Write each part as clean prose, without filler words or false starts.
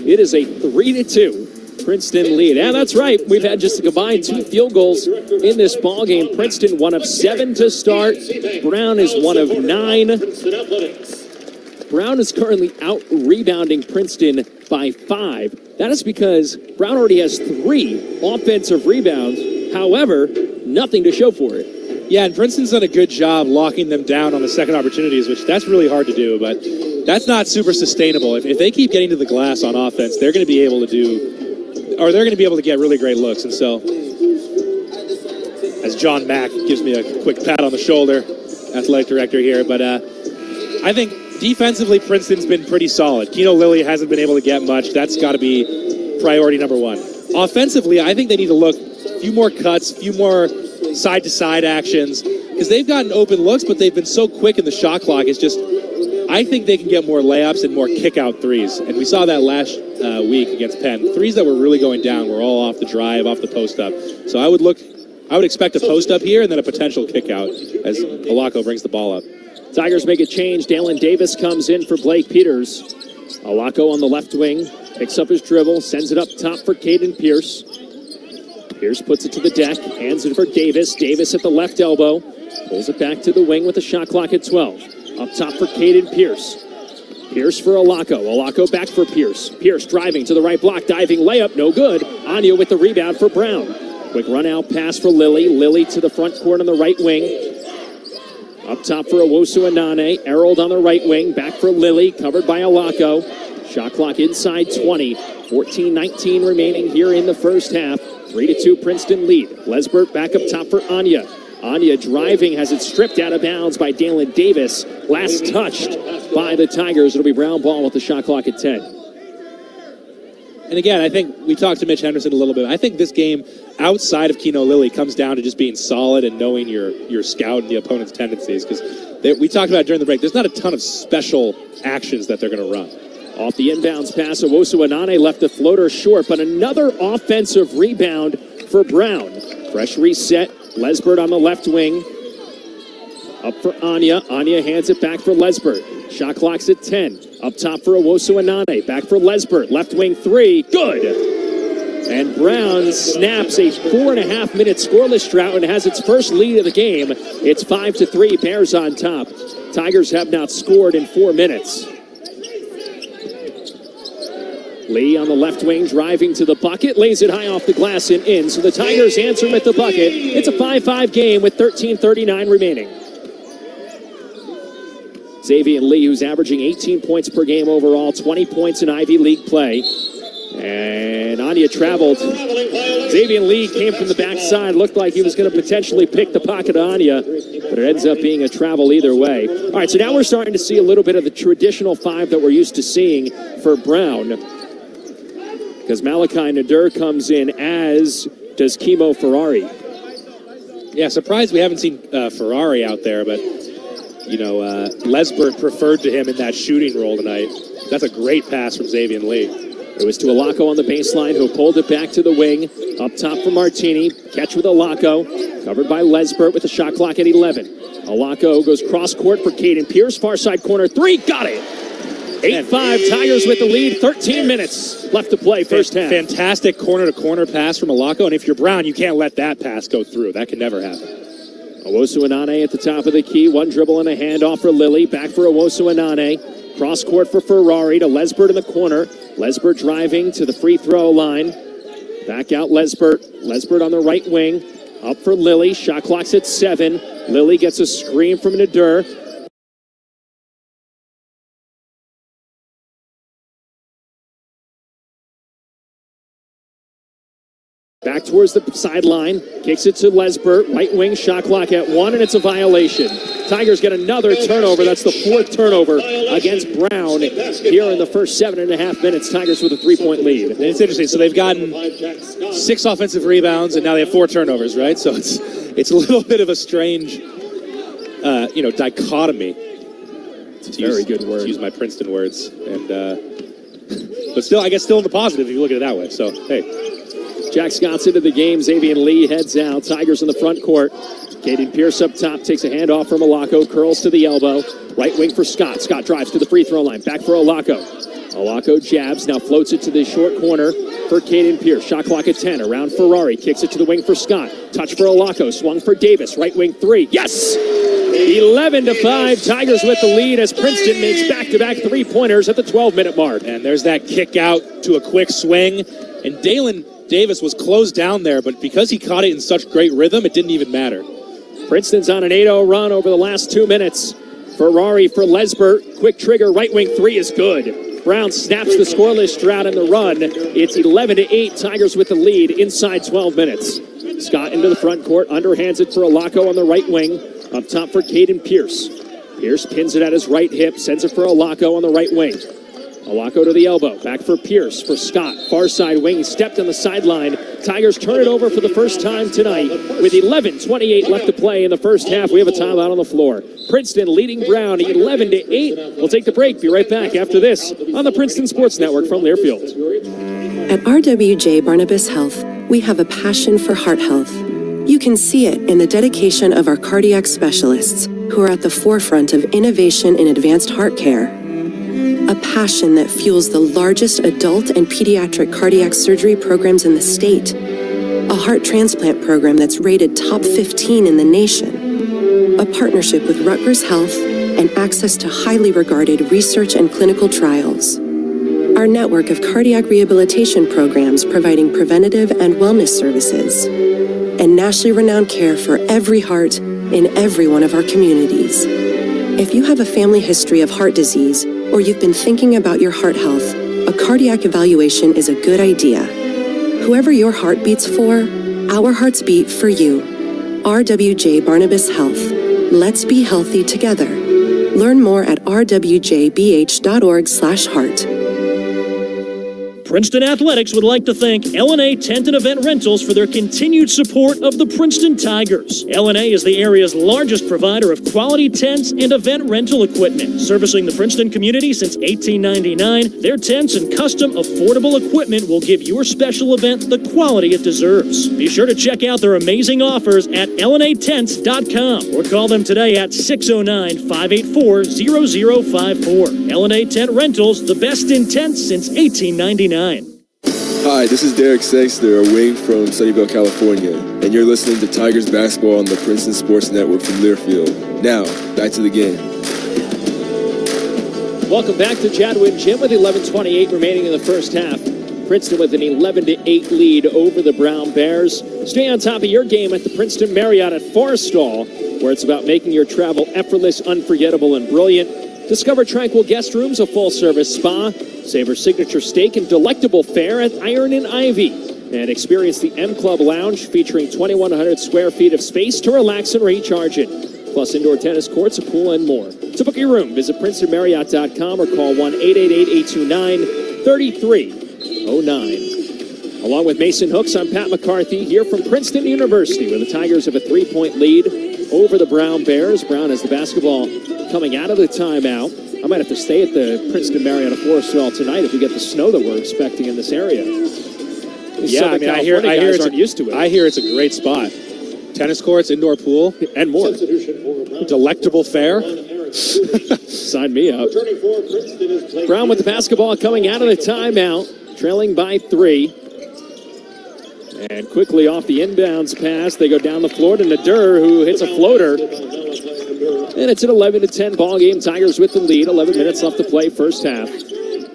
It is a 3-2 Princeton lead. And that's right, we've had just a combined 2 field goals in this ball game. Princeton 1 of 7 to start. Brown is 1 of 9. Brown is currently out-rebounding Princeton by 5. That is because Brown already has 3 offensive rebounds. However, nothing to show for it. Yeah, and Princeton's done a good job locking them down on the second opportunities, which that's really hard to do, but that's not super sustainable. If they keep getting to the glass on offense, they're going to be able to get really great looks. And so, as John Mack gives me a quick pat on the shoulder, athletic director here, but I think defensively, Princeton's been pretty solid. Keno Lilly hasn't been able to get much. That's got to be priority number 1. Offensively, I think they need to look a few more cuts, a few more side-to-side actions, because they've gotten open looks, but they've been so quick in the shot clock. It's just, I think they can get more layups and more kick-out threes. And we saw that last week against Penn. The threes that were really going down were all off the drive, off the post-up. So I would expect a post-up here and then a potential kick-out as Alako brings the ball up. Tigers make a change. Dalen Davis comes in for Blake Peters. Alako on the left wing, picks up his dribble, sends it up top for Caden Pierce. Pierce puts it to the deck, hands it for Davis. Davis at the left elbow, pulls it back to the wing with the shot clock at 12. Up top for Caden Pierce. Pierce for Alako. Alako back for Pierce. Pierce driving to the right block, diving layup, no good. Anya with the rebound for Brown. Quick run out pass for Lilly. Lilly to the front court on the right wing. Up top for Owosu Anane. Errold on the right wing. Back for Lilly, covered by Alako. Shot clock inside 20. 14-19 remaining here in the first half. 3-2 Princeton lead. Lesbert back up top for Anya. Anya driving, has it stripped out of bounds by Dalen Davis. Last touched by the Tigers. It'll be Brown ball with the shot clock at 10. And again, I think we talked to Mitch Henderson a little bit. I think this game, outside of Keno Lilly, comes down to just being solid and knowing your scout and the opponent's tendencies. Because we talked about it during the break, there's not a ton of special actions that they're going to run. Off the inbounds pass, Owosu Anane left the floater short, but another offensive rebound for Brown. Fresh reset, Lesbert on the left wing. Up for Anya. Anya hands it back for Lesbert. Shot clock's at 10. Up top for Owosu Anane. Back for Lesbert. Left wing 3. Good! And Brown snaps a 4.5-minute scoreless drought and has its first lead of the game. It's 5-3, Bears on top. Tigers have not scored in 4 minutes. Lee on the left wing, driving to the bucket, lays it high off the glass and in. So the Tigers answer with the bucket. It's a 5-5 game with 13:39 remaining. Xavier Lee, who's averaging 18 points per game overall, 20 points in Ivy League play. And Anya traveled. Xavier Lee came from the backside, looked like he was going to potentially pick the pocket of Anya, but it ends up being a travel either way. All right, so now we're starting to see a little bit of the traditional 5 that we're used to seeing for Brown, because Malachi Nader comes in, as does Kimo Ferrari. Yeah, surprised we haven't seen Ferrari out there, but, Lesbert preferred to him in that shooting role tonight. That's a great pass from Xavier Lee. It was to Alako on the baseline, who pulled it back to the wing. Up top for Martini. Catch with Alako. Covered by Lesbert with the shot clock at 11. Alako goes cross court for Caden Pierce. Far side corner 3. Got it! 8-5, Tigers with the lead. 13 minutes left to play first half. Fantastic corner-to-corner pass from Alako, and if you're Brown, you can't let that pass go through. That can never happen. Owosu Anane at the top of the key. One dribble and a handoff for Lilly. Back for Owosu Anane. Cross court for Ferrari to Lesbert in the corner. Lesbert driving to the free throw line. Back out Lesbert. Lesbert on the right wing. Up for Lilly. Shot clock's at 7. Lilly gets a screen from Nader. Back towards the sideline, kicks it to Lesbert, right wing, shot clock at 1, and it's a violation. Tigers get another turnover. That's the 4th turnover against Brown here in the first 7.5 minutes. Tigers with a 3-point lead. And it's interesting. So they've gotten 6 offensive rebounds, and now they have 4 turnovers, right? So it's a little bit of a strange, dichotomy. It's a very good word. To use my Princeton words, and but still, I guess, still in the positive if you look at it that way. So hey. Jack Scott's into the game. Xavier Lee heads out. Tigers in the front court. Caden Pierce up top, takes a handoff from Alako, curls to the elbow. Right wing for Scott. Scott drives to the free throw line. Back for Alako. Awako jabs, now floats it to the short corner for Caden Pierce. Shot clock at 10, around Ferrari, kicks it to the wing for Scott. Touch for Awako, swung for Davis, right wing three. Yes! 11-5, Tigers with the lead as Princeton makes back-to-back three-pointers at the 12-minute mark. And there's that kick out to a quick swing. And Dalen Davis was closed down there, but because he caught it in such great rhythm, it didn't even matter. Princeton's on an 8-0 run over the last 2 minutes. Ferrari for Lesbert, quick trigger, right wing three is good. Brown snaps the scoreless drought in the run. It's 11-8, Tigers with the lead inside 12 minutes. Scott into the front court, underhands it for Awako on the right wing. Up top for Caden Pierce. Pierce pins it at his right hip, sends it for Awako on the right wing. Awako to the elbow, back for Pierce, for Scott, far side wing. He stepped on the sideline. Tigers turn it over for the first time tonight with 11:28 left to play in the first half. We have a timeout on the floor. Princeton leading Brown 11-8. We'll take the break. Be right back after this on the Princeton Sports Network from Learfield. At RWJ Barnabas Health, we have a passion for heart health. You can see it in the dedication of our cardiac specialists, who are at the forefront of innovation in advanced heart care. A passion that fuels the largest adult and pediatric cardiac surgery programs in the state. A heart transplant program that's rated top 15 in the nation. A partnership with Rutgers Health and access to highly regarded research and clinical trials. Our network of cardiac rehabilitation programs providing preventative and wellness services. And nationally renowned care for every heart in every one of our communities. If you have a family history of heart disease, or you've been thinking about your heart health, a cardiac evaluation is a good idea. Whoever your heart beats for, our hearts beat for you. RWJ Barnabas Health. Let's be healthy together. Learn more at rwjbh.org/heart. Princeton Athletics would like to thank L&A Tent and Event Rentals for their continued support of the Princeton Tigers. L&A is the area's largest provider of quality tents and event rental equipment. Servicing the Princeton community since 1899, their tents and custom affordable equipment will give your special event the quality it deserves. Be sure to check out their amazing offers at lnatents.com or call them today at 609-584-0054. L&A Tent Rentals, the best in tents since 1899. Hi, this is Derek Sexter, a wing from Sunnyvale, California, and you're listening to Tigers basketball on the Princeton Sports Network from Learfield. Now, back to the game. Welcome back to Jadwin Gym with 11:28 remaining in the first half. Princeton with an 11-8 lead over the Brown Bears. Stay on top of your game at the Princeton Marriott at Forestall, where it's about making your travel effortless, unforgettable, and brilliant. Discover tranquil guest rooms, a full-service spa, savor signature steak and delectable fare at Iron and Ivy. And experience the M Club Lounge featuring 2,100 square feet of space to relax and recharge it. Plus indoor tennis courts, a pool, and more. To book your room, visit PrincetonMarriott.com or call 1-888-829-3309. Along with Mason Hooks, I'm Pat McCarthy here from Princeton University, where the Tigers have a 3-point lead over the Brown Bears. Brown has the basketball coming out of the timeout. I might have to stay at the Princeton Marriott at Forestall tonight if we get the snow that we're expecting in this area. Yeah, I mean, I hear aren't used to it. I hear it's a great spot. Tennis courts, indoor pool, and more. Delectable fare. Sign me up. Brown with the basketball coming out of the timeout, trailing by 3. And quickly off the inbounds pass, they go down the floor to Nader, who hits a floater. And it's an 11-10 ball game. Tigers with the lead. 11 minutes left to play first half.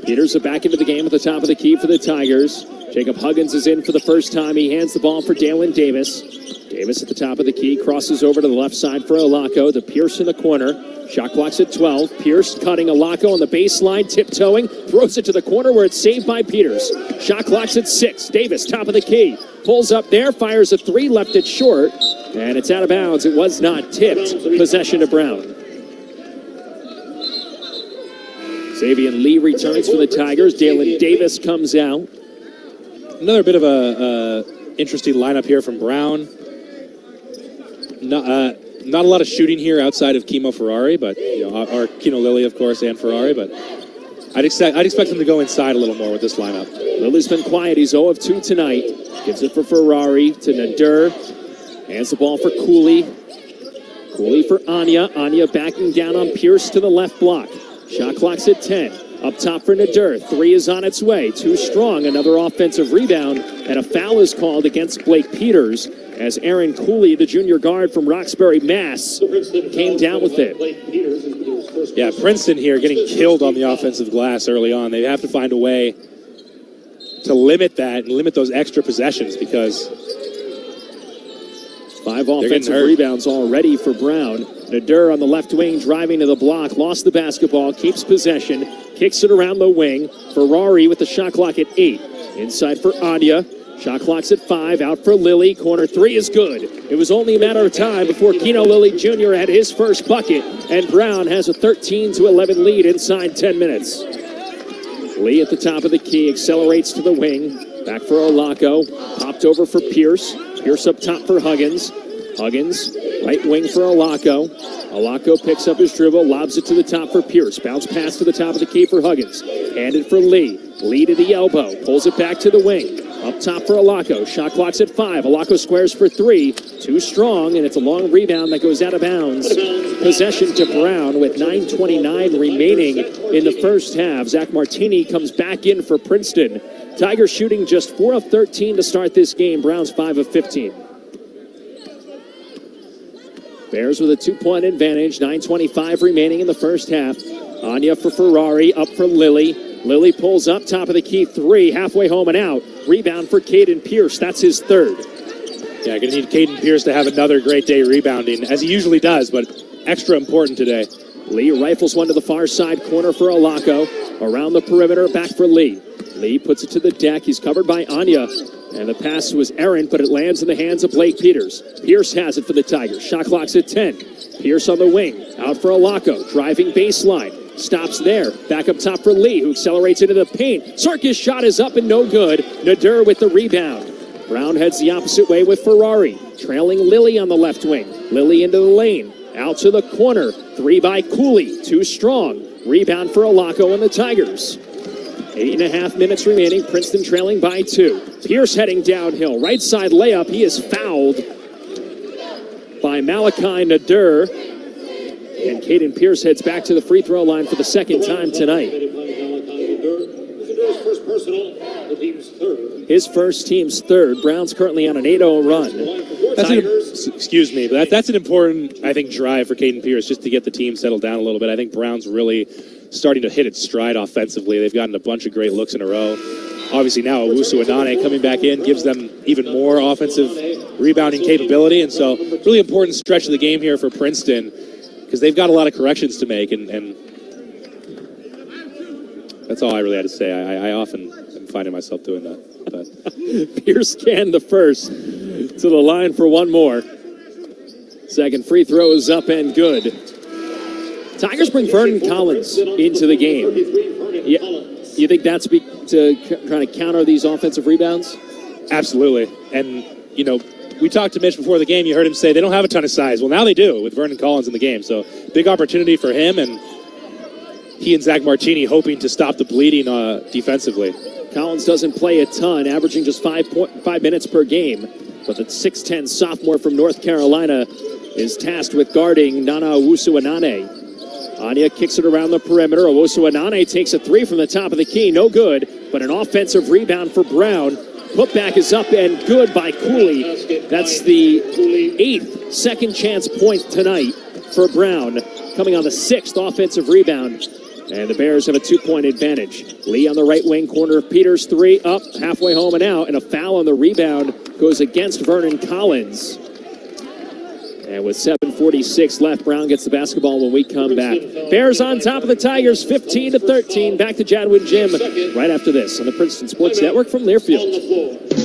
Peters are back into the game at the top of the key for the Tigers. Jacob Huggins is in for the first time. He hands the ball for Dalen Davis. Davis at the top of the key, crosses over to the left side for Awako. The Pierce in the corner. Shot clock's at 12. Pierce cutting Awako on the baseline, tiptoeing. Throws it to the corner where it's saved by Peters. Shot clock's at 6. Davis, top of the key. Pulls up there, fires a 3, left it short. And it's out of bounds. It was not tipped. Possession to Brown. Xavier Lee returns for the Tigers. Dalen Davis comes out. Another bit of a interesting lineup here from Brown. Not a lot of shooting here outside of Kimo Ferrari, but or Kino Lilly, of course, and Ferrari. But I'd expect him to go inside a little more with this lineup. Lilly's been quiet. He's 0 of 2 tonight. Gives it for Ferrari to Nader. Hands the ball for Cooley. Cooley for Anya. Anya backing down on Pierce to the left block. Shot clock's at 10. Up top for Nader. 3 is on its way. Too strong. Another offensive rebound. And a foul is called against Blake Peters as Aaron Cooley, the junior guard from Roxbury, Mass, came down with it. Yeah, Princeton here getting killed on the offensive glass early on. They have to find a way to limit that and limit those extra possessions because 5 offensive rebounds already for Brown. Nader on the left wing driving to the block, lost the basketball, keeps possession, kicks it around the wing. Ferrari with the shot clock at 8. Inside for Anya. Shot clock's at 5, out for Lilly. Corner 3 is good. It was only a matter of time before Keno Lilly Jr. had his first bucket, and Brown has a 13-11 lead inside 10 minutes. Lee at the top of the key, accelerates to the wing. Back for Olako. Popped over for Pierce. Pierce up top for Huggins. Huggins, right wing for Olako. Olako picks up his dribble, lobs it to the top for Pierce. Bounce pass to the top of the key for Huggins. Handed for Lee. Lee to the elbow. Pulls it back to the wing. Up top for Olako. Shot clock's at 5. Olako squares for 3. Too strong, and it's a long rebound that goes out of bounds. Possession to Brown with 9:29 remaining in the first half. Zach Martini comes back in for Princeton. Tigers shooting just 4 of 13 to start this game. Brown's 5 of 15. Bears with a 2-point advantage. 9:25 remaining in the first half. Anya for Ferrari. Up for Lilly. Lilly pulls up, top of the key, 3, halfway home and out. Rebound for Caden Pierce. That's his 3rd. Yeah, going to need Caden Pierce to have another great day rebounding, as he usually does, but extra important today. Lee rifles one to the far side corner for Olako. Around the perimeter, back for Lee. Lee puts it to the deck. He's covered by Anya. And the pass was errant, but it lands in the hands of Blake Peters. Pierce has it for the Tigers. Shot clock's at 10. Pierce on the wing. Out for Olako. Driving baseline. Stops there. Back up top for Lee, who accelerates into the paint. Circus shot is up and no good. Nader with the rebound. Brown heads the opposite way with Ferrari. Trailing Lilly on the left wing. Lilly into the lane. Out to the corner. 3 by Cooley. Too strong. Rebound for Olako and the Tigers. 8.5 minutes remaining. Princeton trailing by 2. Pierce heading downhill. Right side layup. He is fouled by Malachi Nader. And Caden Pierce heads back to the free throw line for the second time tonight. His first team's 3rd. Brown's currently on an 8-0 run. Excuse me, but that's an important, I think, drive for Caden Pierce just to get the team settled down a little bit. I think Brown's really starting to hit its stride offensively. They've gotten a bunch of great looks in a row. Obviously now Owusu Anane coming back in gives them even more offensive rebounding capability. And so really important stretch of the game here for Princeton, because they've got a lot of corrections to make, and that's all I really had to say. I often am finding myself doing that. But Pierce can the first to the line for one more. Second free throw is up and good. Tigers bring Vernon Collins into the game. You think that's to try to counter these offensive rebounds? Absolutely. And, you know, we talked to Mitch before the game. You heard him say they don't have a ton of size. Well, now they do with Vernon Collins in the game. So big opportunity for him, and he and Zach Martini hoping to stop the bleeding defensively. Collins doesn't play a ton, averaging just 5 minutes per game. But the 6'10 sophomore from North Carolina is tasked with guarding Nana Owusu Anane. Anya kicks it around the perimeter. Owusu Anane takes a 3 from the top of the key. No good, but an offensive rebound for Brown. Putback is up and good by Cooley. That's the 8th second chance point tonight for Brown, coming on the 6th offensive rebound. And the Bears have a 2-point advantage. Lee on the right wing corner of Peters. 3 up, halfway home and out. And a foul on the rebound goes against Vernon Collins. And with 7:46 left, Brown gets the basketball when we come back. Bears on top of the Tigers, 15-13. Back to Jadwin Jim right after this on the Princeton Sports Network from Learfield.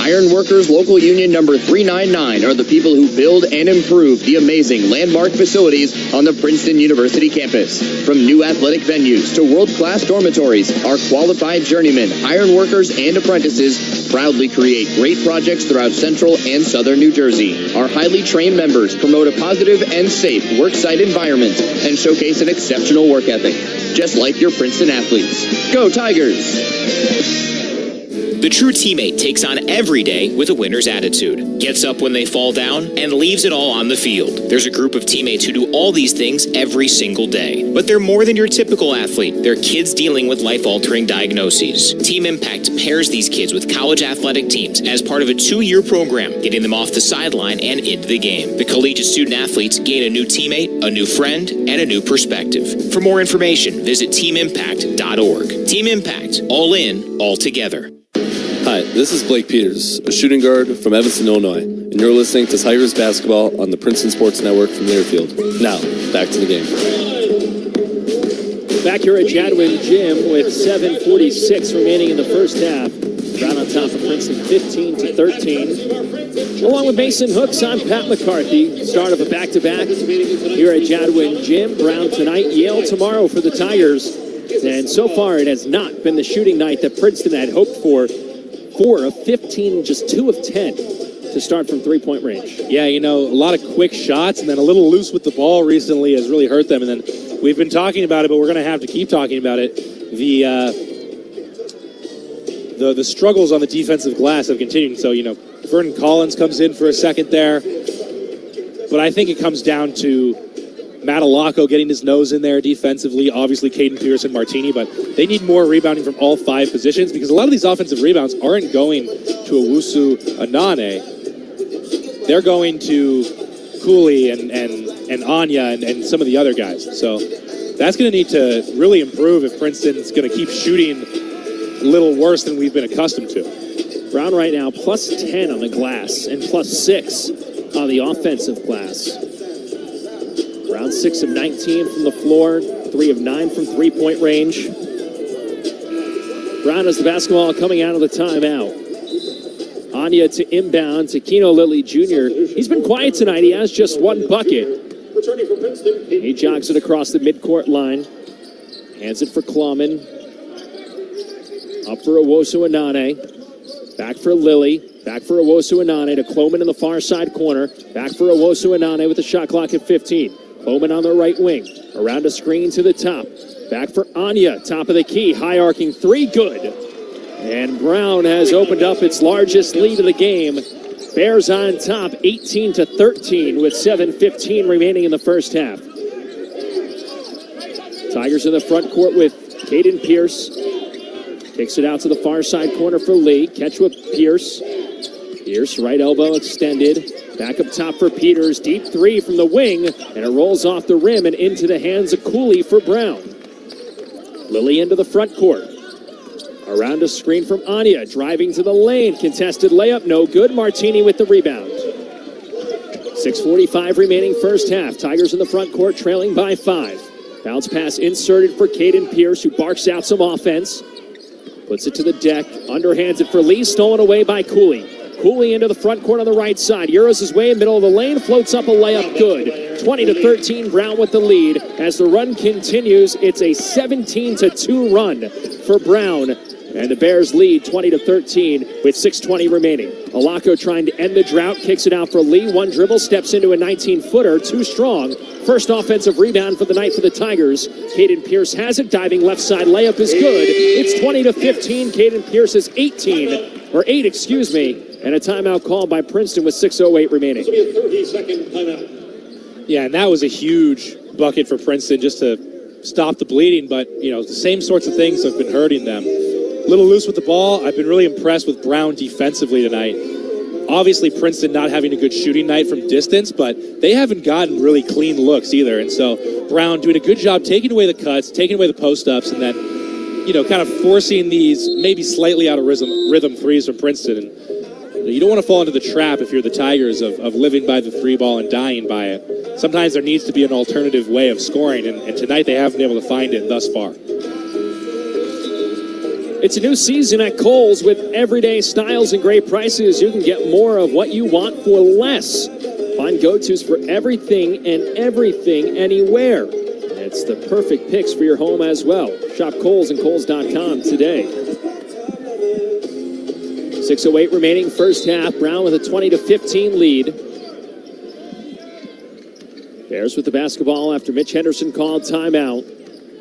Ironworkers Local Union number 399 are the people who build and improve the amazing landmark facilities on the Princeton University campus. From new athletic venues to world-class dormitories, our qualified journeymen, ironworkers, and apprentices proudly create great projects throughout central and southern New Jersey. Our highly trained members promote a positive and safe worksite environment and showcase an exceptional work ethic, just like your Princeton athletes. Go Tigers! The true teammate takes on every day with a winner's attitude, gets up when they fall down, and leaves it all on the field. There's a group of teammates who do all these things every single day. But they're more than your typical athlete. They're kids dealing with life-altering diagnoses. Team Impact pairs these kids with college athletic teams as part of a 2-year program, getting them off the sideline and into the game. The collegiate student athletes gain a new teammate, a new friend, and a new perspective. For more information, visit teamimpact.org. Team Impact, all in, all together. Hi, this is Blake Peters, a shooting guard from Evanston, Illinois, and you're listening to Tigers basketball on the Princeton Sports Network from Learfield. Now, back to the game. Back here at Jadwin Gym with 7:46 remaining in the first half. Brown on top of Princeton 15-13. Along with Mason Hooks, I'm Pat McCarthy. Start of a back-to-back here at Jadwin Gym. Brown tonight, Yale tomorrow for the Tigers. And so far, it has not been the shooting night that Princeton had hoped for. 4 of 15, just 2 of 10 to start from three-point range. Yeah, a lot of quick shots and then a little loose with the ball recently has really hurt them. And then we've been talking about it, but we're going to have to keep talking about it. The struggles on the defensive glass have continued. So, Vernon Collins comes in for a second there. But I think it comes down to Matt Alacco getting his nose in there defensively. Obviously, Caden Pierce and Martini, but they need more rebounding from all 5 positions because a lot of these offensive rebounds aren't going to Owusu Anane. They're going to Cooley and Anya and some of the other guys. So that's going to need to really improve if Princeton's going to keep shooting a little worse than we've been accustomed to. Brown right now plus 10 on the glass and plus 6 on the offensive glass. Brown 6 of 19 from the floor, 3 of 9 from three-point range. Brown has the basketball coming out of the timeout. Anya to inbound to Keno Lilly Jr. He's been quiet tonight. He has just 1 bucket. He jogs it across the midcourt line. Hands it for Klumman. Up for Owusu Anane. Back for Lilly. Back for Owusu Anane to Kloman in the far side corner. Back for Owusu Anane with the shot clock at 15. Bowman on the right wing, around a screen to the top. Back for Anya, top of the key, high arcing 3, good. And Brown has opened up its largest lead of the game. Bears on top, 18-13 with 7:15 remaining in the first half. Tigers in the front court with Caden Pierce. Kicks it out to the far side corner for Lee. Catch with Pierce. Pierce, right elbow extended. Back up top for Peters. Deep 3 from the wing. And it rolls off the rim and into the hands of Cooley for Brown. Lilly into the front court. Around a screen from Anya. Driving to the lane. Contested layup. No good. Martini with the rebound. 6:45 remaining first half. Tigers in the front court trailing by 5. Bounce pass inserted for Caden Pierce, who barks out some offense. Puts it to the deck. Underhands it for Lee. Stolen away by Cooley. Cooley into the front court on the right side. Euros his way in middle of the lane. Floats up a layup. Good. 20-13. Brown with the lead. As the run continues, it's a 17-2 run for Brown. And the Bears lead 20-13 with 6:20 remaining. Alacco trying to end the drought. Kicks it out for Lee. 1 dribble. Steps into a 19-footer. Too strong. First offensive rebound for the night for the Tigers. Caden Pierce has it. Diving left side. Layup is good. It's 20-15. Caden Pierce is 8, excuse me. And a timeout called by Princeton with 6:08 remaining. 30-second timeout. Yeah, and that was a huge bucket for Princeton just to stop the bleeding. But, the same sorts of things have been hurting them. A little loose with the ball. I've been really impressed with Brown defensively tonight. Obviously, Princeton not having a good shooting night from distance, but they haven't gotten really clean looks either. And so Brown doing a good job taking away the cuts, taking away the post-ups, and then, kind of forcing these maybe slightly out of rhythm threes from Princeton. And you don't want to fall into the trap if you're the Tigers of living by the 3 ball and dying by it. Sometimes there needs to be an alternative way of scoring, and tonight they haven't been able to find it thus far. It's a new season at Kohl's with everyday styles and great prices. You can get more of what you want for less. Find go-tos for everything and everything anywhere. It's the perfect picks for your home as well. Shop Kohl's and Kohls.com today. 6:08 remaining first half. Brown with a 20-15 lead. Bears with the basketball after Mitch Henderson called timeout.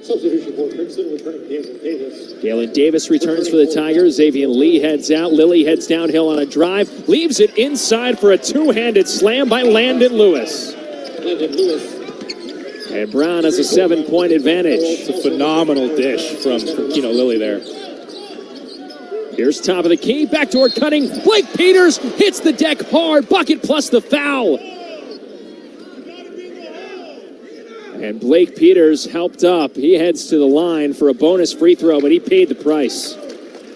Substitution for Princeton, returning Dalen Davis. Dalen Davis returns for the Tigers. Xavier Lee heads out. Lilly heads downhill on a drive. Leaves it inside for a two-handed slam by Landon Lewis. Landon Lewis. And Brown has a 7-point advantage. It's a phenomenal dish from Keno Lilly there. Here's top of the key. Backdoor cutting. Blake Peters hits the deck hard. Bucket plus the foul. And Blake Peters helped up. He heads to the line for a bonus free throw, but he paid the price.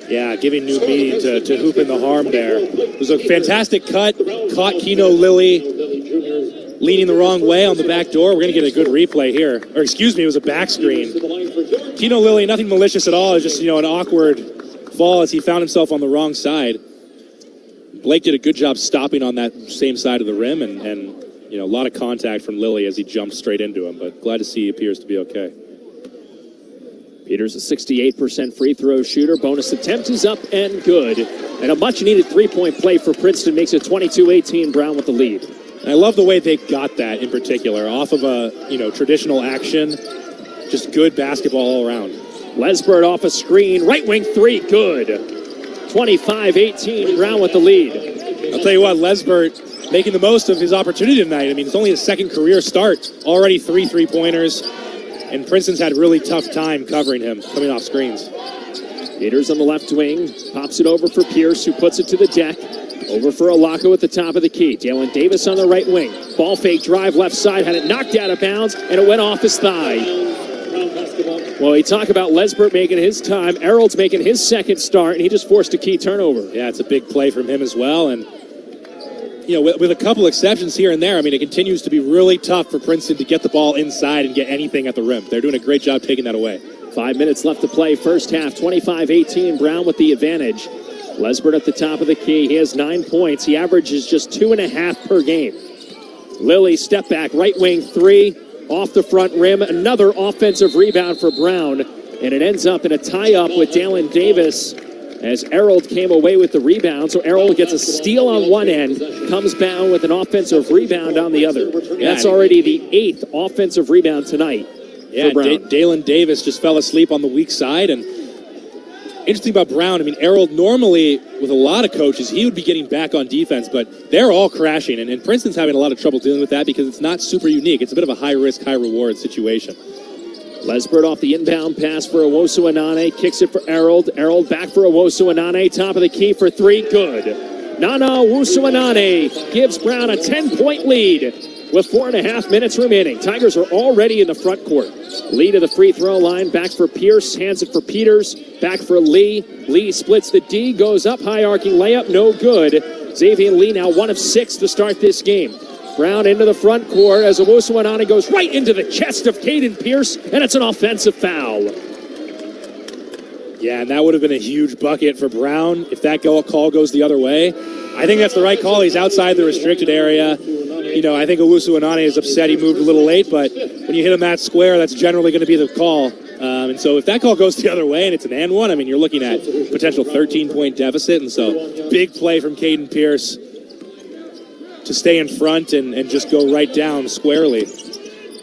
Yeah, giving new meaning to hoop in the harm there. It was a fantastic cut. Caught Keno Lilly leaning the wrong way on the back door. We're going to get a good replay here. Or excuse me, it was a back screen. Keno Lilly, nothing malicious at all. It was just, an awkward fall as he found himself on the wrong side. Blake did a good job stopping on that same side of the rim, and a lot of contact from Lilly as he jumped straight into him, but glad to see he appears to be okay. Peters, a 68% free throw shooter. Bonus attempt is up and good. And a much-needed three-point play for Princeton makes it 22-18, Brown with the lead. And I love the way they got that in particular, off of a traditional action. Just good basketball all around. Lesbert off a screen, right wing three, good. 25-18, Brown with the lead. I'll tell you what, Lesbert making the most of his opportunity tonight. I mean, it's only his second career start. Already 3 3-pointers. And Princeton's had a really tough time covering him, coming off screens. Peters on the left wing, pops it over for Pierce, who puts it to the deck. Over for Alako at the top of the key. Dalen Davis on the right wing. Ball fake drive left side, had it knocked out of bounds, and it went off his thigh. Well, we talk about Lesbert making his time. Errold's making his second start, and he just forced a key turnover. Yeah, it's a big play from him as well. And with a couple exceptions here and there, I mean, it continues to be really tough for Princeton to get the ball inside and get anything at the rim. They're doing a great job taking that away. 5 minutes left to play. First half, 25-18. Brown with the advantage. Lesbert at the top of the key. He has 9 points. He averages just 2.5 per game. Lilly, step back, right wing three, off the front rim. Another offensive rebound for Brown. And it ends up in a tie-up with Dalen Davis as Errold came away with the rebound. So Errold gets a steal on one end, comes down with an offensive rebound on the other. That's already the 8th offensive rebound tonight. Yeah, Dalen Davis just fell asleep on the weak side. And interesting about Brown, I mean, Errold normally, with a lot of coaches, he would be getting back on defense, but they're all crashing. And Princeton's having a lot of trouble dealing with that because it's not super unique. It's a bit of a high-risk, high-reward situation. Lesbert off the inbound pass for Owosu Anane, kicks it for Errold. Errold back for Owosu Anane, top of the key for three, good. Nana Owosu Anane gives Brown a 10-point lead with 4.5 minutes remaining. Tigers are already in the front court. Lee to the free throw line, back for Pierce, hands it for Peters, back for Lee. Lee splits the D, goes up, high arcing layup, no good. Xavier Lee now 1 of 6 to start this game. Brown into the front court as Owosu Anane goes right into the chest of Caden Pierce, and it's an offensive foul. Yeah, and that would have been a huge bucket for Brown if that call goes the other way. I think that's the right call. He's outside the restricted area. I think Owosu Anane is upset he moved a little late, but when you hit him that square, that's generally going to be the call. And so if that call goes the other way and it's an and one, I mean, you're looking at potential 13-point deficit. And so big play from Caden Pierce to stay in front and just go right down squarely.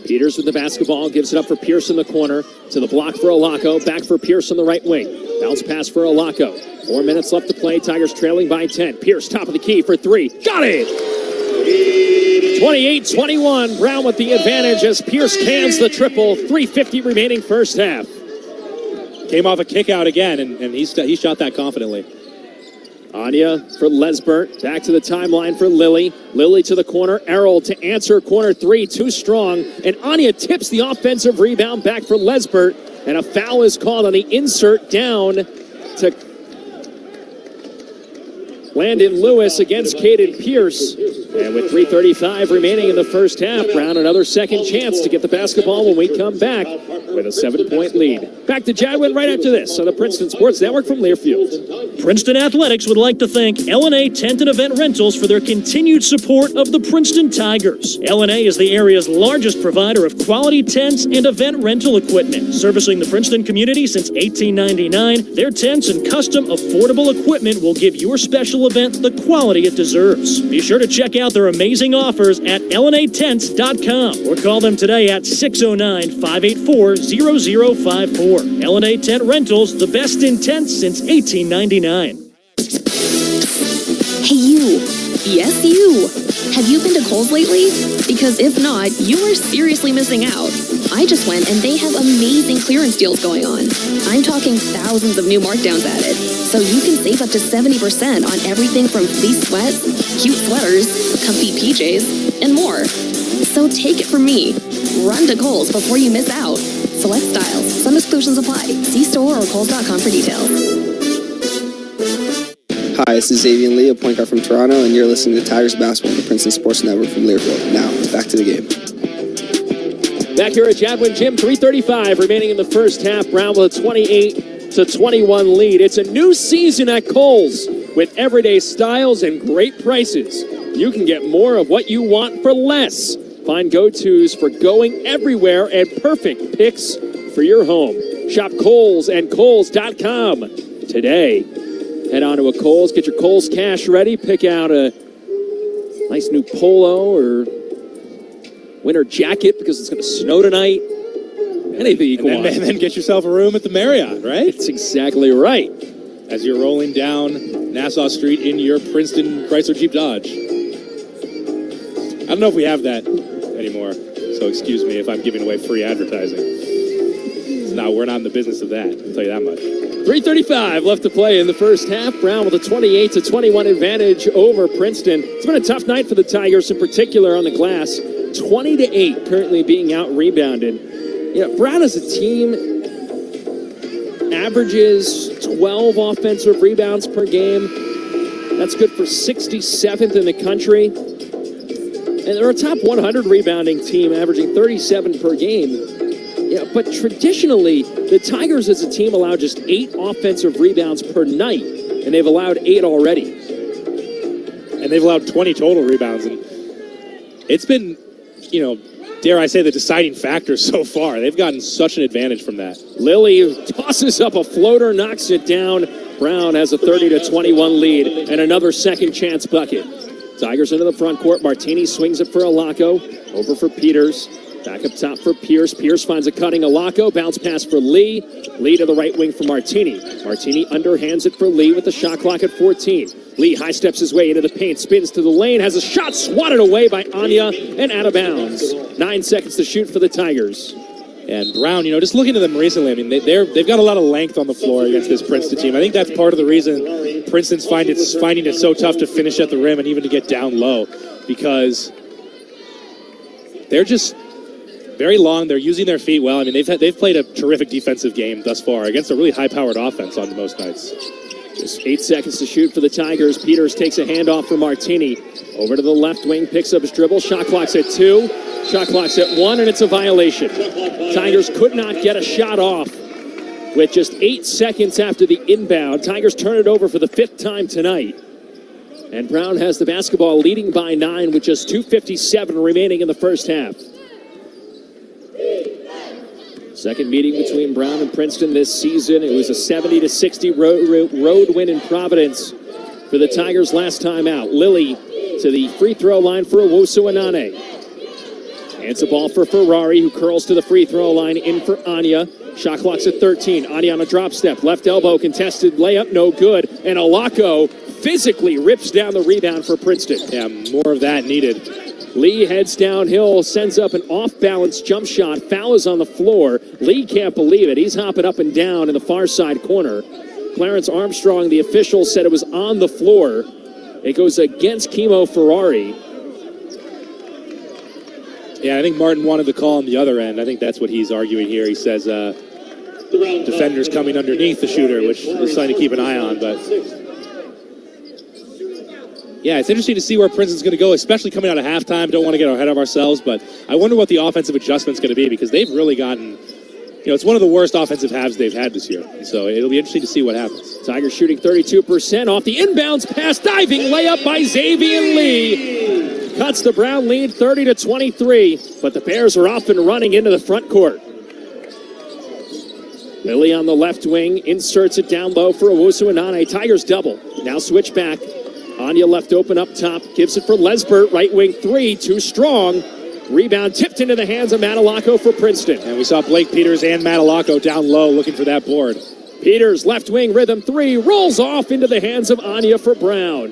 Peters with the basketball, gives it up for Pierce in the corner, to the block for Alako, back for Pierce on the right wing. Bounce pass for Alako. 4 minutes left to play, Tigers trailing by 10. Pierce top of the key for three, got it! 28-21, Brown with the advantage as Pierce cans the triple, 3:50 remaining first half. Came off a kick out again, and he shot that confidently. Anya for Lesbert, back to the timeline for Lilly. Lilly to the corner, Errold to answer, corner three, too strong. And Anya tips the offensive rebound back for Lesbert. And a foul is called on the insert down to Landon Lewis against Caden Pierce. And with 3:35 remaining in the first half, Brown another second chance to get the basketball when we come back with a 7-point lead. Back to Jadwin right after this on the Princeton Sports Network from Learfield. Princeton Athletics would like to thank L&A Tent and Event Rentals for their continued support of the Princeton Tigers. L&A is the area's largest provider of quality tents and event rental equipment. Servicing the Princeton community since 1899, their tents and custom affordable equipment will give your special rental event the quality it deserves. Be sure to check out their amazing offers at LNATents.com or call them today at 609-584-0054. LNA Tent Rentals, the best in tents since 1899. Hey, you. Yes, you. Have you been to Kohl's lately? Because if not, you are seriously missing out. I just went and they have amazing clearance deals going on. I'm talking thousands of new markdowns added. So you can save up to 70% on everything from fleece sweats, cute sweaters, comfy PJs, and more. So take it from me. Run to Kohl's before you miss out. Select styles. Some exclusions apply. See store or Kohl's.com for details. Hi, this is Xavier Lee, a point guard from Toronto, and you're listening to Tigers Basketball on the Princeton Sports Network from Learfield. Now, back to the game. Back here at Jadwin Gym, 3:35 remaining in the first half. Brown with a 28-21 lead. It's a new season at Kohl's with everyday styles and great prices. You can get more of what you want for less. Find go-tos for going everywhere and perfect picks for your home. Shop Kohl's and Kohl's.com today. Head on to a Kohl's, get your Kohl's cash ready, pick out a nice new polo or winter jacket because it's going to snow tonight. Anything you can want. And then get yourself a room at the Marriott, right? That's exactly right. As you're rolling down Nassau Street in your Princeton Chrysler Jeep Dodge. I don't know if we have that anymore, so excuse me if I'm giving away free advertising. No, we're not in the business of that, I'll tell you that much. 3:35 left to play in the first half. Brown with a 28-21 advantage over Princeton. It's been a tough night for the Tigers, in particular on the glass. 20-8 currently being out-rebounded. You know, Brown as a team averages 12 offensive rebounds per game. That's good for 67th in the country. And they're a top 100 rebounding team, averaging 37 per game. Yeah, but traditionally, the Tigers as a team allow just 8 offensive rebounds per night, and they've allowed 8 already. And they've allowed 20 total rebounds. And it's been, you know, dare I say, the deciding factor so far. They've gotten such an advantage from that. Lilly tosses up a floater, knocks it down. Brown has a 30-21 lead and another second chance bucket. Tigers into the front court. Martini swings it for Alacco. Over for Peters. Back up top for Pierce. Pierce finds a cutting Alacco. Bounce pass for Lee. Lee to the right wing for Martini. Martini underhands it for Lee with the shot clock at 14. Lee high steps his way into the paint. Spins to the lane. Has a shot swatted away by Anya and out of bounds. 9 seconds to shoot for the Tigers. And Brown, you know, just looking at them recently, I mean, they've got a lot of length on the floor against this Princeton team. I think that's part of the reason Princeton's finding it so tough to finish at the rim and even to get down low, because they're just very long. They're using their feet well. I mean, they've played a terrific defensive game thus far against a really high-powered offense on most nights. Just 8 seconds to shoot for the Tigers. Peters takes a handoff for Martini. Over to the left wing, picks up his dribble. Shot clock's at 2. Shot clock's at 1, and it's a violation. Tigers could not get a shot off with just 8 seconds after the inbound. Tigers turn it over for the 5th time tonight. And Brown has the basketball, leading by 9 with just 2:57 remaining in the first half. Second meeting between Brown and Princeton this season. It was a 70-60 road win in Providence for the Tigers last time out. Lilly to the free throw line for Owusu Anane. Hands the ball for Ferrari, who curls to the free throw line, in for Anya. Shot clock's at 13. Anya on a drop step. Left elbow contested. Layup no good. And Alacco physically rips down the rebound for Princeton. Yeah, more of that needed. Lee heads downhill, sends up an off-balance jump shot. Foul is on the floor. Lee can't believe it. He's hopping up and down in the far side corner. Clarence Armstrong, the official, said it was on the floor. It goes against Kimo Ferrari. Yeah, I think Martin wanted the call on the other end. I think that's what he's arguing here. He says defenders coming underneath the shooter, which is something to keep an eye on. But yeah, it's interesting to see where Princeton's going to go, especially coming out of halftime. Don't want to get ahead of ourselves, but I wonder what the offensive adjustment's going to be, because they've really gotten, you know, it's one of the worst offensive halves they've had this year. So it'll be interesting to see what happens. Tigers shooting 32% off the inbounds pass. Diving layup by Xavier Lee. Cuts the Brown lead 30-23, but the Bears are off and running into the front court. Lilly on the left wing, inserts it down low for Owusu Anane. Tigers double. Now switch back. Anya left open up top, gives it for Lesbert, right wing three, too strong. Rebound tipped into the hands of Matalacco for Princeton. And we saw Blake Peters and Matalacco down low looking for that board. Peters, left wing rhythm three, rolls off into the hands of Anya for Brown.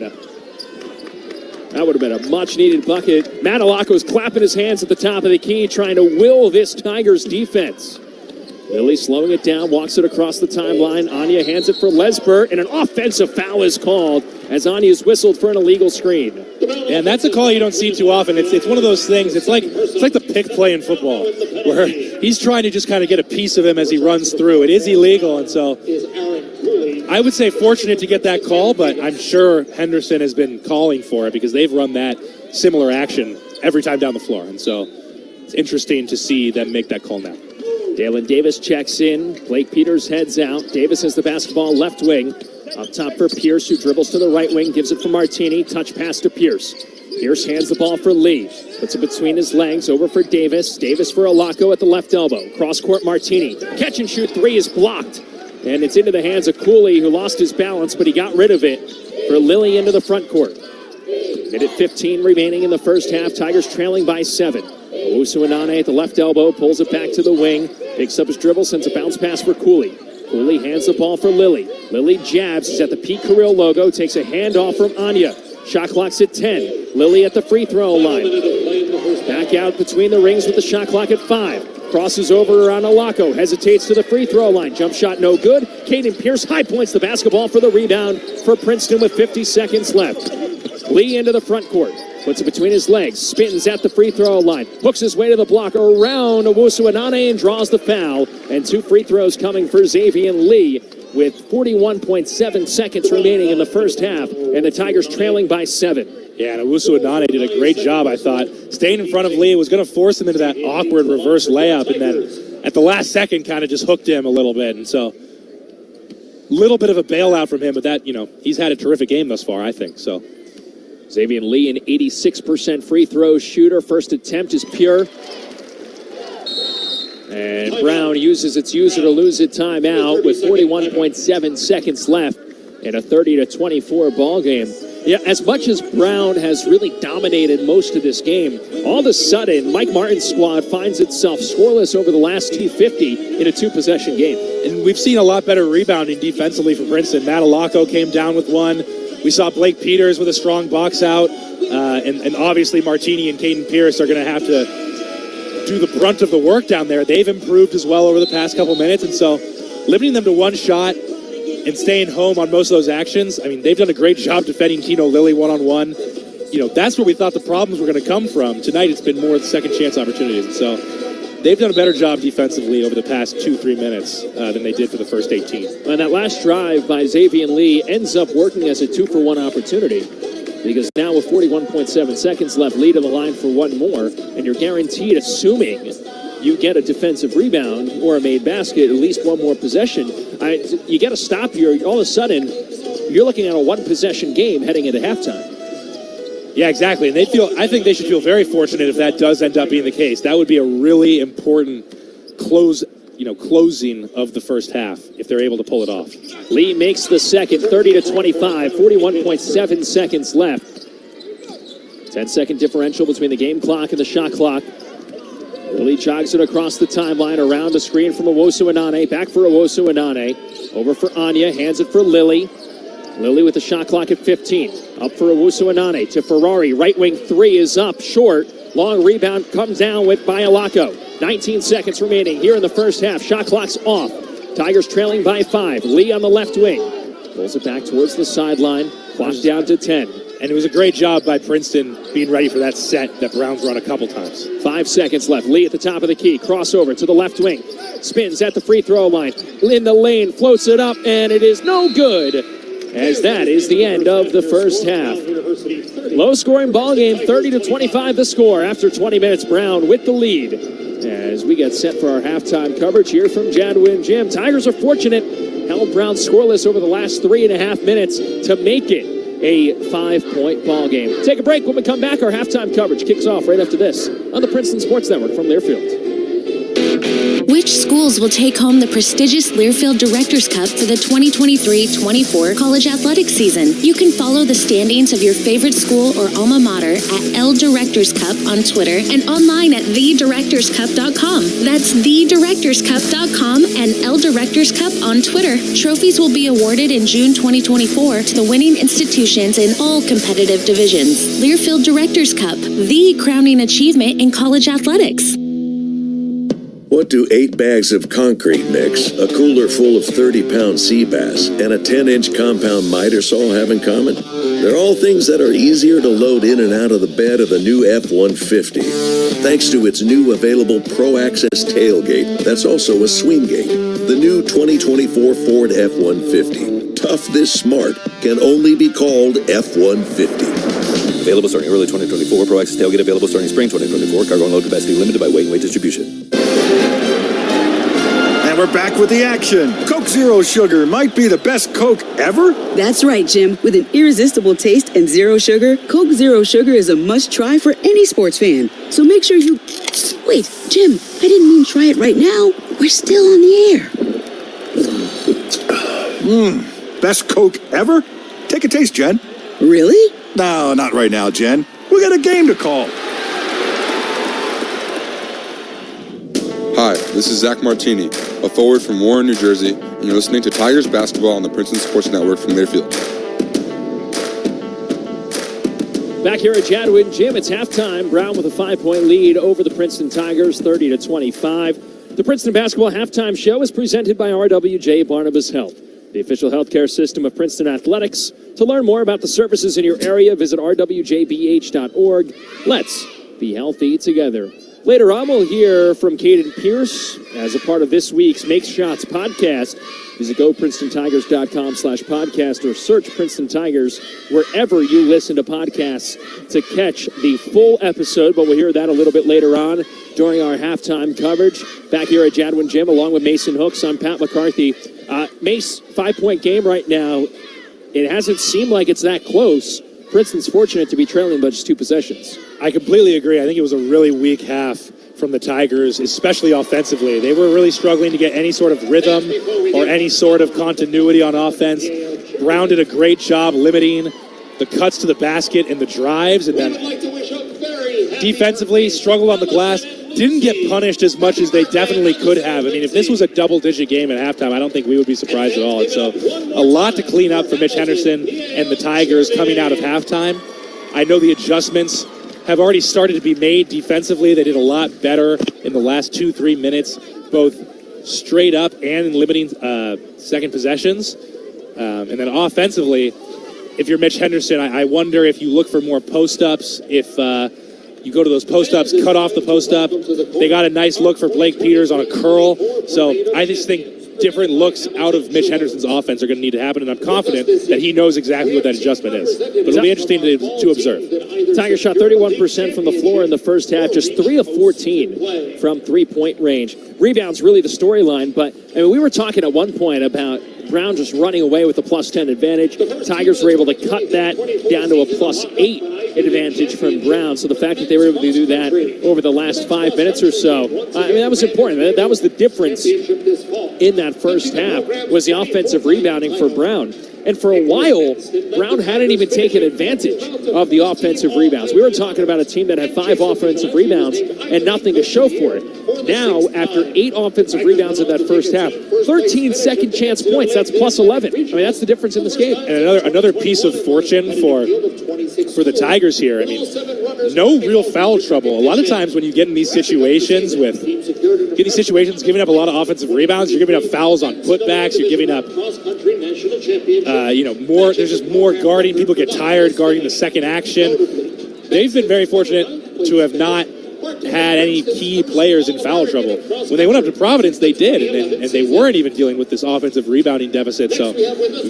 That would have been a much-needed bucket. Matalacco's clapping his hands at the top of the key, trying to will this Tigers defense. Lily slowing it down, walks it across the timeline. Anya hands it for Lesbert, and an offensive foul is called as Anya's whistled for an illegal screen. And that's a call you don't see too often. It's one of those things. It's like the pick play in football, where he's trying to just kind of get a piece of him as he runs through. It is illegal, and so I would say fortunate to get that call, but I'm sure Henderson has been calling for it because they've run that similar action every time down the floor. And so it's interesting to see them make that call now. Dalen Davis checks in. Blake Peters heads out. Davis has the basketball left wing. Up top for Pierce, who dribbles to the right wing, gives it for Martini. Touch pass to Pierce. Pierce hands the ball for Lee. Puts it between his legs, over for Davis. Davis for Alacco at the left elbow. Cross-court Martini. Catch and shoot three is blocked. And it's into the hands of Cooley, who lost his balance, but he got rid of it for Lilly into the front court. Minute 15 remaining in the first half. Tigers trailing by 7. Owusu-Anane at the left elbow, pulls it back to the wing, picks up his dribble, sends a bounce pass for Cooley. Cooley hands the ball for Lilly. Lilly jabs, he's at the Pete Carril logo, takes a handoff from Anya. Shot clock's at 10. Lilly at the free throw line. Back out between the rings with the shot clock at 5. Crosses over around Alacco, hesitates to the free throw line. Jump shot no good. Caden Pierce high points the basketball for the rebound for Princeton with 50 seconds left. Lee into the front court. Puts it between his legs, spins at the free throw line, hooks his way to the block around Owusu-Anane and draws the foul. And 2 free throws coming for Xavier Lee with 41.7 seconds remaining in the first half, and the Tigers trailing by 7. Yeah, and Owusu-Anane did a great job, I thought. Staying in front of Lee was going to force him into that awkward reverse layup, and then at the last second kind of just hooked him a little bit. And so, little bit of a bailout from him, but that, he's had a terrific game thus far, I think, so. Xavier Lee, an 86% free throw shooter. First attempt is pure. And Brown uses its user to lose it timeout with 41.7 seconds left in a 30-24 ball game. Yeah, as much as Brown has really dominated most of this game, all of a sudden, Mike Martin's squad finds itself scoreless over the last T50 in a 2-possession game. And we've seen a lot better rebounding defensively for Princeton. Matalacco came down with one. We saw Blake Peters with a strong box out, and obviously Martini and Caden Pierce are going to have to do the brunt of the work down there. They've improved as well over the past couple minutes, and so limiting them to one shot and staying home on most of those actions, they've done a great job defending Keno Lilly one-on-one. That's where we thought the problems were going to come from. Tonight it's been more the second chance opportunities, and so they've done a better job defensively over the past 2-3 minutes than they did for the first 18. And that last drive by Xavier Lee ends up working as a 2-for-1 opportunity, because now with 41.7 seconds left, Lee to the line for one more, and you're guaranteed, assuming you get a defensive rebound or a made basket, at least one more possession. You got to stop here. All of a sudden, you're looking at a 1-possession game heading into halftime. Yeah, exactly. And I think they should feel very fortunate if that does end up being the case. That would be a really important closing of the first half if they're able to pull it off. Lee makes the second, 30-25, 41.7 seconds left. 10-second differential between the game clock and the shot clock. Lee jogs it across the timeline, around the screen from Owusu-Anane, back for Owusu-Anane, over for Anya, hands it for Lilly. Lilly with the shot clock at 15. Up for Owusu-Anane to Ferrari. Right wing three is up, short. Long rebound comes down with by Alacco. 19 seconds remaining here in the first half. Shot clock's off. Tigers trailing by 5. Lee on the left wing. Pulls it back towards the sideline. Clock down to 10. And it was a great job by Princeton being ready for that set that Brown's run a couple times. 5 seconds left. Lee at the top of the key. Crossover to the left wing. Spins at the free throw line. In the lane. Floats it up. And it is no good. As that is the end of the first half. Low-scoring ball game, 30-25 the score. After 20 minutes, Brown with the lead. As we get set for our halftime coverage here from Jadwin Gym. Tigers are fortunate, held Brown scoreless over the last 3.5 minutes to make it a 5-point ball game. Take a break. When we come back, our halftime coverage kicks off right after this on the Princeton Sports Network from Learfield. Which schools will take home the prestigious Learfield Directors Cup for the 2023-24 college athletics season? You can follow the standings of your favorite school or alma mater at L Directors Cup on Twitter and online at thedirectorscup.com. That's thedirectorscup.com and L Directors Cup on Twitter. Trophies will be awarded in June 2024 to the winning institutions in all competitive divisions. Learfield Directors Cup, the crowning achievement in college athletics. What do 8 bags of concrete mix, a cooler full of 30-pound sea bass, and a 10-inch compound miter saw have in common? They're all things that are easier to load in and out of the bed of the new F-150. Thanks to its new available Pro Access tailgate that's also a swing gate. The new 2024 Ford F-150. Tough this smart can only be called F-150. Available starting early 2024. Pro Access tailgate available starting spring 2024. Cargo and load capacity limited by weight and weight distribution. And we're back with the action. Coke Zero Sugar might be the best Coke ever. That's right, Jim. With an irresistible taste and zero sugar, Coke Zero Sugar is a must-try for any sports fan. So make sure you... Wait, Jim, I didn't mean try it right now. We're still on the air. Best Coke ever? Take a taste, Jen. Really? No, not right now, Jen. We got a game to call. Hi, this is Zach Martini, a forward from Warren, New Jersey, and you're listening to Tigers basketball on the Princeton Sports Network from Learfield. Back here at Jadwin Gym, it's halftime. Brown with a 5-point lead over the Princeton Tigers, 30-25. The Princeton Basketball Halftime Show is presented by RWJ Barnabas Health, the official healthcare system of Princeton Athletics. To learn more about the services in your area, visit rwjbh.org. Let's be healthy together. Later on, we'll hear from Caden Pierce as a part of this week's Make Shots podcast. Visit GoPrincetonTigers.com/podcast or search Princeton Tigers wherever you listen to podcasts to catch the full episode. But we'll hear that a little bit later on during our halftime coverage. Back here at Jadwin Gym, along with Mason Hooks, I'm Pat McCarthy. Mace, 5-point game right now. It hasn't seemed like it's that close. Princeton's fortunate to be trailing by just 2 possessions. I completely agree. I think it was a really weak half from the Tigers, especially offensively. They were really struggling to get any sort of rhythm or any sort of continuity on offense. Brown did a great job limiting the cuts to the basket and the drives, and then defensively struggled on the glass. Didn't get punished as much as they definitely could have. I mean, if this was a double-digit game at halftime, I don't think we would be surprised at all. And so a lot to clean up for Mitch Henderson and the Tigers coming out of halftime. I know the adjustments have already started to be made defensively. They did a lot better in the last 2-3 minutes, both straight up and in limiting second possessions. And then offensively, if you're Mitch Henderson, I wonder if you look for more post-ups, if you go to those post-ups, cut off the post-up. They got a nice look for Blake Peters on a curl. So I just think different looks out of Mitch Henderson's offense are going to need to happen, and I'm confident that he knows exactly what that adjustment is. But it'll be interesting to observe. Tigers shot 31% from the floor in the first half, just 3 of 14 from three-point range. Rebounds really the storyline, but I mean, we were talking at one point about Brown just running away with a +10 advantage. Tigers were able to cut that down to a +8 advantage from Brown. So the fact that they were able to do that over the last 5 minutes or so, I mean, that was important. That was the difference in that first half, was the offensive rebounding for Brown. And for a while, Brown hadn't even taken advantage of the offensive rebounds. We were talking about a team that had 5 offensive rebounds and nothing to show for it. Now, after 8 offensive rebounds in that first half, 13 second chance points. That's +11. I mean, that's the difference in this game. And another piece of fortune for the Tigers here. I mean, no real foul trouble. A lot of times when you get in these situations giving up a lot of offensive rebounds, you're giving up fouls on putbacks, you're giving up more. There's just more guarding. People get tired guarding the second action. They've been very fortunate to have not had any key players in foul trouble. When they went up to Providence, they did, and they weren't even dealing with this offensive rebounding deficit. So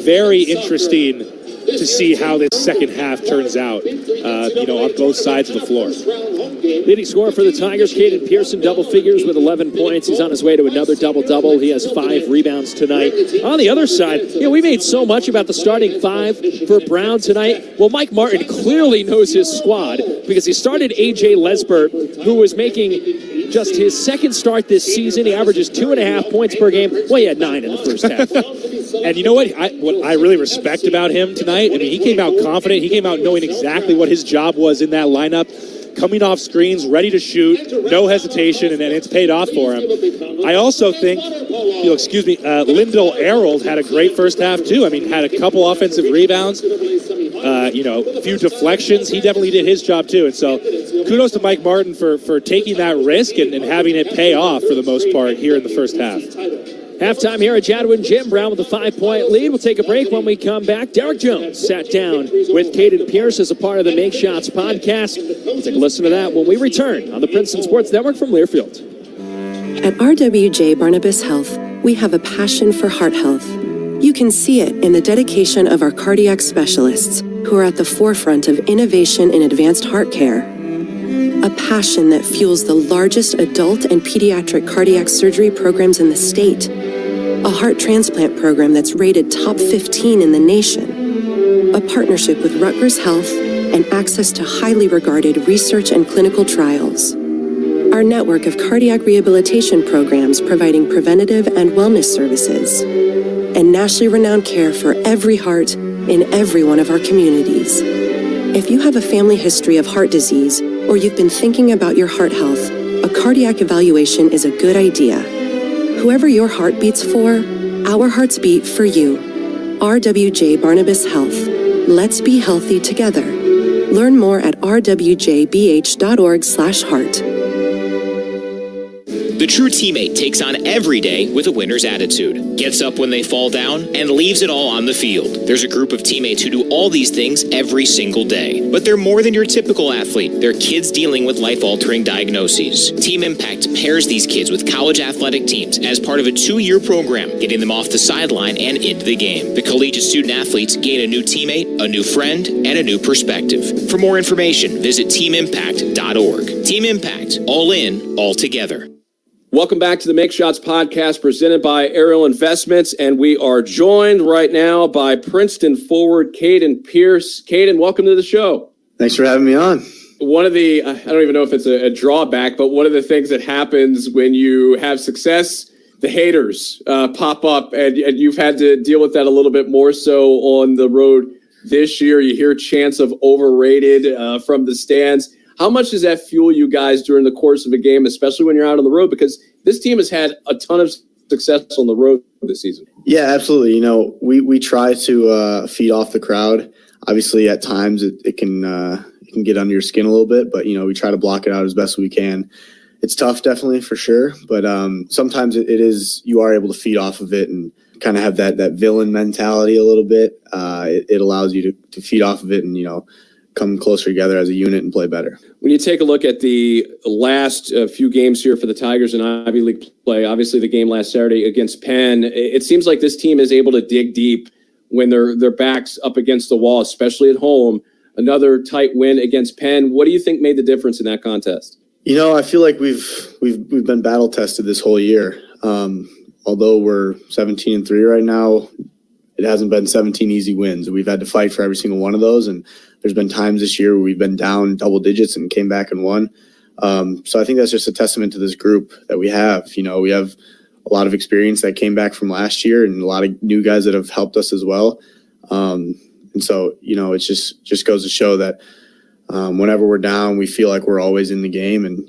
very interesting to see how this second half turns out, on both sides of the floor. Leading scorer for the Tigers, Caden Pearson, double figures with 11 points. He's on his way to another double-double. He has 5 rebounds tonight. On the other side, we made so much about the starting 5 for Brown tonight. Well, Mike Martin clearly knows his squad because he started A.J. Lesbert, who was making just his second start this season. He averages 2.5 points per game. Well, he had 9 in the first half. And you know what I really respect about him tonight? I mean, he came out confident. He came out knowing exactly what his job was in that lineup, coming off screens, ready to shoot, no hesitation, and it's paid off for him. I also think, Lyndall Arold had a great first half, too. I mean, had a couple offensive rebounds, a few deflections. He definitely did his job, too. And so kudos to Mike Martin for taking that risk and having it pay off for the most part here in the first half. Halftime here at Jadwin Jim. Brown with a 5-point lead. We'll take a break. When we come back, Derek Jones sat down with Caden Pierce as a part of the Make Shots podcast. We'll take a listen to that when we return on the Princeton Sports Network from Learfield. At RWJ Barnabas Health, we have a passion for heart health. You can see it in the dedication of our cardiac specialists, who are at the forefront of innovation in advanced heart care. A passion that fuels the largest adult and pediatric cardiac surgery programs in the state. A heart transplant program that's rated top 15 in the nation. A partnership with Rutgers Health and access to highly regarded research and clinical trials. Our network of cardiac rehabilitation programs providing preventative and wellness services. And nationally renowned care for every heart in every one of our communities. If you have a family history of heart disease or you've been thinking about your heart health, a cardiac evaluation is a good idea. Whoever your heart beats for, our hearts beat for you. RWJ Barnabas Health. Let's be healthy together. Learn more at rwjbh.org/heart. The true teammate takes on every day with a winner's attitude, gets up when they fall down, and leaves it all on the field. There's a group of teammates who do all these things every single day. But they're more than your typical athlete. They're kids dealing with life-altering diagnoses. Team Impact pairs these kids with college athletic teams as part of a 2-year program, getting them off the sideline and into the game. The collegiate student-athletes gain a new teammate, a new friend, and a new perspective. For more information, visit teamimpact.org. Team Impact. All in, all together. Welcome back to the Make Shots podcast presented by Ariel Investments, and we are joined right now by Princeton forward Caden Pierce. Caden, welcome to the show. Thanks for having me on. One of the, I don't even know if it's a drawback, but one of the things that happens when you have success, the haters pop up, and you've had to deal with that a little bit more so on the road this year. You hear chants of overrated from the stands. How much does that fuel you guys during the course of a game, especially when you're out on the road? Because this team has had a ton of success on the road this season. Yeah, absolutely. You know, we try to feed off the crowd. Obviously, at times it can get under your skin a little bit, but we try to block it out as best we can. It's tough, definitely, for sure. But sometimes it is, you are able to feed off of it and kind of have that villain mentality a little bit. It allows you to feed off of it and come closer together as a unit and play better. When you take a look at the last few games here for the Tigers in Ivy League play, obviously the game last Saturday against Penn, it seems like this team is able to dig deep when their backs up against the wall, especially at home. Another tight win against Penn. What do you think made the difference in that contest? I feel like we've been battle tested this whole year. Although we're 17-3 right now, it hasn't been 17 easy wins. We've had to fight for every single one of those, and there's been times this year where we've been down double digits and came back and won. So I think that's just a testament to this group that we have. We have a lot of experience that came back from last year and a lot of new guys that have helped us as well. And so, it just goes to show that whenever we're down, we feel like we're always in the game, and,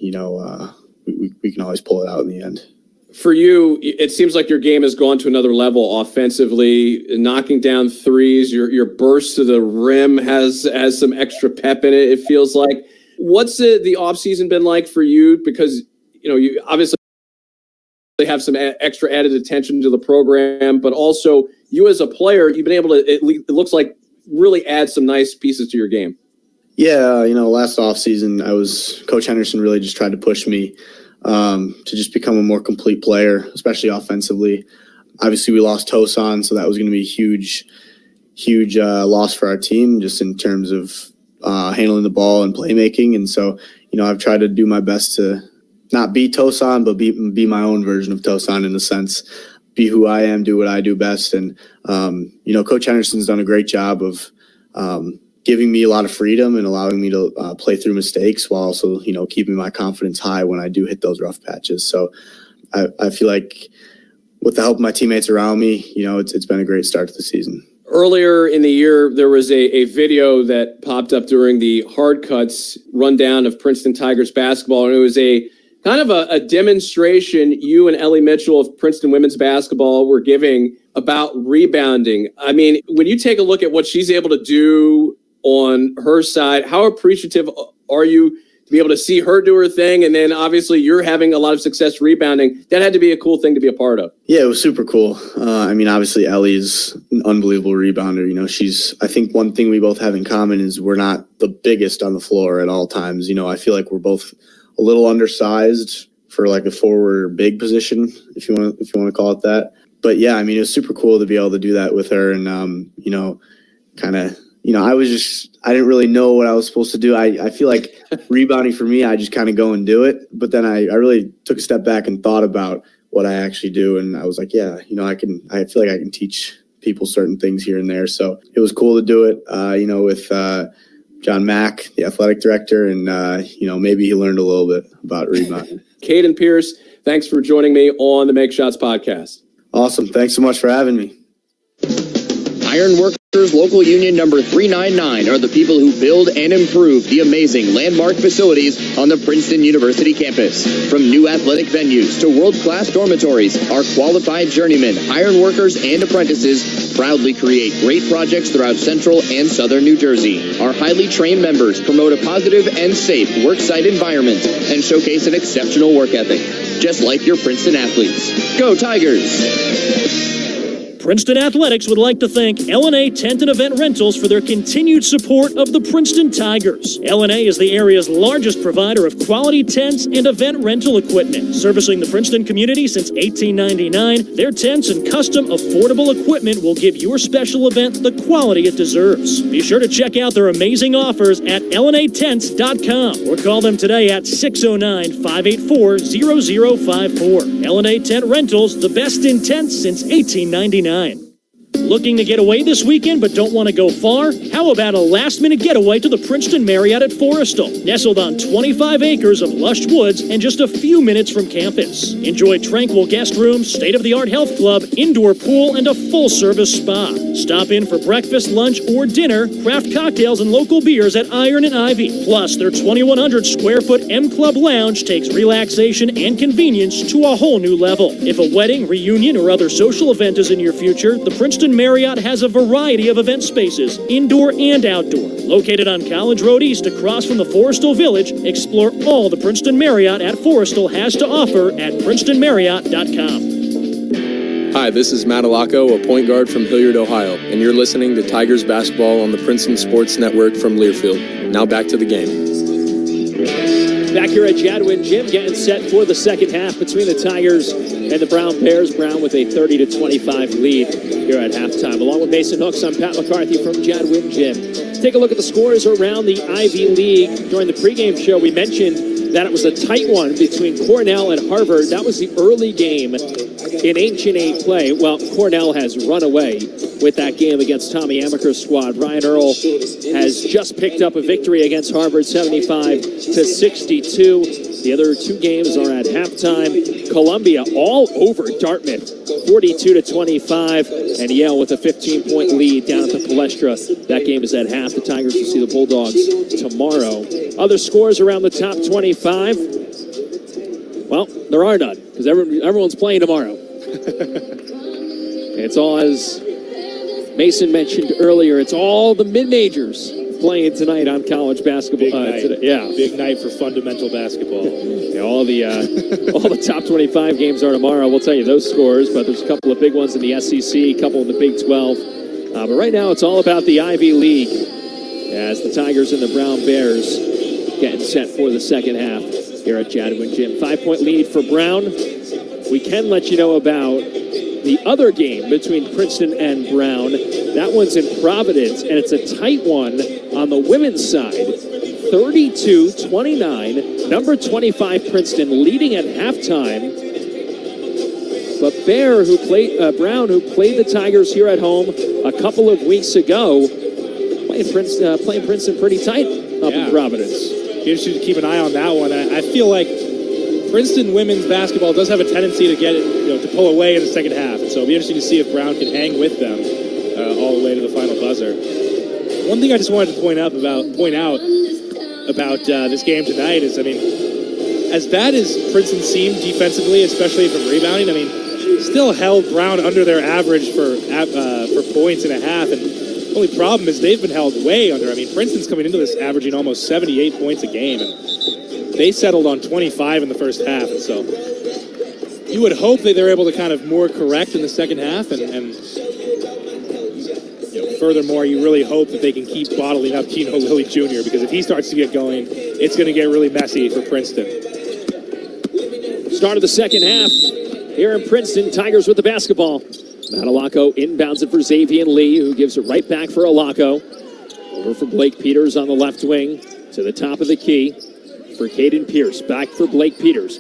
we can always pull it out in the end. For you, it seems like your game has gone to another level offensively, knocking down threes. Your burst to the rim has some extra pep in it, it feels like. What's the offseason been like for you? Because, you obviously have some extra added attention to the program, but also you as a player, you've been able to, it looks like, really add some nice pieces to your game. Yeah, last offseason, Coach Henderson really just tried to push me to just become a more complete player, especially offensively. Obviously, we lost Tosan, so that was going to be a huge loss for our team just in terms of handling the ball and playmaking. And so, I've tried to do my best to not be Tosan, but be my own version of Tosan in a sense, be who I am, do what I do best. And, Coach Henderson's done a great job of giving me a lot of freedom and allowing me to play through mistakes while also, keeping my confidence high when I do hit those rough patches. So I feel like with the help of my teammates around me, it's been a great start to the season. Earlier in the year, there was a video that popped up during the Hard Cuts rundown of Princeton Tigers basketball, and it was a kind of a demonstration you and Ellie Mitchell of Princeton women's basketball were giving about rebounding. I mean, when you take a look at what she's able to do on her side, how appreciative are you to be able to see her do her thing? And then obviously you're having a lot of success rebounding. That had to be a cool thing to be a part of. Yeah, it was super cool. Obviously Ellie's an unbelievable rebounder. I think one thing we both have in common is we're not the biggest on the floor at all times. I feel like we're both a little undersized for like a forward big position, if you want to call it that. But yeah, it was super cool to be able to do that with her. And, I didn't really know what I was supposed to do. I feel like rebounding for me, I just kind of go and do it. But then I really took a step back and thought about what I actually do. And I was like, yeah, I feel like I can teach people certain things here and there. So it was cool to do it, with John Mack, the athletic director. And, maybe he learned a little bit about rebounding. Caden Pierce, thanks for joining me on the Make Shots podcast. Awesome. Thanks so much for having me. Ironworkers Local Union number 399 are the people who build and improve the amazing landmark facilities on the Princeton University campus. From new athletic venues to world-class dormitories, our qualified journeymen, ironworkers, and apprentices proudly create great projects throughout central and southern New Jersey. Our highly trained members promote a positive and safe worksite environment and showcase an exceptional work ethic, just like your Princeton athletes. Go Tigers! Princeton Athletics would like to thank LNA Tent and Event Rentals for their continued support of the Princeton Tigers. LNA is the area's largest provider of quality tents and event rental equipment. Servicing the Princeton community since 1899, their tents and custom affordable equipment will give your special event the quality it deserves. Be sure to check out their amazing offers at lnatents.com or call them today at 609-584-0054. LNA Tent Rentals, the best in tents since 1899. Looking to get away this weekend but don't want to go far? How about a last-minute getaway to the Princeton Marriott at Forrestal, nestled on 25 acres of lush woods and just a few minutes from campus. Enjoy tranquil guest rooms, state-of-the-art health club, indoor pool, and a full-service spa. Stop in for breakfast, lunch, or dinner, craft cocktails, and local beers at Iron and Ivy. Plus, their 2,100-square-foot M Club lounge takes relaxation and convenience to a whole new level. If a wedding, reunion, or other social event is in your future, the Princeton Marriott has a variety of event spaces, indoor and outdoor. Located on College Road East across from the Forrestal Village, explore all the Princeton Marriott at Forrestal has to offer at PrincetonMarriott.com. Hi, this is Matt Alaco, a point guard from Hilliard, Ohio, and you're listening to Tigers basketball on the Princeton Sports Network from Learfield. Now back to the game. Back here at Jadwin Gym, getting set for the second half between the Tigers and the Brown Bears. Brown with a 30-25 lead here at halftime. Along with Mason Hooks, I'm Pat McCarthy from Jadwin Gym. Take a look at the scores around the Ivy League. During the pregame show, we mentioned that it was a tight one between Cornell and Harvard. That was the early game in Ancient 8 play. Well, Cornell has run away with that game against Tommy Amaker's squad. Ryan Earl has just picked up a victory against Harvard, 75-62. The other two games are at halftime. Columbia all over Dartmouth, 42-25, and Yale with a 15-point lead down at the Palestra. That game is at half. The Tigers will see the Bulldogs tomorrow. Other scores around the top 25. Well, there are none, because everyone's playing tomorrow. It's all, as Mason mentioned earlier, it's all the mid-majors playing tonight on college basketball. Big night for fundamental basketball. Yeah, all the top 25 games are tomorrow. We'll tell you those scores, but there's a couple of big ones in the SEC, a couple in the Big 12. But right now, it's all about the Ivy League as the Tigers and the Brown Bears getting set for the second half here at Jadwin Gym. 5-point lead for Brown. We can let you know about the other game between Princeton and Brown. That one's in Providence, and it's a tight one on the women's side. 32-29. Number 25 Princeton leading at halftime. But Brown, who played the Tigers here at home a couple of weeks ago, playing Princeton pretty tight up in Providence. Be interested to keep an eye on that one. I feel like Princeton women's basketball does have a tendency to get it, to pull away in the second half. And so it'll be interesting to see if Brown can hang with them all the way to the final buzzer. One thing I just wanted to point out about this game tonight is, I mean, as bad as Princeton seemed defensively, especially from rebounding, I mean, still held Brown under their average for points and a half. And the only problem is they've been held way under. I mean, Princeton's coming into this averaging almost 78 points a game, and they settled on 25 in the first half. And so you would hope that they're able to kind of more correct in the second half, and furthermore, you really hope that they can keep bottling up Keno Lilly Jr., because if he starts to get going, it's going to get really messy for Princeton. Start of the second half here in Princeton. Tigers with the basketball. Matalako inbounds it for Xavier Lee, who gives it right back for Alako. Over for Blake Peters on the left wing to the top of the key for Caden Pierce. Back for Blake Peters.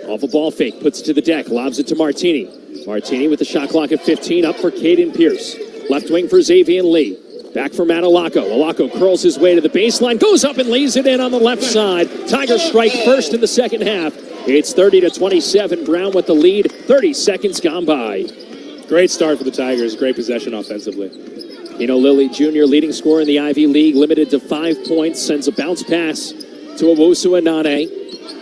Off a ball fake, puts it to the deck, lobs it to Martini. Martini with the shot clock at 15, up for Caden Pierce. Left wing for Xavier Lee. Back for Matalako. Alako curls his way to the baseline, goes up and lays it in on the left side. Tigers strike first in the second half. It's 30-27. Brown with the lead. 30 seconds gone by. Great start for the Tigers. Great possession offensively. Keno Lilly Jr., leading scorer in the Ivy League, limited to 5 points, sends a bounce pass to Owusu Anane.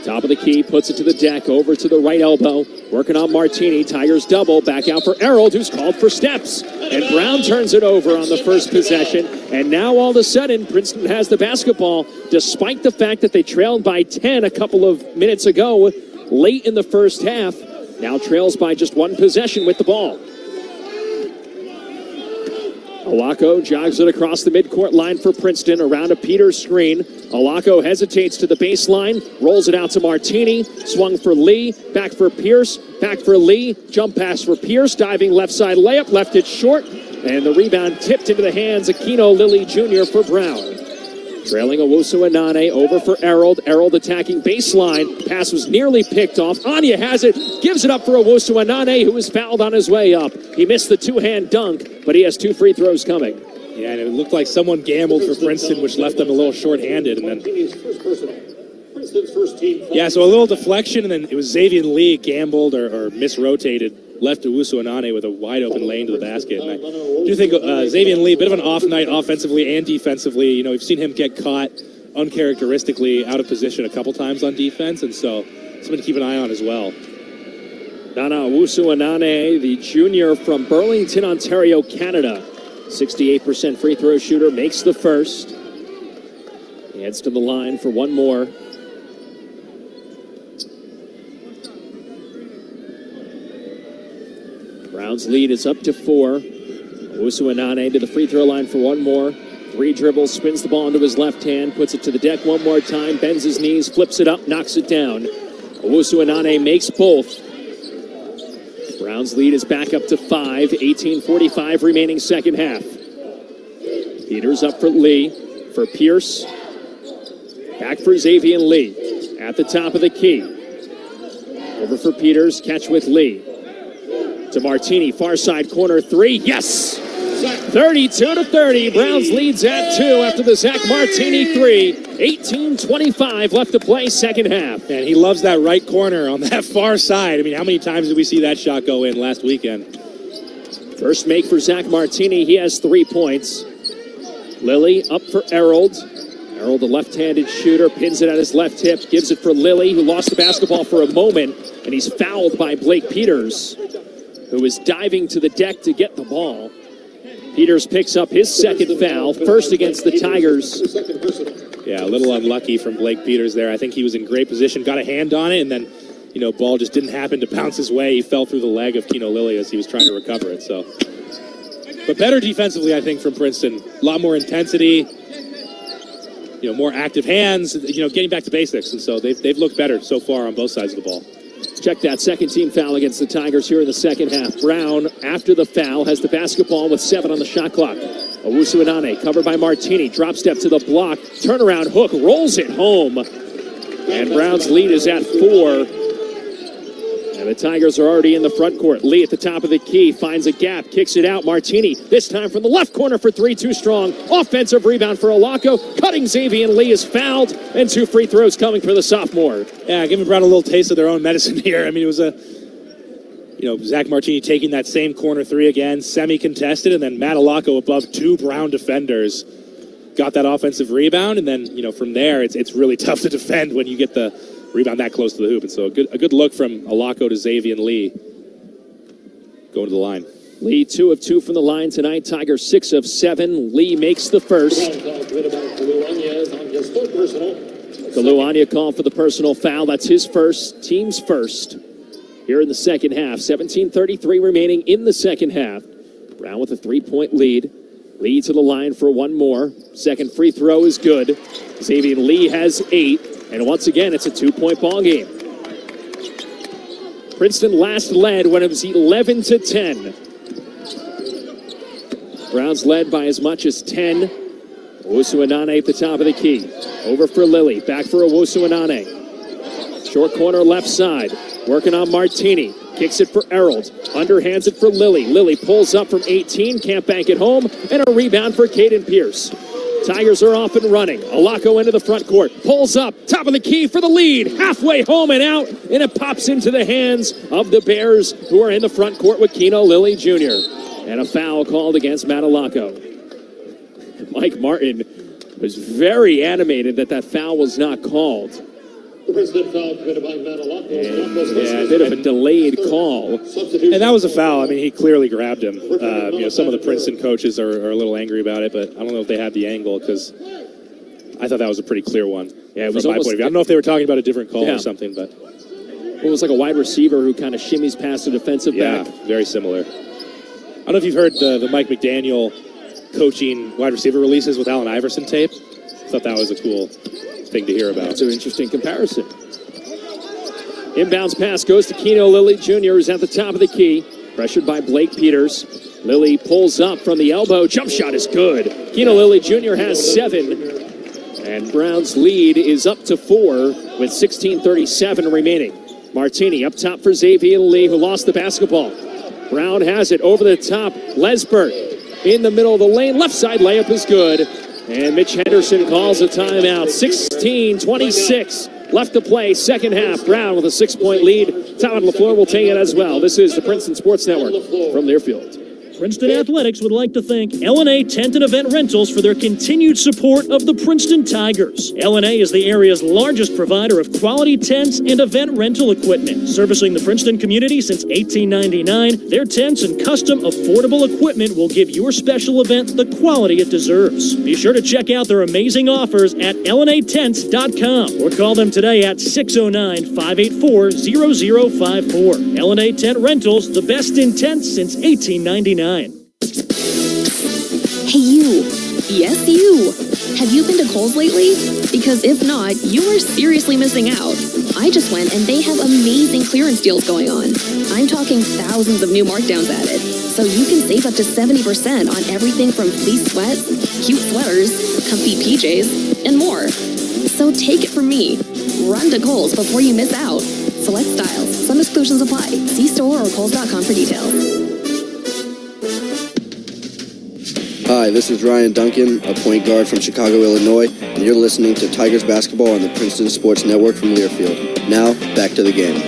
Top of the key, puts it to the deck, over to the right elbow. Working on Martini. Tigers double. Back out for Errold, who's called for steps. And Brown turns it over on the first possession. And now all of a sudden, Princeton has the basketball, despite the fact that they trailed by 10 a couple of minutes ago, late in the first half. Now trails by just one possession with the ball. Alako jogs it across the midcourt line for Princeton, around a Peters screen. Alako hesitates to the baseline, rolls it out to Martini, swung for Lee, back for Pierce, back for Lee, jump pass for Pierce, diving left side layup, left it short, and the rebound tipped into the hands of Keno Lilly Jr. for Brown. Trailing Owusu Anane, over for Errold. Errold attacking baseline. Pass was nearly picked off. Anya has it, gives it up for Owusu Anane, who was fouled on his way up. He missed the two-hand dunk, but he has 2 free throws coming. Yeah, and it looked like someone gambled for Princeton, which left them a little short-handed. And then, yeah, so a little deflection, and then it was Xavier Lee gambled or misrotated, left Owusu Anane with a wide-open lane to the basket. And I do think Xavier Lee, a bit of an off night offensively and defensively. You know, we've seen him get caught uncharacteristically out of position a couple times on defense, and so something to keep an eye on as well. Nana Owusu Anane, the junior from Burlington, Ontario, Canada. 68% free throw shooter, makes the first. He heads to the line for one more. Brown's lead is up to 4. Owusu Anane to the free throw line for one more. 3 dribbles, spins the ball into his left hand, puts it to the deck one more time, bends his knees, flips it up, knocks it down. Owusu Anane makes both. Brown's lead is back up to 5. 18:45 remaining second half. Peters up for Lee, for Pierce. Back for Xavier Lee. At the top of the key. Over for Peters, catch with Lee. To Martini, far side corner 3, yes! 32-30, Browns leads at 2 after the Zach Martini 3. 18:25 left to play, second half. And he loves that right corner on that far side. I mean, how many times did we see that shot go in last weekend? First make for Zach Martini, he has 3 points. Lilly up for Errold. Errold, the left-handed shooter, pins it at his left hip, gives it for Lilly, who lost the basketball for a moment, and he's fouled by Blake Peters, who is diving to the deck to get the ball. Peters picks up his second foul, first against the Tigers. Yeah, a little unlucky from Blake Peters there. I think he was in great position, got a hand on it, and then, you know, ball just didn't happen to bounce his way. He fell through the leg of Keno Lilly as he was trying to recover it. So, but better defensively, I think, from Princeton. A lot more intensity, you know, more active hands, you know, getting back to basics. And so they've looked better so far on both sides of the ball. Check that second team foul against the Tigers here in the second half. Brown, after the foul, has the basketball with 7 on the shot clock. Owusu Anane, covered by Martini, drop step to the block, turnaround hook, rolls it home. And Brown's lead is at 4. And the Tigers are already in the front court. Lee at the top of the key, finds a gap, kicks it out. Martini, this time from the left corner for three, too strong. Offensive rebound for Alako. Cutting Xavier Lee is fouled, and 2 free throws coming for the sophomore. Yeah, giving Brown a little taste of their own medicine here. I mean, it was Zach Martini taking that same corner three again, semi-contested, and then Matt Alako above 2 Brown defenders. Got that offensive rebound, and then, from there, it's really tough to defend when you get the rebound that close to the hoop. And so a good look from Alako to Xavier Lee going to the line. Lee 2 of 2 from the line tonight. Tiger 6 of 7. Lee makes the first. Kaluanya called for the personal foul. That's his first, team's first. Here in the second half. 17:33 remaining in the second half. Brown with a 3-point lead. Lee to the line for one more. Second free throw is good. Xavier Lee has 8. And once again, it's a 2-point ball game. Princeton last led when it was 11-10. Browns led by as much as 10. Owusu Anane at the top of the key. Over for Lilly. Back for Owusu Anane. Short corner left side. Working on Martini. Kicks it for Errold. Underhands it for Lilly. Lilly pulls up from 18. Can't bank it home. And a rebound for Caden Pierce. Tigers are off and running. Alako into the front court. Pulls up. Top of the key for the lead. Halfway home and out. And it pops into the hands of the Bears, who are in the front court with Keno Lilly Jr. And a foul called against Matt Alako. Mike Martin was very animated that foul was not called. The Princeton foul committed by Matt Alako. Yeah, a bit of a delayed call. And that was a foul. I mean, he clearly grabbed him. Some of the Princeton coaches are a little angry about it, but I don't know if they had the angle because I thought that was a pretty clear one. Yeah, it was from my point of view. I don't know if they were talking about a different call or something, but it was like a wide receiver who kind of shimmies past the defensive back. Yeah, very similar. I don't know if you've heard the Mike McDaniel coaching wide receiver releases with Allen Iverson tape. I thought that was a cool thing to hear about. That's an interesting comparison. Inbounds pass goes to Keno Lilly Jr., who's at the top of the key. Pressured by Blake Peters. Lilly pulls up from the elbow. Jump shot is good. Keno Lilly Jr. has 7. And Brown's lead is up to 4 with 16:37 remaining. Martini up top for Xavier Lee, who lost the basketball. Brown has it over the top. Lesbert in the middle of the lane. Left side layup is good. And Mitch Henderson calls a timeout. 16:26 left to play. Second half. Brown with a 6-point lead. Todd LaFleur will take it as well. This is the Princeton Sports Network from Learfield. Princeton Athletics would like to thank L&A Tent and Event Rentals for their continued support of the Princeton Tigers. L&A is the area's largest provider of quality tents and event rental equipment. Servicing the Princeton community since 1899, their tents and custom affordable equipment will give your special event the quality it deserves. Be sure to check out their amazing offers at lnatents.com or call them today at 609-584-0054. L&A Tent Rentals, the best in tents since 1899. Hey, you. Yes, you. Have you been to Kohl's lately? Because if not, you are seriously missing out. I just went and they have amazing clearance deals going on. I'm talking thousands of new markdowns added. So you can save up to 70% on everything from fleece sweats, cute sweaters, comfy PJs, and more. So take it from me. Run to Kohl's before you miss out. Select styles. Some exclusions apply. See store or Kohl's.com for details. Hi, this is Ryan Duncan, a point guard from Chicago, Illinois, and you're listening to Tigers basketball on the Princeton Sports Network from Learfield. Now, back to the game.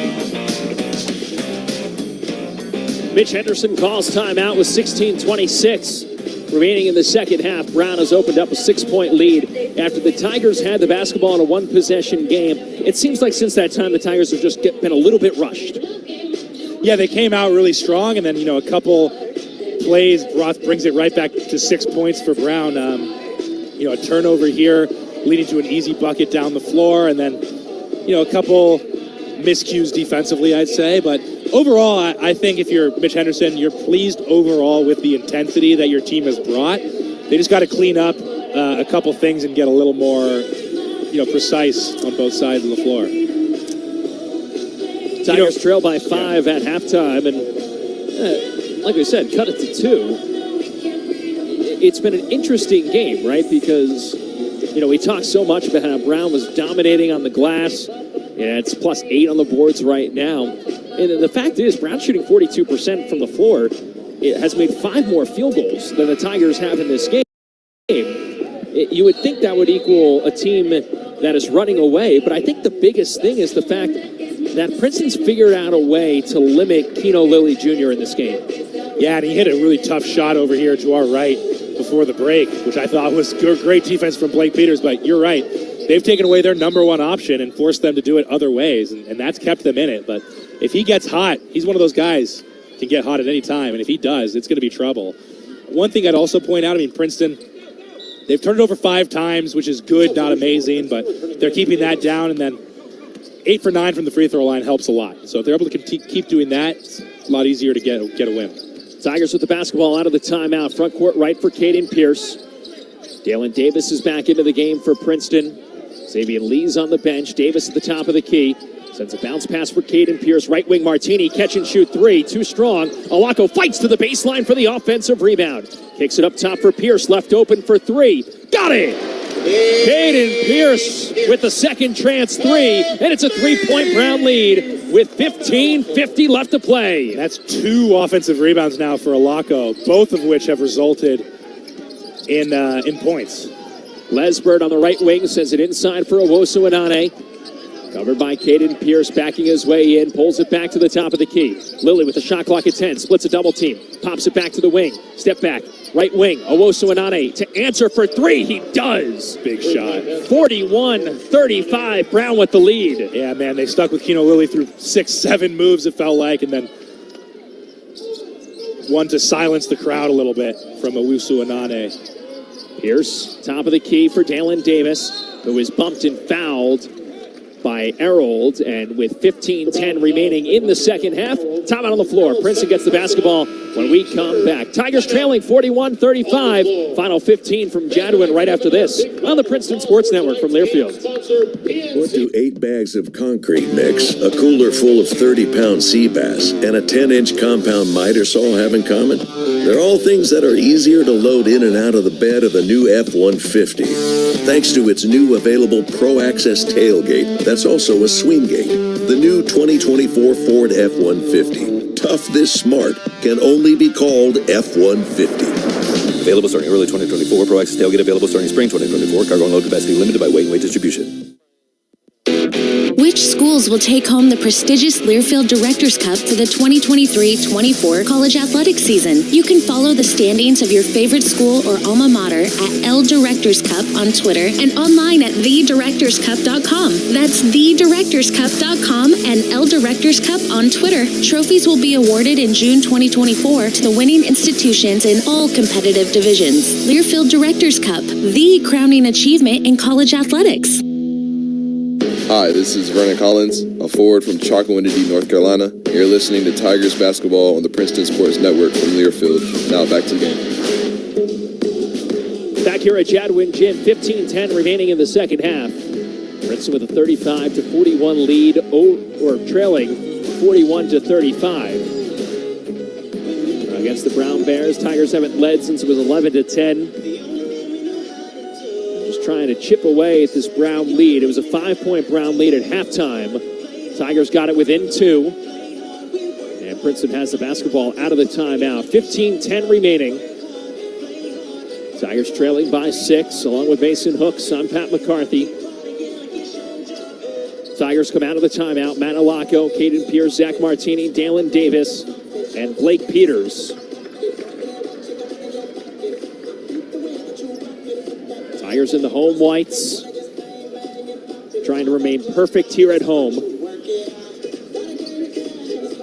Mitch Henderson calls timeout with 16:26 remaining in the second half. Brown has opened up a 6-point lead after the Tigers had the basketball in a one-possession game. It seems like since that time the Tigers have just been a little bit rushed. Yeah, they came out really strong, and then, a couple plays brings it right back to 6 points for Brown. A turnover here leading to an easy bucket down the floor, and then, a couple miscues defensively, I'd say. But overall, I think if you're Mitch Henderson, you're pleased overall with the intensity that your team has brought. They just got to clean up a couple things and get a little more, precise on both sides of the floor. Tigers trail by 5 at halftime, and like we said, cut it to 2. It's been an interesting game, right? Because, we talked so much about how Brown was dominating on the glass. Yeah, it's +8 on the boards right now. And the fact is, Brown's shooting 42% from the floor. It has made 5 more field goals than the Tigers have in this game. You would think that would equal a team that is running away, but I think the biggest thing is the fact that Princeton's figured out a way to limit Keno Lilly Jr. in this game. Yeah, and he hit a really tough shot over here to our right before the break, which I thought was great defense from Blake Peters, but you're right. They've taken away their number one option and forced them to do it other ways, and that's kept them in it. But if he gets hot, he's one of those guys who can get hot at any time, and if he does, it's going to be trouble. One thing I'd also point out, Princeton, they've turned it over 5 times, which is good, not amazing, but they're keeping that down, and then 8 for 9 from the free throw line helps a lot. So if they're able to keep doing that, it's a lot easier to get a win. Tigers with the basketball out of the timeout. Front court right for Caden Pierce. Dalen Davis is back into the game for Princeton. Xavier Lee's on the bench. Davis at the top of the key. Sends a bounce pass for Caden Pierce. Right wing Martini. Catch and shoot 3. Too strong. Alako fights to the baseline for the offensive rebound. Kicks it up top for Pierce. Left open for 3. Got it! Caden Pierce with the second chance 3. And it's a 3-point Brown lead with 15:50 left to play. That's 2 offensive rebounds now for Alako, both of which have resulted in points. Lesbert on the right wing sends it inside for Owosu Anane. Covered by Caden Pierce, backing his way in, pulls it back to the top of the key. Lilly with the shot clock at 10, splits a double team, pops it back to the wing, step back, right wing, Owosu Anane to answer for 3, he does! Big shot. 41-35, Brown with the lead. Yeah, man, they stuck with Keno Lilly through 6-7 moves, it felt like, and then one to silence the crowd a little bit from Owosu Anane. Pierce, top of the key for Dalen Davis, who is bumped and fouled by Errold, and with 15:10 remaining in the second half, timeout on the floor. Princeton gets the basketball when we come back. Tigers trailing 41-35. Final 15 from Jadwin right after this on the Princeton Sports Network from Learfield. What do 8 bags of concrete mix, a cooler full of 30-pound sea bass, and a 10-inch compound miter saw have in common? They're all things that are easier to load in and out of the bed of the new F-150. Thanks to its new available Pro Access tailgate, that's also a swing gate. The new 2024 Ford F-150. Tough this smart can only be called F-150. Available starting early 2024. Pro Access tailgate available starting spring 2024. Cargo and load capacity limited by weight and weight distribution. Which schools will take home the prestigious Learfield Directors Cup for the 2023-24 college athletic season? You can follow the standings of your favorite school or alma mater at L Directors Cup on Twitter and online at thedirectorscup.com. That's thedirectorscup.com and L Directors Cup on Twitter. Trophies will be awarded in June 2024 to the winning institutions in all competitive divisions. Learfield Directors Cup, the crowning achievement in college athletics. Hi, this is Vernon Collins, a forward from Chalkawinity, North Carolina. You're listening to Tigers basketball on the Princeton Sports Network from Learfield. Now back to the game. Back here at Jadwin Gym, 15:10 remaining in the second half. Princeton with a 35-41 lead, or trailing 41-35. Against the Brown Bears, Tigers haven't led since it was 11-10. Trying to chip away at this Brown lead. It was a 5-point Brown lead at halftime. Tigers got it within 2. And Princeton has the basketball out of the timeout. 15:10 remaining. Tigers trailing by 6, along with Mason Hooks. I'm Pat McCarthy. Tigers come out of the timeout. Matt Alako, Caden Pierce, Zach Martini, Dalen Davis, and Blake Peters. Tigers in the home whites, trying to remain perfect here at home.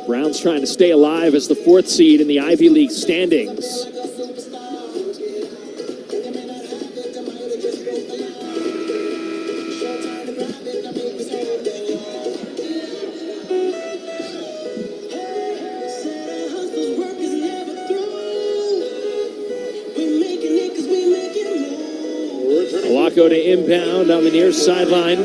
Browns trying to stay alive as the 4th seed in the Ivy League standings. Go to inbound on the near sideline.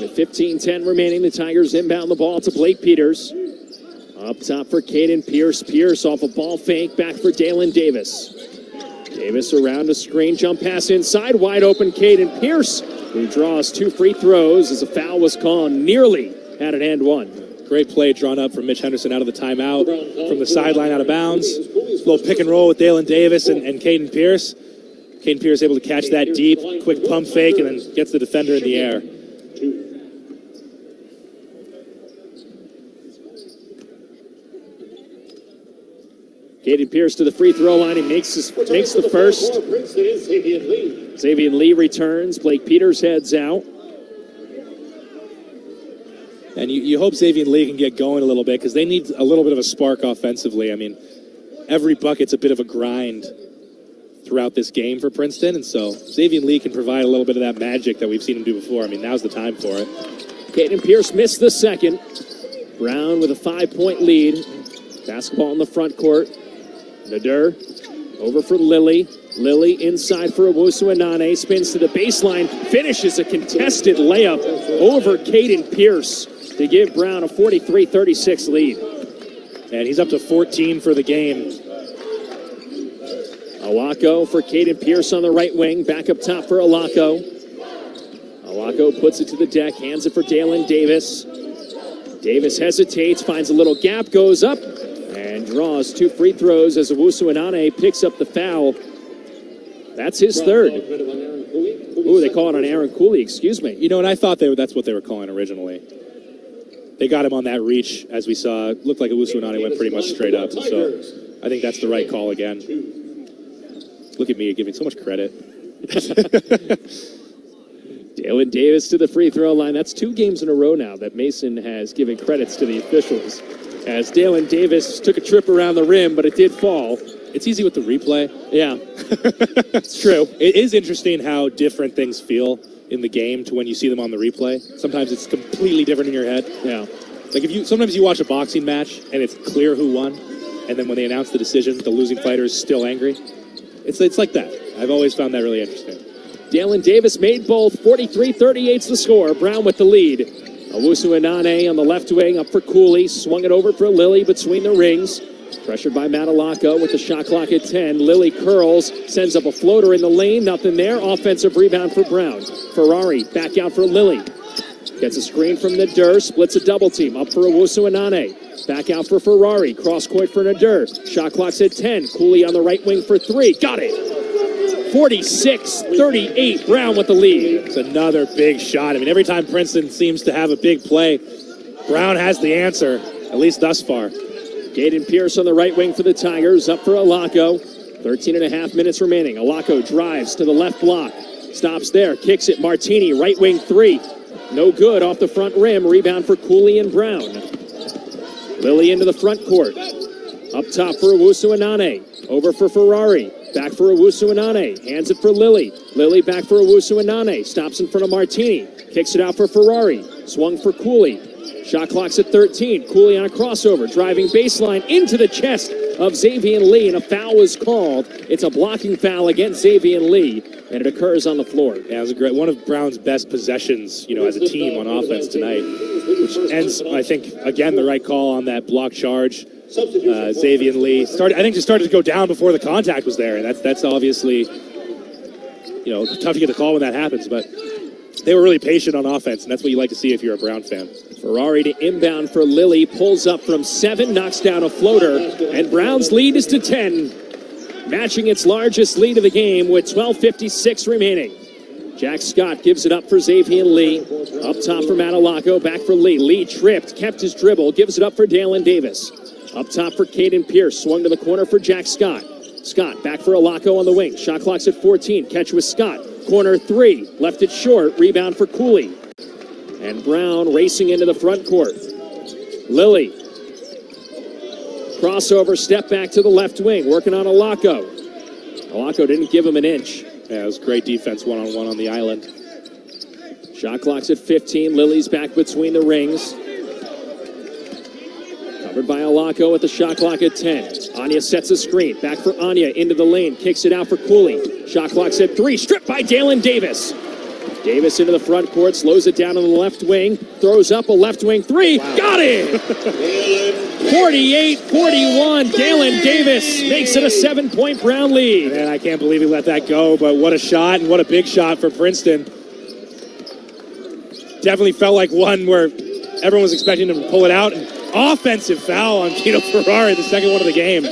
With 15:10 remaining, the Tigers inbound the ball to Blake Peters. Up top for Caden Pierce. Pierce off a ball fake, back for Dalen Davis. Davis around a screen, jump pass inside, wide open Caden Pierce, who draws 2 free throws as a foul was called, nearly had an and one. Great play drawn up from Mitch Henderson out of the timeout, from the sideline out of bounds. Little pick and roll with Dalen Davis and Caden Pierce. Caden Pierce able to catch that deep, quick pump fake, and then gets the defender in the air. Caden Pierce to the free throw line. He makes the first. Xavier Lee returns. Blake Peters heads out. And you hope Xavier Lee can get going a little bit because they need a little bit of a spark offensively. I mean, every bucket's a bit of a grind throughout this game for Princeton, and so Xavier Lee can provide a little bit of that magic that we've seen him do before. I mean, now's the time for it. Caden Pierce missed the second. Brown with a 5-point lead. Basketball in the front court. Nader over for Lilly. Lilly inside for Owusu Anane. Spins to the baseline. Finishes a contested layup over Caden Pierce to give Brown a 43-36 lead. And he's up to 14 for the game. Awako for Caden Pierce on the right wing. Back up top for Awako. Awako puts it to the deck. Hands it for Dalen Davis. Davis hesitates. Finds a little gap. Goes up. And draws 2 free throws as Owusu Anane picks up the foul. That's his third. Ooh, they call it on Aaron Cooley, excuse me. You know, and I thought that's what they were calling originally. They got him on that reach, as we saw. It looked like Owusu Anane went pretty much straight up. So I think that's the right call again. Look at me giving so much credit. Dalen Davis to the free throw line. That's 2 games in a row now that Mason has given credits to the officials. As Dalen Davis took a trip around the rim, but it did fall. It's easy with the replay. Yeah, it's true. It is interesting how different things feel in the game to when you see them on the replay. Sometimes it's completely different in your head. Yeah. Like sometimes you watch a boxing match and it's clear who won, and then when they announce the decision, the losing fighter is still angry. It's like that. I've always found that really interesting. Dalen Davis made both. 43-38's the score. Brown with the lead. Owusu Anane on the left wing, up for Cooley. Swung it over for Lilly between the rings. Pressured by Matalaka with the shot clock at 10. Lilly curls, sends up a floater in the lane. Nothing there. Offensive rebound for Brown. Ferrari back out for Lilly. Gets a screen from Nader. Splits a double team. Up for Owusu Anane. Back out for Ferrari. Cross court for Nader. Shot clock's at 10. Cooley on the right wing for 3. Got it. 46-38, Brown with the lead. It's another big shot. I mean, every time Princeton seems to have a big play, Brown has the answer, at least thus far. Caden Pierce on the right wing for the Tigers, up for Awako. 13.5 minutes remaining. Awako drives to the left block. Stops there, kicks it. Martini, right wing 3. No good, off the front rim. Rebound for Cooley and Brown. Lilly into the front court. Up top for Owusu Anane. Over for Ferrari. Back for Owusu Anane. Hands it for Lilly. Lilly back for Owusu Anane. Stops in front of Martini. Kicks it out for Ferrari. Swung for Cooley. Shot clock's at 13. Cooley on a crossover. Driving baseline into the chest of Xavier Lee. And a foul was called. It's a blocking foul against Xavier Lee. And it occurs on the floor. Yeah, it was a great one of Brown's best possessions, as a team on offense tonight. Which ends, I think, again, the right call on that block charge. Xavier Lee just started to go down before the contact was there, and that's obviously tough to get the call when that happens, but they were really patient on offense, and that's what you like to see if you're a Brown fan. Ferrari to inbound for Lilly, pulls up from 7, knocks down a floater, and Brown's lead is to 10, matching its largest lead of the game with 12:56 remaining. Jack Scott gives it up for Xavier Lee. Up top for Matalako, back for Lee. Lee tripped, kept his dribble, gives it up for Dalen Davis. Up top for Caden Pierce, swung to the corner for Jack Scott. Scott back for Awako on the wing. Shot clock's at 14. Catch with Scott. Corner 3. Left it short. Rebound for Cooley. And Brown racing into the front court. Lilly. Crossover, step back to the left wing. Working on Awako. Awako didn't give him an inch. Yeah, it was great defense one-on-one on the island. Shot clock's at 15. Lilly's back between the rings. Covered by Awako at the shot clock at 10. Anya sets a screen. Back for Anya into the lane. Kicks it out for Cooley. Shot clock's at 3. Stripped by Dalen Davis. Davis into the front court, slows it down on the left wing, throws up a left wing three. Wow. Got it! 48-41. Dalen Davis makes it a 7-point Brown lead. Man, I can't believe he let that go, but what a shot and what a big shot for Princeton. Definitely felt like one where everyone was expecting him to pull it out. And offensive foul on Tito Ferrari, the second one of the game.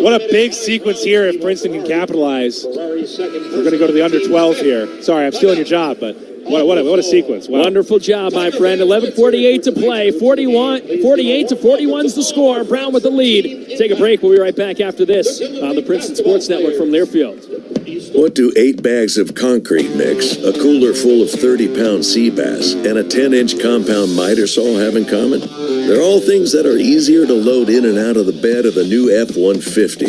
What a big sequence here if Princeton can capitalize. We're going to go to the under 12 here. Sorry, I'm stealing your job, but what a sequence. Wow. Wonderful job, my friend. 11:48 to play. 48-41 is the score. Brown with the lead. Take a break. We'll be right back after this on the Princeton Sports Network from Learfield. What do 8 bags of concrete mix, a cooler full of 30-pound sea bass, and a 10-inch compound miter saw have in common? They're all things that are easier to load in and out of the bed of the new F-150.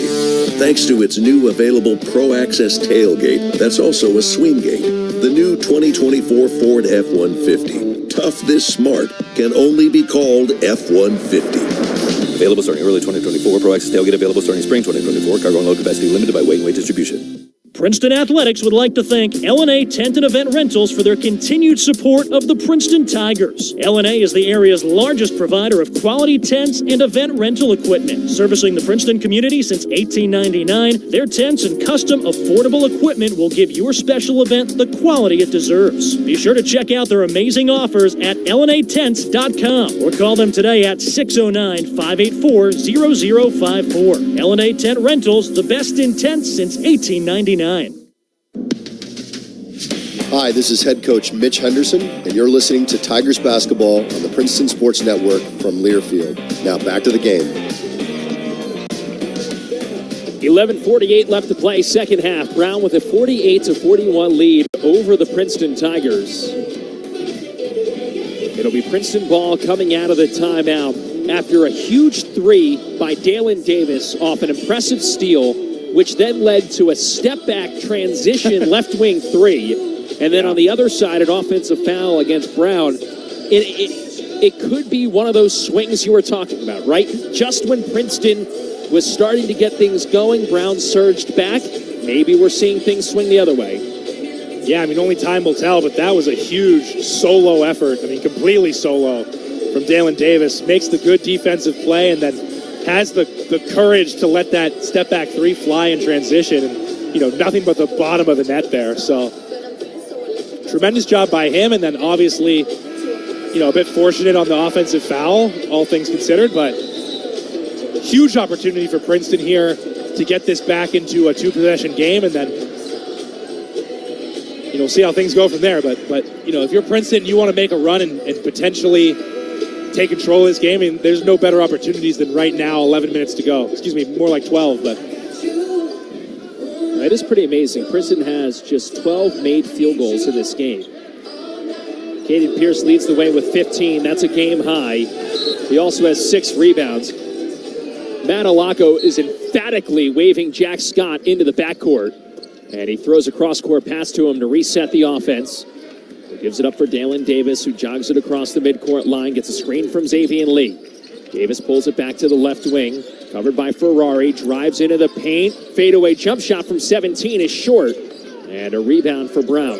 Thanks to its new available Pro Access tailgate that's also a swing gate. The new 2024 Ford F-150. Tough this smart can only be called F-150. Available starting early 2024. Pro Access tailgate available starting spring 2024. Cargo and load capacity limited by weight and weight distribution. Princeton Athletics would like to thank L&A Tent and Event Rentals for their continued support of the Princeton Tigers. L&A is the area's largest provider of quality tents and event rental equipment. Servicing the Princeton community since 1899, their tents and custom affordable equipment will give your special event the quality it deserves. Be sure to check out their amazing offers at lnatents.com or call them today at 609-584-0054. L&A Tent Rentals, the best in tents since 1899. Hi, this is head coach Mitch Henderson, and you're listening to Tigers basketball on the Princeton Sports Network from Learfield. Now back to the game. 11:48 left to play, second half. Brown with a 48-41 lead over the Princeton Tigers. It'll be Princeton ball coming out of the timeout after a huge three by Dalen Davis off an impressive steal, which then led to a step-back transition left wing three. And then on the other side, an offensive foul against Brown. It could be one of those swings you were talking about, right? Just when Princeton was starting to get things going, Brown surged back. Maybe we're seeing things swing the other way. Yeah, I mean, only time will tell, but that was a huge solo effort. I mean, completely solo from Dalen Davis. Makes the good defensive play and then has the courage to let that step-back three fly in transition. And, nothing but the bottom of the net there. So tremendous job by him, and then obviously, a bit fortunate on the offensive foul, all things considered, but huge opportunity for Princeton here to get this back into a two-possession game, and then, see how things go from there. But if you're Princeton, you want to make a run and potentially take control of this game, and there's no better opportunities than right now, 11 minutes to go. Excuse me, more like 12, but... That is pretty amazing. Princeton has just 12 made field goals in this game. Caden Pierce leads the way with 15. That's a game high. He also has 6 rebounds. Matt Alaco is emphatically waving Jack Scott into the backcourt. And he throws a cross-court pass to him to reset the offense. He gives it up for Dalen Davis, who jogs it across the midcourt line, gets a screen from Xavier Lee. Davis pulls it back to the left wing, covered by Ferrari, drives into the paint. Fadeaway jump shot from 17 is short, and a rebound for Brown.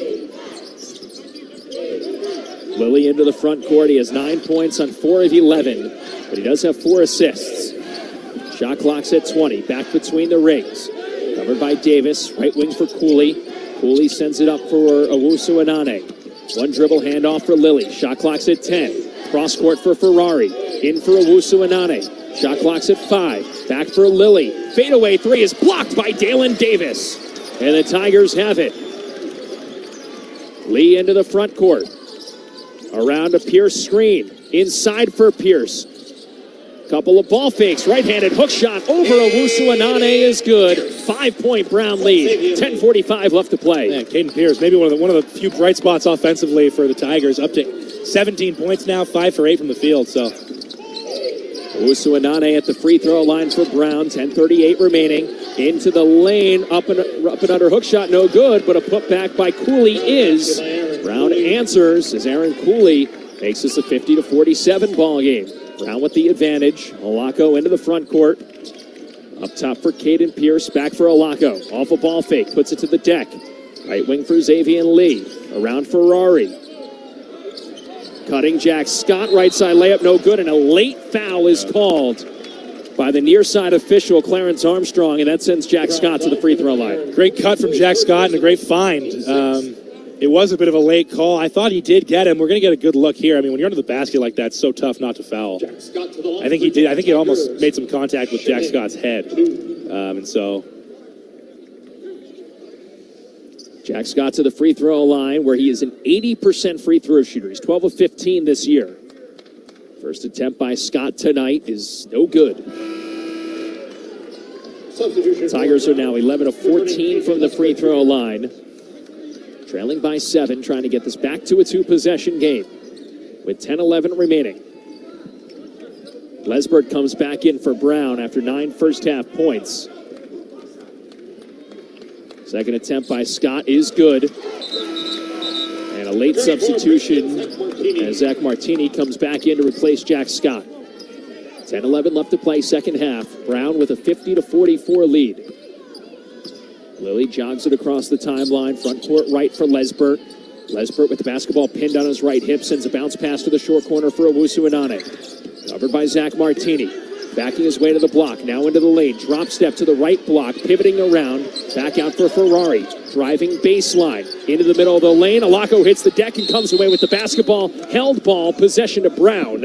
Lilly into the front court. He has 9 points on 4 of 11, but he does have 4 assists. Shot clock's at 20, back between the rings. Covered by Davis, right wing for Cooley. Cooley sends it up for Owusu Anane. One dribble handoff for Lilly. Shot clock's at 10. Cross court for Ferrari. In for Owusu Anane. Shot clock's at 5. Back for Lilly. Fadeaway three is blocked by Dalen Davis. And the Tigers have it. Lee into the front court. Around a Pierce screen. Inside for Pierce. Couple of ball fakes. Right-handed hook shot over Owusu Anane is good. 5-point Brown lead. 10:45 left to play. Yeah, Caden Pierce, maybe one of the few bright spots offensively for the Tigers. Up to 17 points now, 5 for 8 from the field. So Owusu Anane at the free throw line for Brown. 10:38 remaining. Into the lane. Up and under hook shot. No good, but a putback by Cooley is. Brown answers as Aaron Cooley makes this a 50-47 ball game. Brown with the advantage. Alaco into the front court. Up top for Caden Pierce. Back for Alaco. Off a ball fake. Puts it to the deck. Right wing for Xavier Lee. Around Ferrari. Cutting Jack Scott. Right side layup, no good. And a late foul is called by the near side official, Clarence Armstrong. And that sends Jack Scott to the free throw line. Great cut from Jack Scott and a great find. It was a bit of a late call. I thought he did get him. We're going to get a good look here. I mean, when you're under the basket like that, it's so tough not to foul. I think he did. I think he almost made some contact with Jack Scott's head. And so Jack Scott to the free throw line, where he is an 80% free throw shooter. He's 12 of 15 this year. First attempt by Scott tonight is no good. Tigers are now 11 of 14 from the free throw line. Trailing by 7, trying to get this back to a 2-possession game with 10-11 remaining. Lesbert comes back in for Brown after 9 first-half points. Second attempt by Scott is good. And a late substitution as Zach Martini comes back in to replace Jack Scott. 10-11 left to play, second half. Brown with a 50-44 lead. Lilly jogs it across the timeline, front court right for Lesbert. Lesbert with the basketball pinned on his right hip, sends a bounce pass to the short corner for Owusu Inane. Covered by Zach Martini. Backing his way to the block, now into the lane. Drop step to the right block, pivoting around. Back out for Ferrari. Driving baseline. Into the middle of the lane. Alako hits the deck and comes away with the basketball. Held ball, possession to Brown.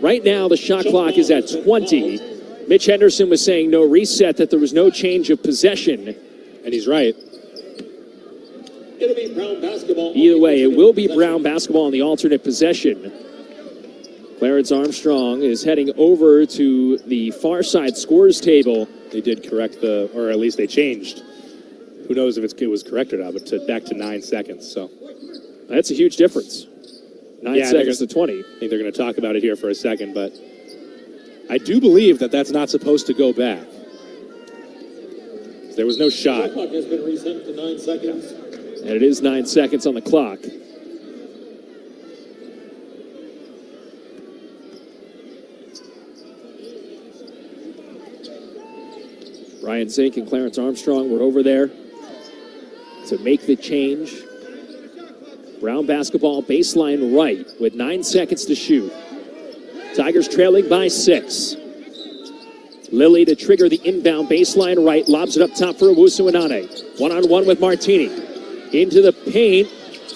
Right now, the shot clock is at 20. Mitch Henderson was saying no reset, that there was no change of possession. And he's right. It'll be Brown basketball. Either way, it will be Brown basketball on the alternate possession. Clarence Armstrong is heading over to the far side scores table. They did correct or at least they changed. Who knows if it was correct or not, but back to 9 seconds. So that's a huge difference. 9 seconds to 20. I think they're going to talk about it here for a second, but I do believe that that's not supposed to go back. There was no shot. The clock has been reset to 9 seconds. And it is 9 seconds on the clock. Ryan Zink and Clarence Armstrong were over there to make the change. Brown basketball baseline right with 9 seconds to shoot. Tigers trailing by 6. Lilly to trigger the inbound baseline right, lobs it up top for Owusu Inane. One-on-one with Martini. Into the paint,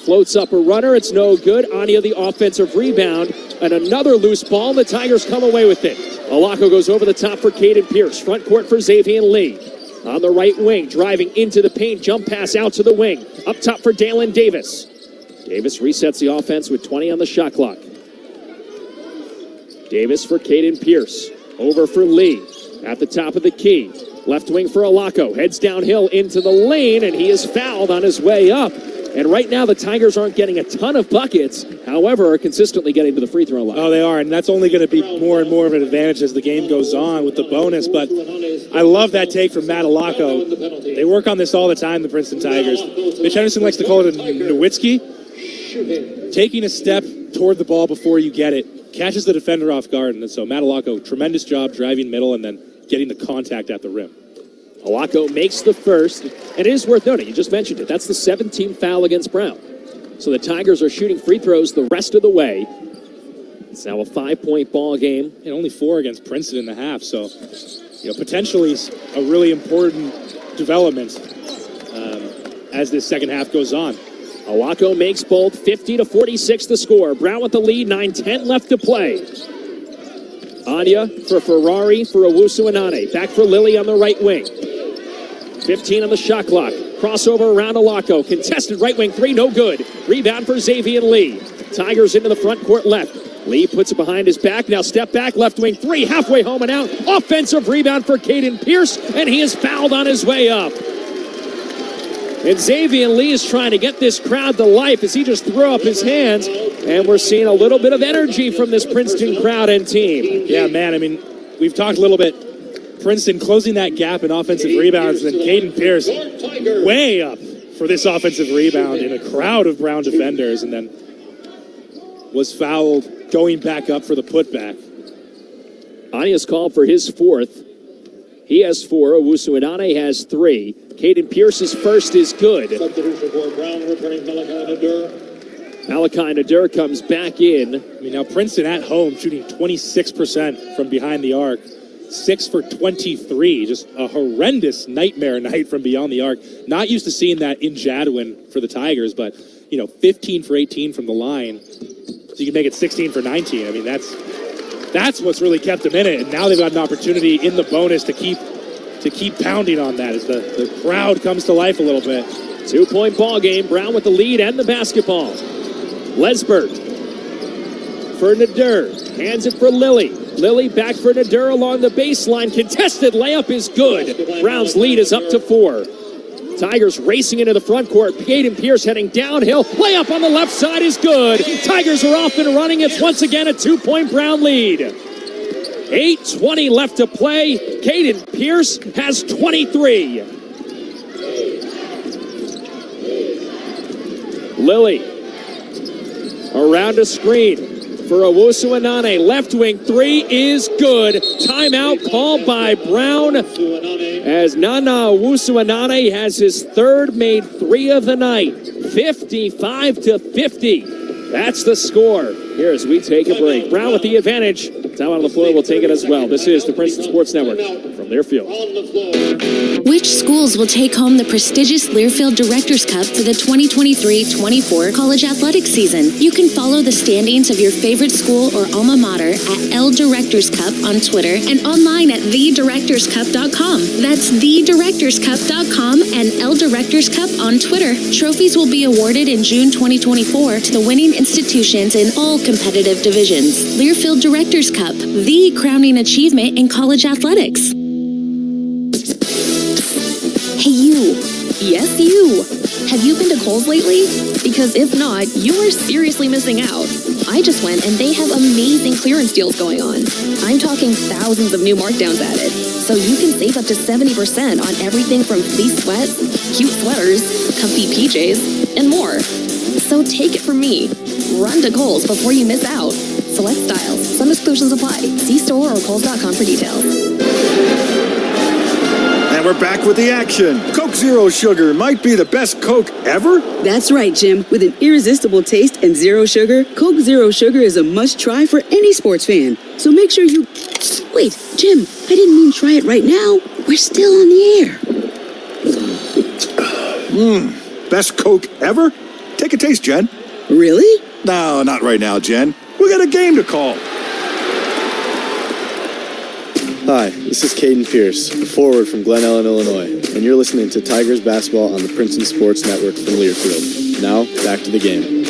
floats up a runner, it's no good. Anya the offensive rebound, and another loose ball. The Tigers come away with it. Alako goes over the top for Caden Pierce. Front court for Xavier Lee. On the right wing, driving into the paint, jump pass out to the wing. Up top for Dalen Davis. Davis resets the offense with 20 on the shot clock. Davis for Caden Pierce. Over for Lee. At the top of the key. Left wing for Alako. Heads downhill into the lane, and he is fouled on his way up. And right now, the Tigers aren't getting a ton of buckets. However, are consistently getting to the free throw line. Oh, they are, and that's only going to be more and more of an advantage as the game goes on with the bonus. But I love that take from Matt Alako. They work on this all the time, the Princeton Tigers. Mitch Henderson likes to call it a Nowitzki. Taking a step toward the ball before you get it. Catches the defender off guard. And so Matt Alako, tremendous job driving middle and then getting the contact at the rim. Alako makes the first, and it is worth noting, you just mentioned it, that's the 17th foul against Brown. So the Tigers are shooting free throws the rest of the way. It's now a 5-point ball game. And only 4 against Princeton in the half, so potentially a really important development as this second half goes on. Alako makes both, 50-46 the score. Brown with the lead, 9:10 left to play. Anya for Ferrari for Owusu Inane. Back for Lilly on the right wing. 15 on the shot clock. Crossover around Alako. Contested right wing 3, no good. Rebound for Xavier Lee. Tigers into the front court left. Lee puts it behind his back. Now step back, left wing 3, halfway home and out. Offensive rebound for Caden Pierce, and he is fouled on his way up. And Xavier Lee is trying to get this crowd to life as he just threw up his hands. And we're seeing a little bit of energy from this Princeton crowd and team. Yeah, man, I mean, we've talked a little bit. Princeton closing that gap in offensive rebounds, and then Caden Pierce way up for this offensive rebound in a crowd of Brown defenders, and then was fouled going back up for the putback. Anya's called for his 4th. He has 4. Owusu Inane has 3. Caden Pierce's first is good. Substitution for Brown, returning Malachi Nadur. Malachi Nadur comes back in. I mean, now Princeton at home shooting 26% from behind the arc. 6 for 23. Just a horrendous nightmare night from beyond the arc. Not used to seeing that in Jadwin for the Tigers, but, 15 for 18 from the line. So you can make it 16 for 19. I mean, that's what's really kept them in it. And now they've got an opportunity in the bonus to keep pounding on that as the crowd comes to life a little bit. 2-point ball game. Brown with the lead and the basketball. Lesbert for Nadur. Hands it for Lilly. Lilly back for Nadur along the baseline. Contested layup is good. Brown's lead is up to 4. Tigers racing into the front court. Caden Pierce heading downhill. Layup on the left side is good. Tigers are off and running. It's once again a 2-point Brown lead. 8:20 left to play. Caden Pierce has 23. Lilly around a screen for Owusu Inane. Left wing 3 is good. Timeout called by Brown as Nana Owusu Inane has his third made 3 of the night. 55-50. That's the score. Here as we take a break. Brown with the advantage. Time on the floor will take it as well. This is the Princeton Sports Network from Learfield. Which schools will take home the prestigious Learfield Directors Cup for the 2023-24 college athletic season? You can follow the standings of your favorite school or alma mater at L Directors Cup on Twitter and online at thedirectorscup.com. That's thedirectorscup.com and L Directors Cup on Twitter. Trophies will be awarded in June 2024 to the winning institutions in all competitive divisions. Learfield Directors Cup, the crowning achievement in college athletics. Hey, you. Yes, you. Have you been to Kohl's lately? Because if not, you are seriously missing out. I just went and they have amazing clearance deals going on. I'm talking thousands of new markdowns added. So you can save up to 70% on everything from fleece sweats, cute sweaters, comfy PJs, and more. So take it from me. Run to Kohl's before you miss out. Select styles. Some exclusions apply. See store or Kohl's.com for details. And we're back with the action. Coke Zero Sugar might be the best Coke ever. That's right, Jim. With an irresistible taste and zero sugar, Coke Zero Sugar is a must-try for any sports fan. So make sure you... Wait, Jim, I didn't mean try it right now. We're still on the air. Best Coke ever? Take a taste, Jen. Really? No, not right now, Jen. We got a game to call. Hi, this is Caden Pierce, a forward from Glen Ellen, Illinois, and you're listening to Tigers basketball on the Princeton Sports Network from Learfield. Now, back to the game.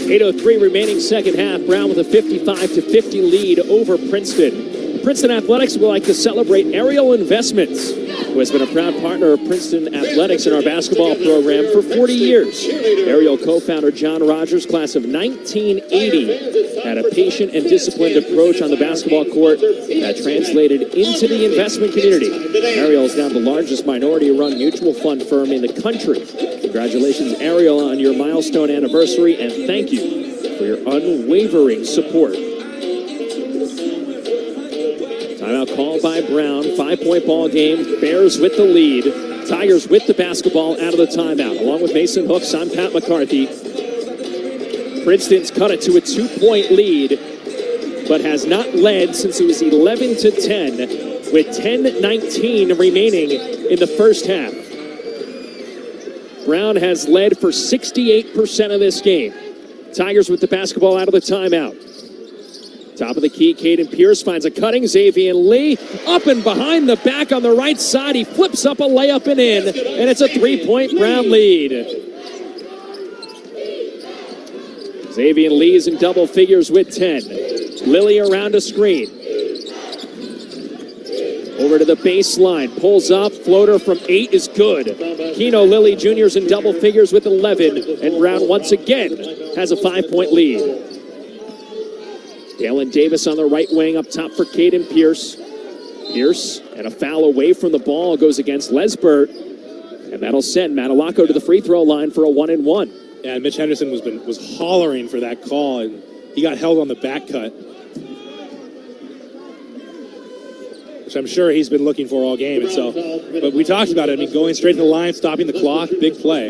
8:03 remaining second half. Brown with a 55-50 lead over Princeton. Princeton Athletics would like to celebrate Ariel Investments, who has been a proud partner of Princeton Athletics in our basketball program for 40 years. Ariel co-founder John Rogers, class of 1980, had a patient and disciplined approach on the basketball court that translated into the investment community. Ariel is now the largest minority-run mutual fund firm in the country. Congratulations, Ariel, on your milestone anniversary, and thank you for your unwavering support. Timeout called by Brown. 5-point ball game. Bears with the lead. Tigers with the basketball out of the timeout. Along with Mason Hooks, I'm Pat McCarthy. Princeton's cut it to a 2-point lead, but has not led since it was 11-10, with 10:19 remaining in the first half. Brown has led for 68% of this game. Tigers with the basketball out of the timeout. Top of the key, Caden Pierce finds a cutting. Xavier Lee up and behind the back on the right side. He flips up a layup and in, and it's a 3-point Brown lead. Xavier Lee is in double figures with 10. Lilly around a screen. Over to the baseline, pulls up, floater from 8 is good. Keno Lilly Jr.'s in double figures with 11, and Brown once again has a 5-point lead. Dalen Davis on the right wing up top for Caden Pierce. Pierce, and a foul away from the ball, goes against Lesbert. And that'll send Matalako to the free throw line for a 1-and-1. Yeah, Mitch Henderson was hollering for that call, and he got held on the back cut. which I'm sure he's been looking for all game. And so, but we talked about it. I mean, going straight to the line, stopping the clock, big play.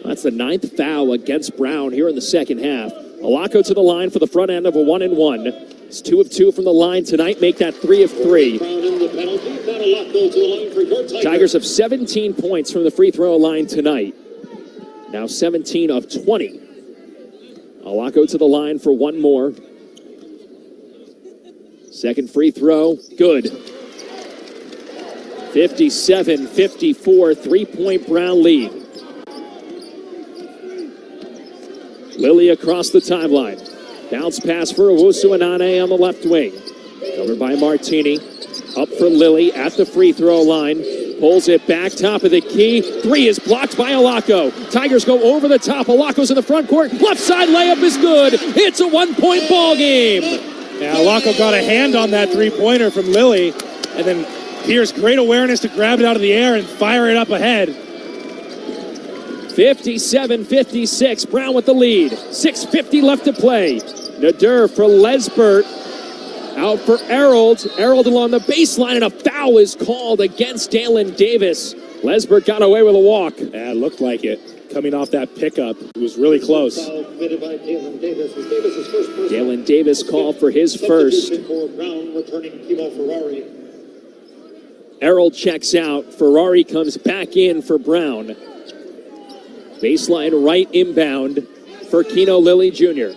That's the 9th foul against Brown here in the second half. Alako to the line for the front end of a 1-and-1. It's 2 of 2 from the line tonight. Make that 3 of 3. Tigers have 17 points from the free throw line tonight. Now 17 of 20. Alako to the line for one more. Second free throw, good. 57-54, 3-point Brown lead. Lilly across the timeline. Bounce pass for Owusu-Anane on the left wing. Covered by Martini. Up for Lilly at the free throw line. Pulls it back, top of the key. 3 is blocked by Alako. Tigers go over the top. Alako's in the front court. Left side layup is good. It's a 1-point ball game. Yeah, Alako got a hand on that three-pointer from Lilly. And then Pierce, great awareness to grab it out of the air and fire it up ahead. 57-56, Brown with the lead. 6:50 left to play. Nader for Lesbert. Out for Errold. Errold along the baseline, and a foul is called against Dalen Davis. Lesbert got away with a walk. Yeah, it looked like it. Coming off that pickup, it was really close. Dalen Davis called for his first. Errold checks out. Ferrari comes back in for Brown. Baseline right inbound for Keno Lilly Jr.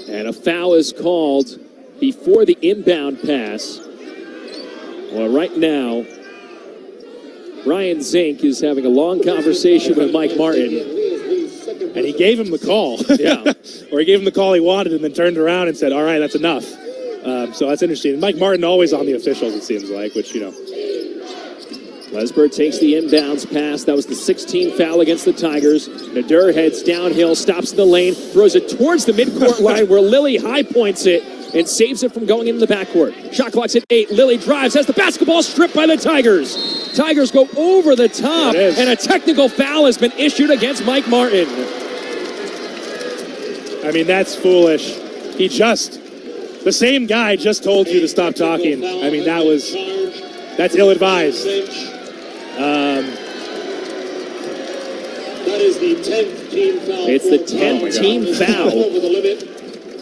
And a foul is called before the inbound pass. Well, right now, Ryan Zink is having a long conversation with Mike Martin. And he gave him the call. Yeah. Or he gave him the call he wanted and then turned around and said, all right, that's enough. So that's interesting. Mike Martin always on the officials, it seems like, which, Lesbert takes the inbounds pass. That was the 16th foul against the Tigers. Nader heads downhill, stops in the lane, throws it towards the midcourt line where Lilly high points it and saves it from going into the backcourt. Shot clock's at 8. Lilly drives, has the basketball stripped by the Tigers. Tigers go over the top, and a technical foul has been issued against Mike Martin. I mean, that's foolish. The same guy just told you to stop talking. I mean, that's ill-advised. That is the 10th team foul. It's the 10th team foul.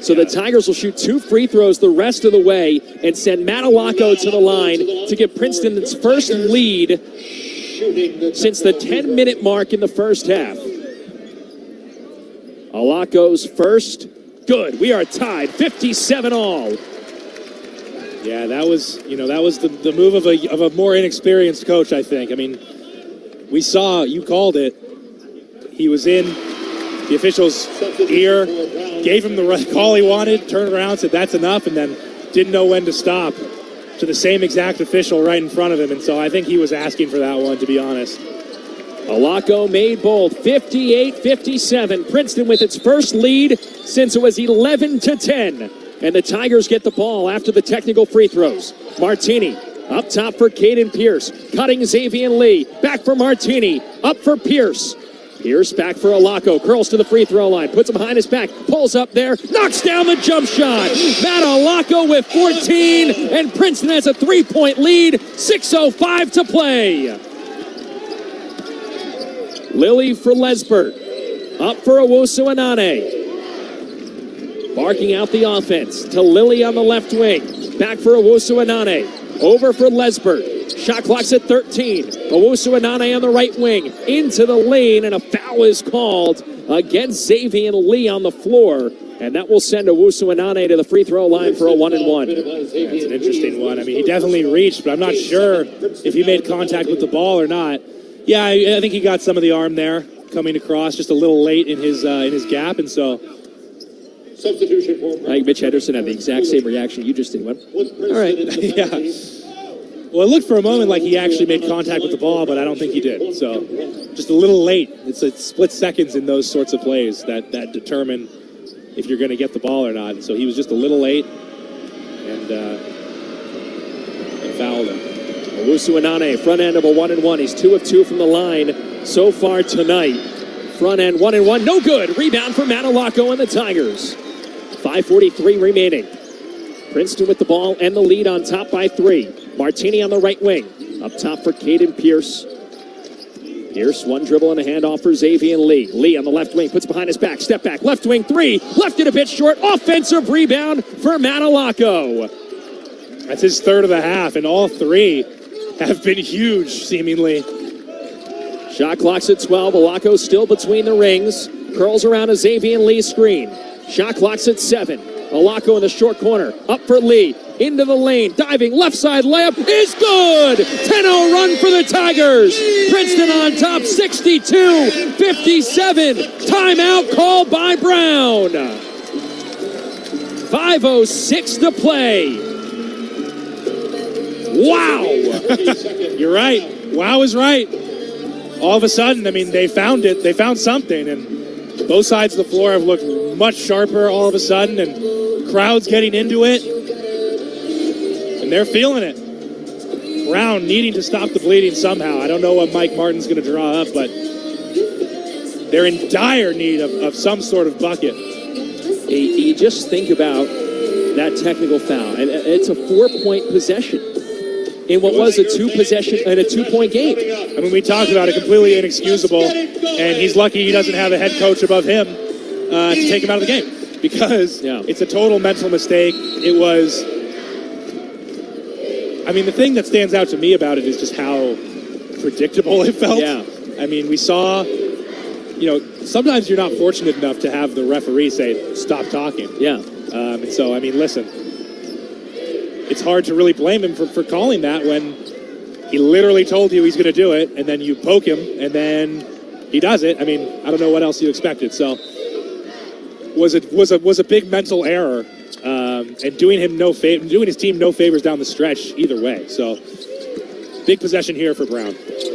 So the Tigers will shoot 2 free throws the rest of the way and send Matt Alako to the line to give Princeton its first lead since the 10-minute mark in the first half. Alako's first, good. We are tied, 57 all. Yeah, that was the move of a more inexperienced coach, I think. I mean, we saw, you called it. He was in the official's ear, gave him the right call he wanted, turned around, said that's enough, and then didn't know when to stop to the same exact official right in front of him. And so I think he was asking for that one, to be honest. Alako made bold, 58-57. Princeton with its first lead since it was 11-10. And the Tigers get the ball after the technical free throws. Martini up top for Caden Pierce. Cutting Xavier Lee. Back for Martini. Up for Pierce. Pierce back for Alako. Curls to the free throw line. Puts him behind his back. Pulls up there. Knocks down the jump shot. Matt Alako with 14. And Princeton has a 3-point lead. 6:05 to play. Lilly for Lesbert. Up for Owusu-Anane. Barking out the offense to Lilly on the left wing. Back for Owusu-Anane. Over for Lesbert. Shot clock's at 13. Owusu-Anane on the right wing. Into the lane, and a foul is called against Xavier Lee on the floor. And that will send Owusu-Anane to the free throw line for a 1-and-1. That's an interesting one. I mean, he definitely reached, but I'm not sure if he made contact with the ball or not. Yeah, I think he got some of the arm there coming across just a little late in his gap, and so... Substitution for I think Mitch Henderson had the exact same reaction you just did. All right. Yeah. Well, it looked for a moment like he actually made contact with the ball, but I don't think he did. So just a little late. It's split seconds in those sorts of plays that determine if you're going to get the ball or not. And so he was just a little late and fouled him. Owusu-Anane, front end of a 1-and-1. He's 2 of 2 from the line so far tonight. Front end 1-and-1, no good. Rebound for Matt Alako and the Tigers. 5:43 remaining. Princeton with the ball and the lead on top by 3. Martini on the right wing. Up top for Caden Pierce. Pierce, one dribble and a handoff for Xavier Lee. Lee on the left wing, puts behind his back, step back, left wing 3, left it a bit short, offensive rebound for Matalacco. That's his third of the half, and all 3 have been huge, seemingly. Shot clock's at 12, Alaco still between the rings, curls around a Xavier Lee screen. Shot clock's at 7, Alaco in the short corner, up for Lee, into the lane, diving, left side layup is good! 10-0 run for the Tigers! Princeton on top, 62-57. Timeout called by Brown. 5:06 to play. Wow! You're right. Wow is right. All of a sudden, I mean, they found it. They found something, and both sides of the floor have looked much sharper all of a sudden, and crowds getting into it. They're feeling it. Brown needing to stop the bleeding somehow. I don't know what Mike Martin's going to draw up, but they're in dire need of some sort of bucket. You just think about that technical foul, and it's a 4-point possession in what was a 2-point game. I mean, we talked about it, completely inexcusable, and he's lucky he doesn't have a head coach above him to take him out of the game, because it's a total mental mistake. It was... I mean, the thing that stands out to me about it is just how predictable it felt. Yeah. I mean, we saw, sometimes you're not fortunate enough to have the referee say, stop talking. Yeah. And so, I mean, listen, it's hard to really blame him for calling that when he literally told you he's going to do it, and then you poke him, and then he does it. I mean, I don't know what else you expected. So, was a big mental error. And doing his team no favors down the stretch either way. So, big possession here for Brown.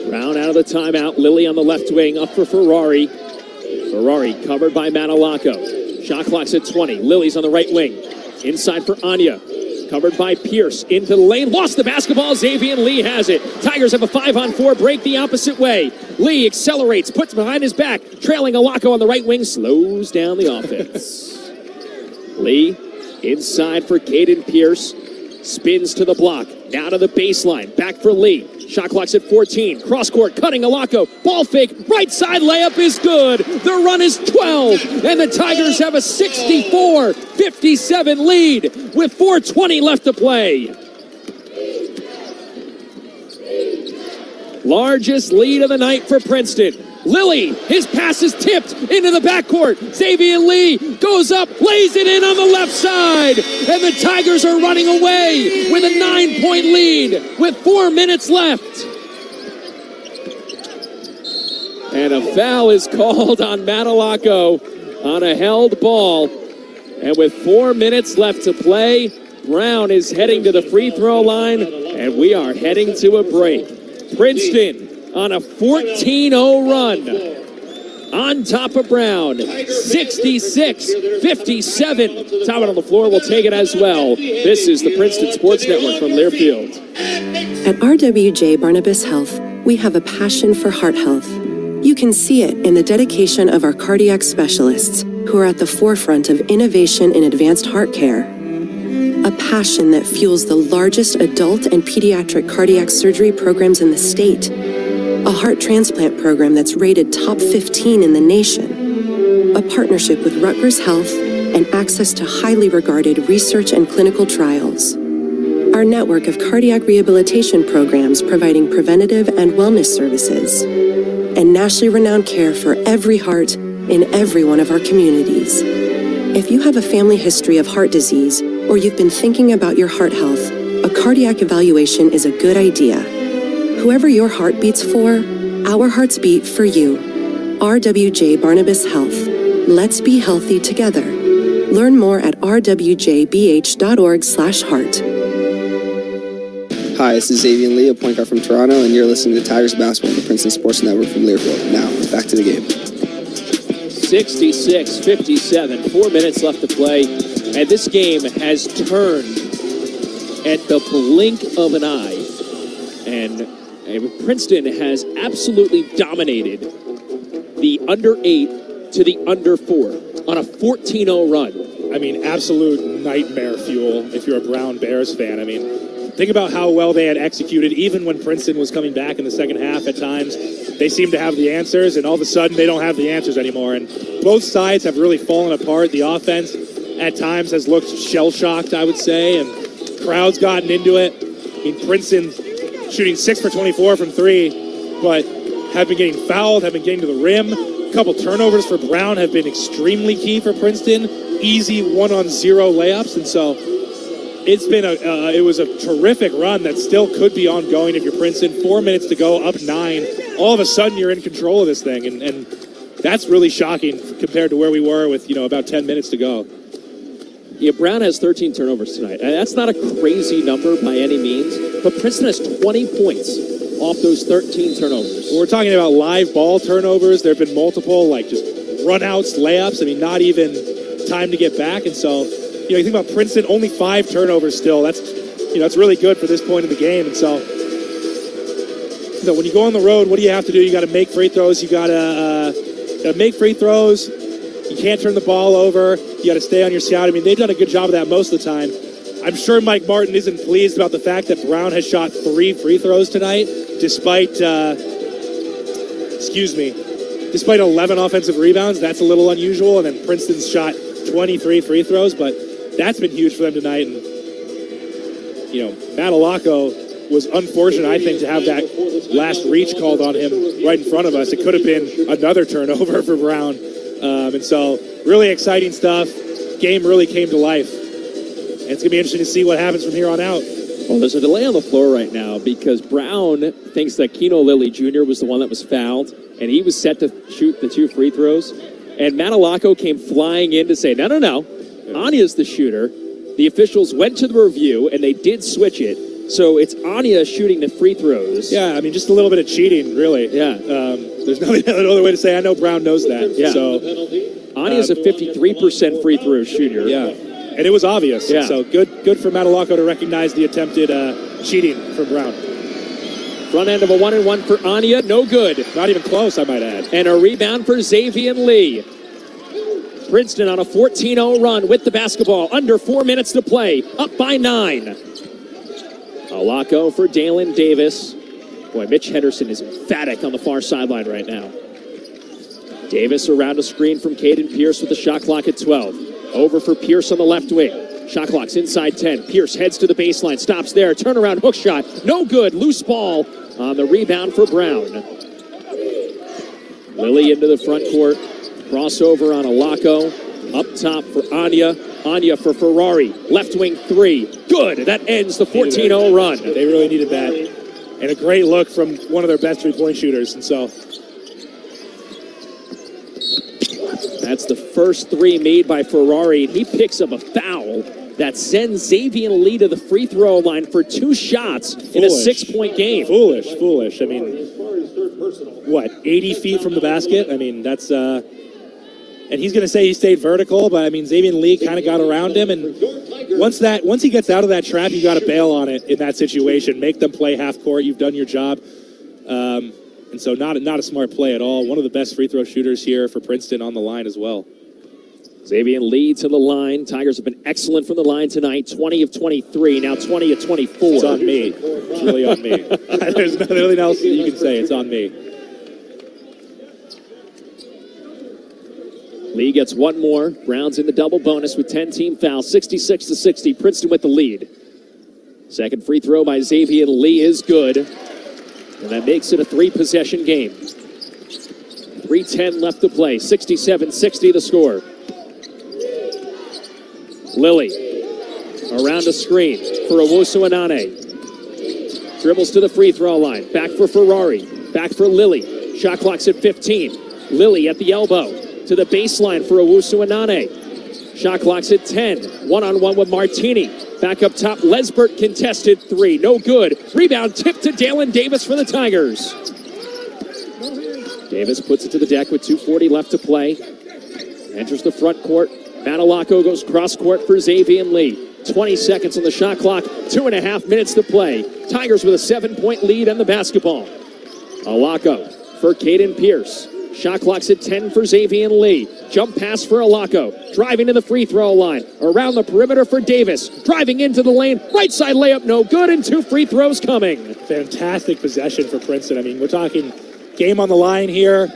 Brown out of the timeout. Lilly on the left wing, up for Ferrari. Ferrari covered by Matalacco. Shot clock's at 20. Lilly's on the right wing. Inside for Anya. Covered by Pierce. Into the lane. Lost the basketball. Xavier Lee has it. Tigers have a 5-on-4 break the opposite way. Lee accelerates, puts behind his back. Trailing Alaco on the right wing. Slows down the offense. Lee inside for Caden Pierce. Spins to the block. Now to the baseline. Back for Lee. Shot clock's at 14. Cross court, cutting Alaco. Ball fake. Right side layup is good. The run is 12. And the Tigers have a 64-57 lead with 4:20 left to play. Largest lead of the night for Princeton. Lilly, his pass is tipped into the backcourt. Xavier Lee goes up, lays it in on the left side. And the Tigers are running away with a 9-point lead with 4 minutes left. And a foul is called on Matalacco on a held ball. And with 4 minutes left to play, Brown is heading to the free throw line, and we are heading to a break. Princeton on a 14-0 run. On top of Brown, 66-57. Talbot on the floor will take it as well. This is the Princeton Sports Network from Learfield. At RWJ Barnabas Health, we have a passion for heart health. You can see it in the dedication of our cardiac specialists, who are at the forefront of innovation in advanced heart care. A passion that fuels the largest adult and pediatric cardiac surgery programs in the state. A heart transplant program that's rated top 15 in the nation. A partnership with Rutgers Health and access to highly regarded research and clinical trials. Our network of cardiac rehabilitation programs providing preventative and wellness services. And nationally renowned care for every heart in every one of our communities. If you have a family history of heart disease, or you've been thinking about your heart health, a cardiac evaluation is a good idea. Whoever your heart beats for, our hearts beat for you. RWJ Barnabas Health. Let's be healthy together. Learn more at rwjbh.org/heart. Hi, this is Xavier Lee, a point guard from Toronto, and you're listening to Tigers Basketball on the Princeton Sports Network from Learfield. Now, back to the game. 66-57, 4 minutes left to play, and this game has turned at the blink of an eye, and Princeton has absolutely dominated the under 8 to the under 4 on a 14-0 run. I mean, absolute nightmare fuel if you're a Brown Bears fan. I mean, think about how well they had executed, even when Princeton was coming back in the second half at times. They seemed to have the answers, and all of a sudden they don't have the answers anymore. And both sides have really fallen apart. The offense at times has looked shell-shocked, I would say, and crowd's gotten into it. I mean, Princeton shooting 6 for 24 from 3, but have been getting fouled, have been getting to the rim. A couple turnovers for Brown have been extremely key for Princeton. Easy 1-on-0 layups, and so it's been it was a terrific run that still could be ongoing if you're Princeton. 4 minutes to go, up 9. All of a sudden, you're in control of this thing, and that's really shocking compared to where we were with about 10 minutes to go. Yeah, Brown has 13 turnovers tonight. That's not a crazy number by any means, but Princeton has 20 points off those 13 turnovers. We're talking about live ball turnovers. There have been multiple, just run-outs, layups. I mean, not even time to get back. And so, you think about Princeton, only 5 turnovers still. That's, that's really good for this point in the game. And so, when you go on the road, what do you have to do? You got to make free throws. You got to make free throws. You can't turn the ball over. You got to stay on your scout. I mean, they've done a good job of that most of the time. I'm sure Mike Martin isn't pleased about the fact that Brown has shot 3 free throws tonight, despite 11 offensive rebounds. That's a little unusual. And then Princeton's shot 23 free throws, but that's been huge for them tonight. And, Matalako was unfortunate, I think, to have that last reach called on him right in front of us. It could have been another turnover for Brown. And so, really exciting stuff. Game really came to life. And it's going to be interesting to see what happens from here on out. Well, there's a delay on the floor right now because Brown thinks that Keno Lilly Jr. was the one that was fouled, and he was set to shoot the 2 free throws. And Matalako came flying in to say, no. Anya's the shooter. The officials went to the review, and they did switch it. So it's Anya shooting the free throws. Yeah, I mean, just a little bit of cheating, really. Yeah. There's no other way to say. I know Brown knows that. Yeah. So Anya's a 53% free throw shooter. Yeah, and it was obvious. Yeah. So good for Matalako to recognize the attempted cheating from Brown. Front end of a 1-and-1 for Anya, no good. Not even close, I might add. And a rebound for Xavier Lee. Princeton on a 14-0 run with the basketball. Under 4 minutes to play. Up by 9. Alako for Dalen Davis. Boy, Mitch Henderson is emphatic on the far sideline right now. Davis around a screen from Caden Pierce with the shot clock at 12. Over for Pierce on the left wing. Shot clock's inside 10. Pierce heads to the baseline, stops there. Turnaround hook shot. No good. Loose ball on the rebound for Brown. Lilly into the front court. Crossover on Alako. Up top for Anya. Anya for Ferrari. Left wing 3. Good. That ends the 14-0 run. They really needed that. And a great look from one of their best three-point shooters. And so that's the first 3 made by Ferrari. And he picks up a foul that sends Xavier Lee to the free throw line for 2 shots in a 6-point game. Foolish. I mean, 80 feet from the basket? I mean, that's and he's going to say he stayed vertical, but I mean, Xavier Lee kind of got around him, and once he gets out of that trap, you got to bail on it in that situation. Make them play half court. You've done your job, and so not a smart play at all. One of the best free throw shooters here for Princeton on the line as well. Xavier Lee to the line. Tigers have been excellent from the line tonight. 20 of 23, now 20 of 24. It's on me. It's really on me. There's nothing else you can say. It's on me. Lee gets one more. Brown's in the double bonus with 10 team fouls. 66-60. Princeton with the lead. Second free throw by Xavier Lee is good. And that makes it a 3-possession game. 3:10 left to play. 67-60 the score. Lilly around a screen for Owusu Anane. Dribbles to the free throw line. Back for Ferrari. Back for Lilly. Shot clock's at 15. Lilly at the elbow. To the baseline for Owusu Anane. Shot clock's at 10. 1-on-1 with Martini. Back up top. Lesbert contested 3. No good. Rebound tipped to Dalen Davis for the Tigers. Davis puts it to the deck with 2:40 left to play. Enters the front court. Matalako goes cross court for Xavier Lee. 20 seconds on the shot clock. 2.5 minutes to play. Tigers with a 7-point lead and the basketball. Alako for Caden Pierce. Shot clock's at 10 for Xavier Lee. Jump pass for Alaco. Driving to the free throw line. Around the perimeter for Davis. Driving into the lane. Right side layup, no good, and 2 free throws coming. Fantastic possession for Princeton. I mean, we're talking game on the line here.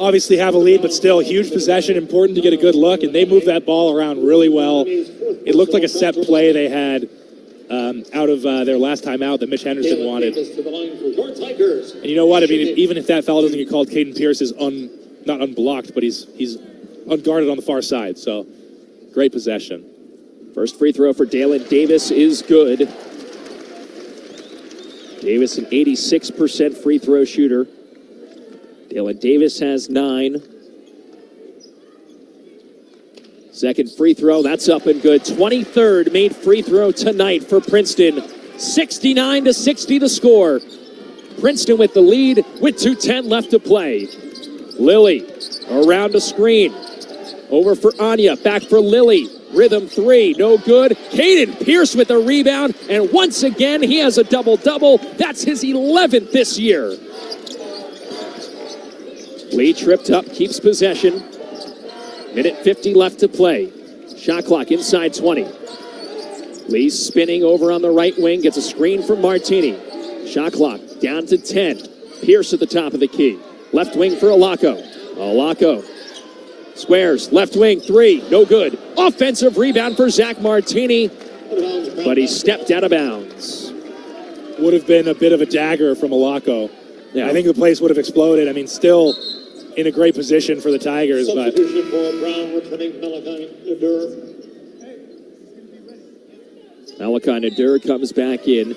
Obviously have a lead, but still huge possession. Important to get a good look, and they moved that ball around really well. It looked like a set play they had out of their last time out that Mitch Henderson wanted. And you know what? I mean, even if that foul doesn't get called, Caden Pierce is not unblocked, but he's unguarded on the far side. So great possession. First free throw for Dalen Davis is good. Davis, an 86% free throw shooter. Dalen Davis has 9. Second free throw, that's up and good. 23rd made free throw tonight for Princeton. 69-60 the score. Princeton with the lead with 2:10 left to play. Lilly around a screen. Over for Anya, back for Lilly. Rhythm 3, no good. Caden Pierce with a rebound, and once again he has a double-double. That's his 11th this year. Lee tripped up, keeps possession. Minute 50 left to play. Shot clock inside 20. Lee's spinning over on the right wing, gets a screen from Martini. Shot clock down to 10. Pierce at the top of the key. Left wing for Alaco. Alaco squares, left wing 3, no good. Offensive rebound for Zach Martini, but he stepped out of bounds. Would have been a bit of a dagger from Alaco. Yeah. I think the place would have exploded. I mean, still in a great position for the Tigers, but Substitution for Brown, returning Malachi Nadur. Malachi Nadur comes back in.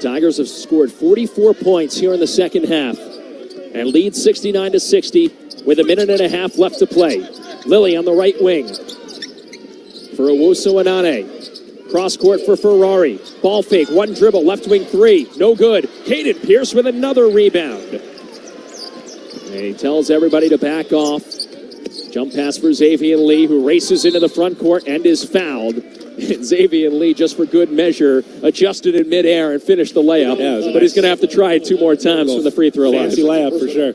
Tigers have scored 44 points here in the second half and lead 69-60 with a minute and a half left to play. Lilly on the right wing for Owusu Anane. Cross court for Ferrari. Ball fake, one dribble, left wing 3, no good. Caden Pierce with another rebound. And he tells everybody to back off. Jump pass for Xavier Lee, who races into the front court and is fouled. And Xavier Lee, just for good measure, adjusted in midair and finished the layup. Yeah, but he's going to have to try it 2 more times from the free throw line. Fancy layup for sure.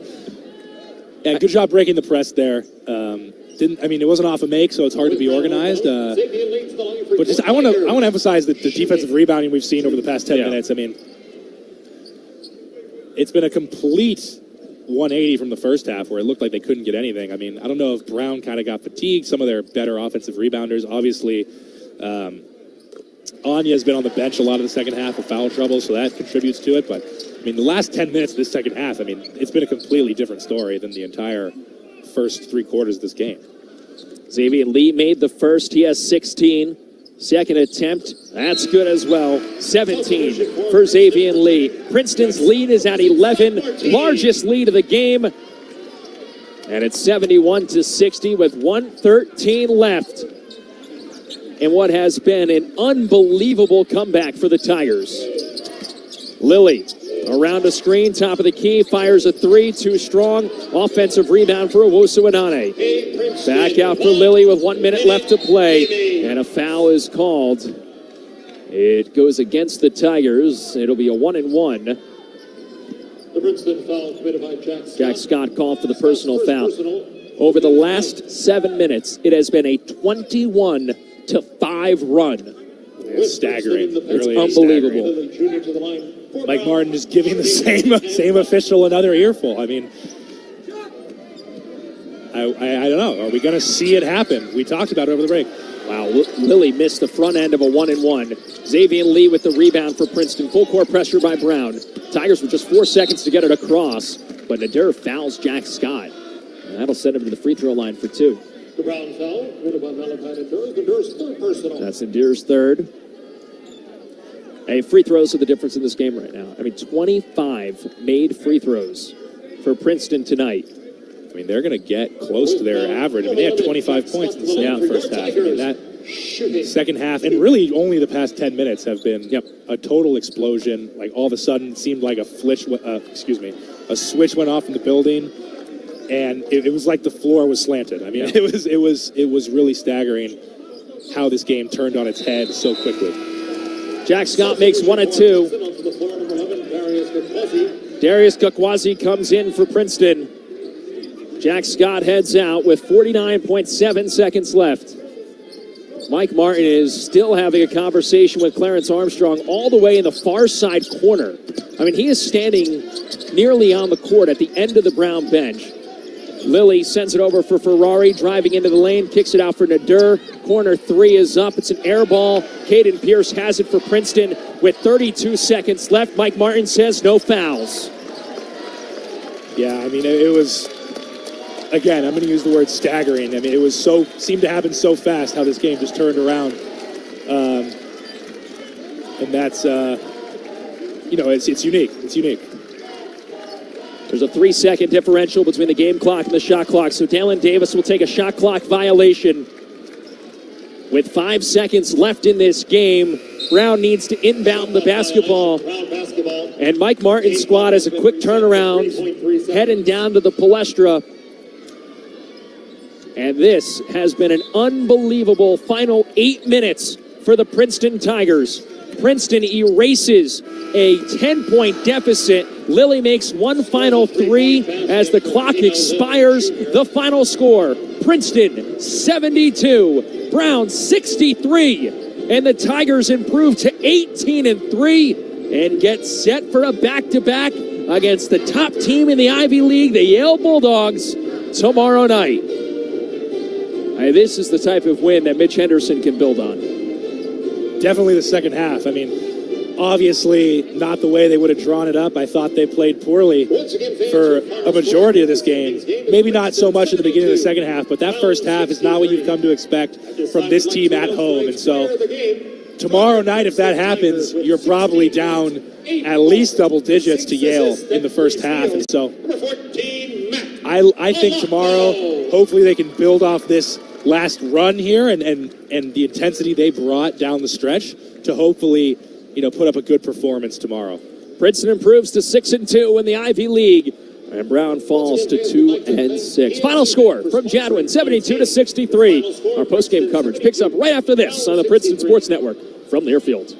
Yeah, good job breaking the press there. It wasn't off a make, so it's hard to be organized. But just I want to emphasize the defensive rebounding we've seen over the past 10 minutes. I mean, it's been a complete 180 from the first half where it looked like they couldn't get anything. I mean, I don't know if Brown kind of got fatigued. Some of their better offensive rebounders, obviously. Anya's been on the bench a lot of the second half with foul trouble, so that contributes to it. But, I mean, the last 10 minutes of this second half, I mean, it's been a completely different story than the entire first 3 quarters of this game. Xavier Lee made the first. He has 16. Second attempt, that's good as well. 17 for Xavier Lee. Princeton's lead is at 11, largest lead of the game. And it's 71-60 with 1:13 left. And what has been an unbelievable comeback for the Tigers. Lilly around a screen, top of the key, fires a 3, too strong. Offensive rebound for Owusu Anane. Back out for Lilly with 1 minute left to play. And a foul is called. It goes against the Tigers. It'll be a 1-and-1. The Princeton foul committed by Jack Scott. Jack Scott called for the personal foul. Over the last 7 minutes, it has been a 21-5 run. It's staggering. It's really unbelievable. Mike Martin just giving the same official another earful. I mean, I don't know. Are we going to see it happen? We talked about it over the break. Wow, Lilly missed the front end of a 1-and-1. Xavier Lee with the rebound for Princeton. Full court pressure by Brown. Tigers with just 4 seconds to get it across, but Nadur fouls Jack Scott. And that'll send him to the free throw line for 2. The Brown foul committed by Malachi Nadur. Nadur's third personal. That's Nadur's third. Hey, free throws are the difference in this game right now. I mean, 25 made free throws for Princeton tonight. I mean, they're going to get close to their average. I mean, they had 25 points in the first half. I mean, that second half, and really only the past 10 minutes have been a total explosion. Like, all of a sudden, it seemed like a switch went off in the building, and it was like the floor was slanted. I mean, it was really staggering how this game turned on its head so quickly. Jack Scott makes 1 and 2. Darius Gakwazi comes in for Princeton. Jack Scott heads out with 49.7 seconds left. Mike Martin is still having a conversation with Clarence Armstrong all the way in the far side corner. I mean, he is standing nearly on the court at the end of the Brown bench. Lilly sends it over for Ferrari, driving into the lane, kicks it out for Nader. Corner three is up. It's an air ball. Caden Pierce has it for Princeton with 32 seconds left. Mike Martin says no fouls. Yeah, I mean, it was, again, I'm going to use the word staggering. I mean, it seemed to happen so fast how this game just turned around. And that's, it's unique. It's unique. There's a 3-second differential between the game clock and the shot clock, so Dalen Davis will take a shot clock violation. With 5 seconds left in this game, Brown needs to inbound the basketball. And Mike Martin's squad has a quick turnaround, heading down to the Palestra. And this has been an unbelievable final 8 minutes for the Princeton Tigers. Princeton erases a 10-point deficit. Lilly makes one final three as the clock expires. The final score, Princeton 72, Brown 63. And the Tigers improve to 18-3 and get set for a back-to-back against the top team in the Ivy League, the Yale Bulldogs, tomorrow night. This is the type of win that Mitch Henderson can build on. Definitely the second half. I mean, obviously not the way they would have drawn it up. I thought they played poorly for a majority of this game. Maybe not so much in the beginning of the second half, but that first half is not what you've come to expect from this team at home. And so tomorrow night, if that happens, you're probably down at least double digits to Yale in the first half. And so I think tomorrow, hopefully they can build off this last run here and the intensity they brought down the stretch to hopefully, put up a good performance tomorrow. Princeton improves to 6-2 in the Ivy League, and Brown falls to 2-6. Final score from Jadwin, 72-63. Our postgame coverage picks up right after this on the Princeton Sports Network from Learfield.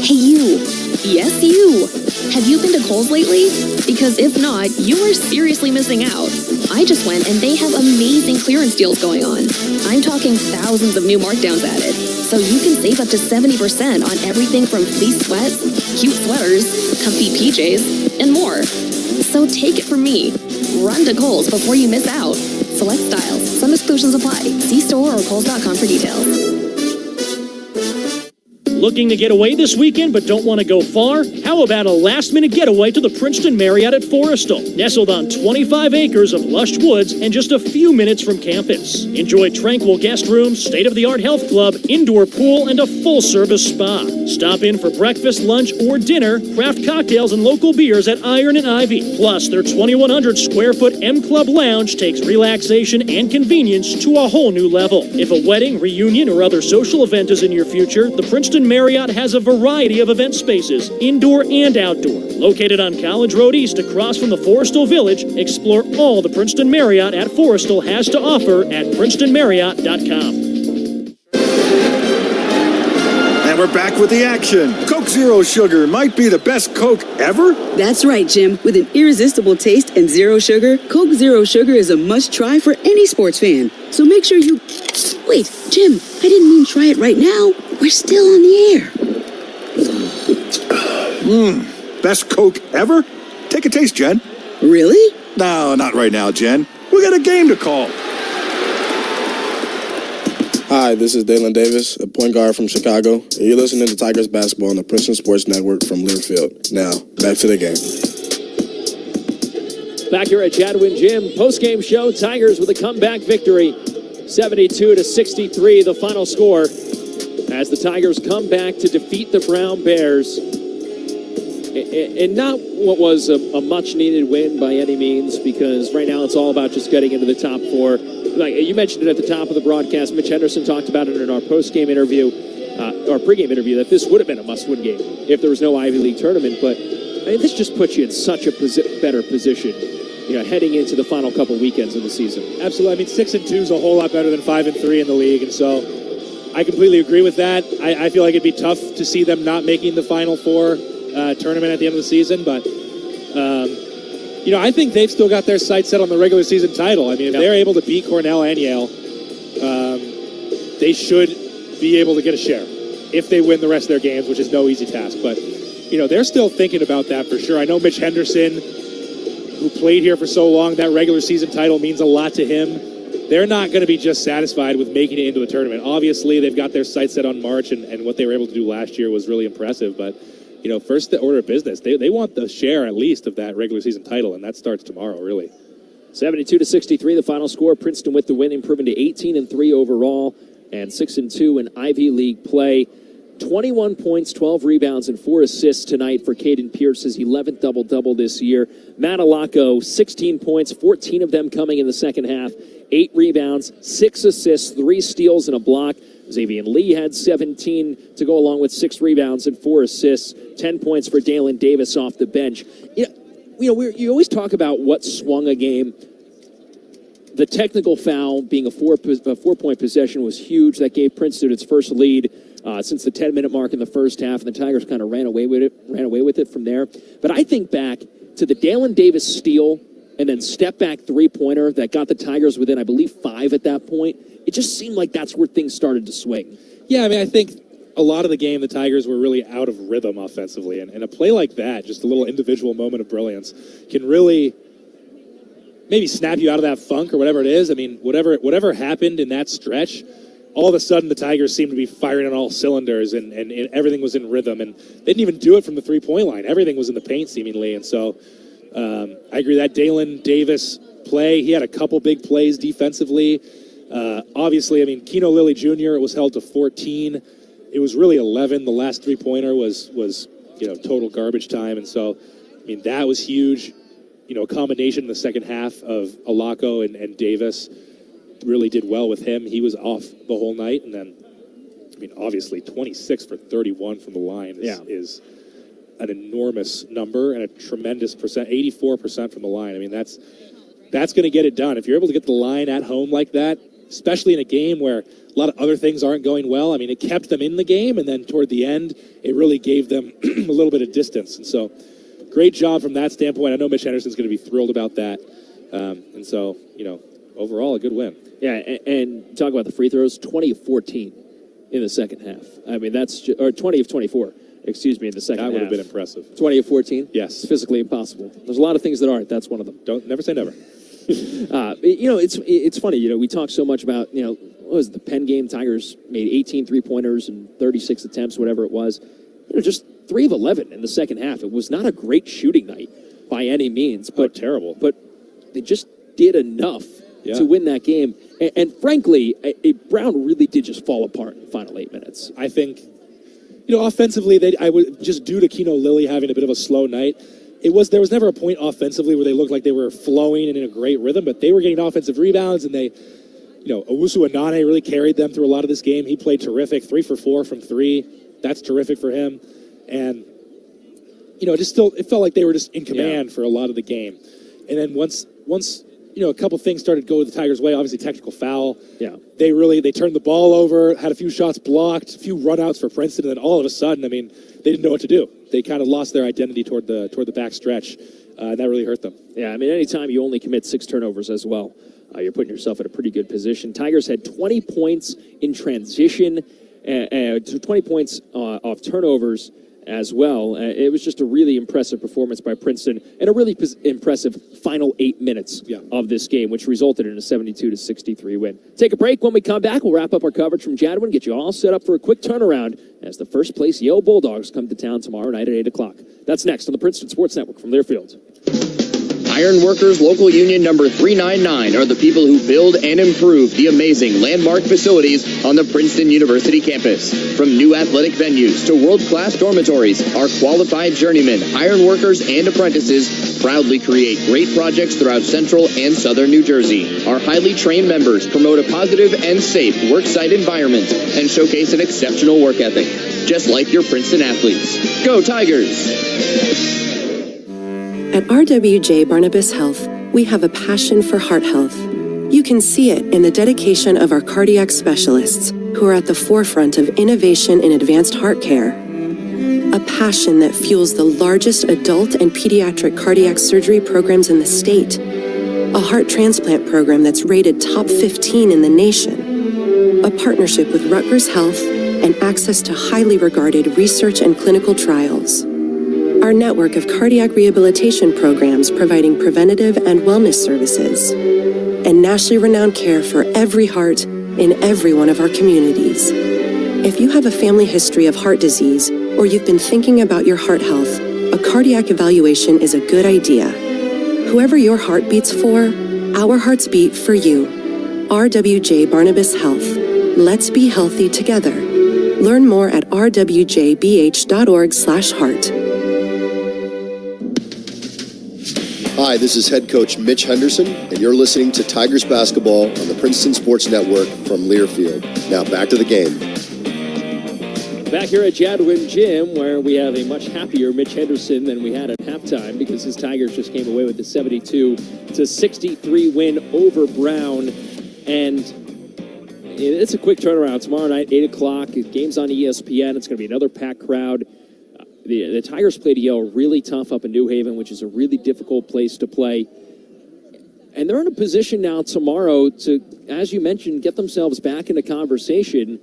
Hey, you. Yes, you. Have you been to Kohl's lately? Because if not, you are seriously missing out. I just went and they have amazing clearance deals going on. I'm talking thousands of new markdowns added. So you can save up to 70% on everything from fleece sweats, cute sweaters, comfy PJs, and more. So take it from me. Run to Kohl's before you miss out. Select styles. Some exclusions apply. See store or Kohl's.com for details. Looking to get away this weekend but don't want to go far? How about a last-minute getaway to the Princeton Marriott at Forrestal, nestled on 25 acres of lush woods and just a few minutes from campus. Enjoy tranquil guest rooms, state-of-the-art health club, indoor pool, and a full-service spa. Stop in for breakfast, lunch, or dinner, craft cocktails, and local beers at Iron and Ivy. Plus, their 2,100-square-foot M Club lounge takes relaxation and convenience to a whole new level. If a wedding, reunion, or other social event is in your future, the Princeton Marriott has a variety of event spaces, indoor and outdoor. Located on College Road East across from the Forrestal Village, explore all the Princeton Marriott at Forrestal has to offer at PrincetonMarriott.com. And we're back with the action. Coke Zero Sugar might be the best Coke ever. That's right, Jim. With an irresistible taste and zero sugar, Coke Zero Sugar is a must-try for any sports fan. So make sure you... Wait, Jim, I didn't mean try it right now. We're still on the air. Best Coke ever? Take a taste, Jen. Really? No, not right now, Jen. We got a game to call. Hi, this is Dalen Davis, a point guard from Chicago, and you're listening to Tigers basketball on the Princeton Sports Network from Learfield. Now, back to the game. Back here at Jadwin Gym, post-game show, Tigers with a comeback victory, 72-63, the final score, as the Tigers come back to defeat the Brown Bears. And not what was a much-needed win by any means, because right now it's all about just getting into the top four. Like you mentioned it at the top of the broadcast, Mitch Henderson talked about it in our post-game interview, or pregame interview, that this would have been a must-win game if there was no Ivy League tournament. But this just puts you in such a better position, heading into the final couple weekends of the season. Absolutely. I mean, 6-2 is a whole lot better than 5-3 in the league, and so I completely agree with that. I feel like it'd be tough to see them not making the Final Four tournament at the end of the season, but I think they've still got their sights set on the regular season title. I mean, if they're able to beat Cornell and Yale, they should be able to get a share if they win the rest of their games, which is no easy task. But, they're still thinking about that for sure. I know Mitch Henderson, who played here for so long, that regular season title means a lot to him. They're not going to be just satisfied with making it into the tournament. Obviously, they've got their sights set on March, and what they were able to do last year was really impressive. But, first the order of business, they want the share at least of that regular season title, and that starts tomorrow, really. 72-63, the final score. Princeton with the win, improving to 18-3 overall and 6-2 in Ivy League play. 21 points, 12 rebounds, and 4 assists tonight for Caden Pierce, his 11th double-double this year. Matt Alacco, 16 points, 14 of them coming in the second half. 8 rebounds, 6 assists, 3 steals, and a block. Xavier Lee had 17 to go along with 6 rebounds and 4 assists. 10 points for Dalen Davis off the bench. You always talk about what swung a game. The technical foul being a 4-point possession was huge. That gave Princeton its first lead since the 10-minute mark in the first half, and the Tigers kind of ran away with it from there. But I think back to the Dalen Davis steal and then step-back three-pointer that got the Tigers within, I believe, 5 at that point. It just seemed like that's where things started to swing. Yeah, I mean, I think a lot of the game, the Tigers were really out of rhythm offensively, and a play like that, just a little individual moment of brilliance, can really maybe snap you out of that funk or whatever it is. I mean, whatever happened in that stretch, all of a sudden the Tigers seemed to be firing on all cylinders, and everything was in rhythm, and they didn't even do it from the three-point line. Everything was in the paint, seemingly, and so I agree that Dalen Davis play, he had a couple big plays defensively. Obviously, I mean, Keno Lilly Jr. was held to 14. It was really 11. The last three-pointer was total garbage time, and so, I mean, that was huge. A combination in the second half of Alacco and Davis really did well with him. He was off the whole night, and then, I mean, obviously 26 for 31 from the line is an enormous number and a tremendous percent, 84% from the line. I mean, that's going to get it done. If you're able to get the line at home like that, especially in a game where a lot of other things aren't going well, I mean, it kept them in the game, and then toward the end, it really gave them a little bit of distance. And so, great job from that standpoint. I know Mitch Henderson's going to be thrilled about that. And so, overall, a good win. Yeah, and talk about the free throws, 20 of 14 in the second half. I mean, or 20 of 24, excuse me, in the second half. That would have been impressive. 20 of 14? Yes. It's physically impossible. There's a lot of things that aren't. That's one of them. Never say never. It's funny, we talk so much about, what was it, the Penn game? Tigers made 18 three-pointers and 36 attempts, whatever it was. Just 3 of 11 in the second half. It was not a great shooting night by any means, but terrible. But they just did enough to win that game. And frankly, Brown really did just fall apart in the final 8 minutes. I think, offensively, I would just due to Keno Lilly having a bit of a slow night. There was never a point offensively where they looked like they were flowing and in a great rhythm, but they were getting offensive rebounds, and they, Owusu Anane really carried them through a lot of this game. He played terrific, 3 for 4 from 3. That's terrific for him. And, it felt like they were just in command for a lot of the game. And then once a couple things started to go the Tigers' way, obviously technical foul. Yeah. They turned the ball over, had a few shots blocked, a few runouts for Princeton, and then all of a sudden, I mean, they didn't know what to do. They kind of lost their identity toward the back stretch, and that really hurt them. Yeah, I mean, anytime you only commit 6 turnovers as well, you're putting yourself in a pretty good position. Tigers had 20 points in transition, 20 points off turnovers as well. It was just a really impressive performance by Princeton and a really impressive final 8 minutes of this game, which resulted in a 72-63 win. Take a break. When we come back, we'll wrap up our coverage from Jadwin, get you all set up for a quick turnaround as the first place Yale Bulldogs come to town tomorrow night at 8 o'clock. That's next on the Princeton Sports Network from Learfield. Iron Workers Local Union number 399 are the people who build and improve the amazing landmark facilities on the Princeton University campus. From new athletic venues to world-class dormitories, our qualified journeymen, iron workers, and apprentices proudly create great projects throughout central and southern New Jersey. Our highly trained members promote a positive and safe worksite environment and showcase an exceptional work ethic, just like your Princeton athletes. Go Tigers! At RWJ Barnabas Health, we have a passion for heart health. You can see it in the dedication of our cardiac specialists, who are at the forefront of innovation in advanced heart care. a passion that fuels the largest adult and pediatric cardiac surgery programs in the state, a heart transplant program that's rated top 15 in the nation, a partnership with Rutgers Health, and access to highly regarded research and clinical trials. Our network of cardiac rehabilitation programs providing preventative and wellness services, and nationally renowned care for every heart in every one of our communities. If you have a family history of heart disease or you've been thinking about your heart health, a cardiac evaluation is a good idea. Whoever your heart beats for, our hearts beat for you. RWJ Barnabas Health. Let's be healthy together. Learn more at rwjbh.org/heart. Hi, this is head coach Mitch Henderson, and you're listening to Tigers basketball on the Princeton Sports Network from Learfield. Now back to the game. Back here at Jadwin Gym, where we have a much happier Mitch Henderson than we had at halftime because his Tigers just came away with the 72-63 win over Brown. And it's a quick turnaround. Tomorrow night, 8 o'clock, game's on ESPN. It's going to be another packed crowd. The Tigers played Yale really tough up in New Haven, which is a really difficult place to play. And they're in a position now tomorrow to, as you mentioned, get themselves back into conversation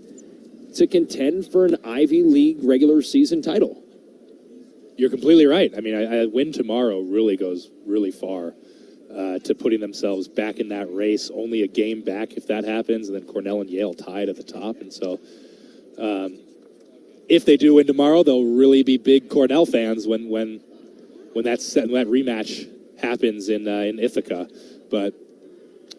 to contend for an Ivy League regular season title. You're completely right. I mean, a win tomorrow really goes really far to putting themselves back in that race. Only a game back if that happens, and then Cornell and Yale tied at the top. And so if they do win tomorrow, they'll really be big Cornell fans when that rematch happens in Ithaca. But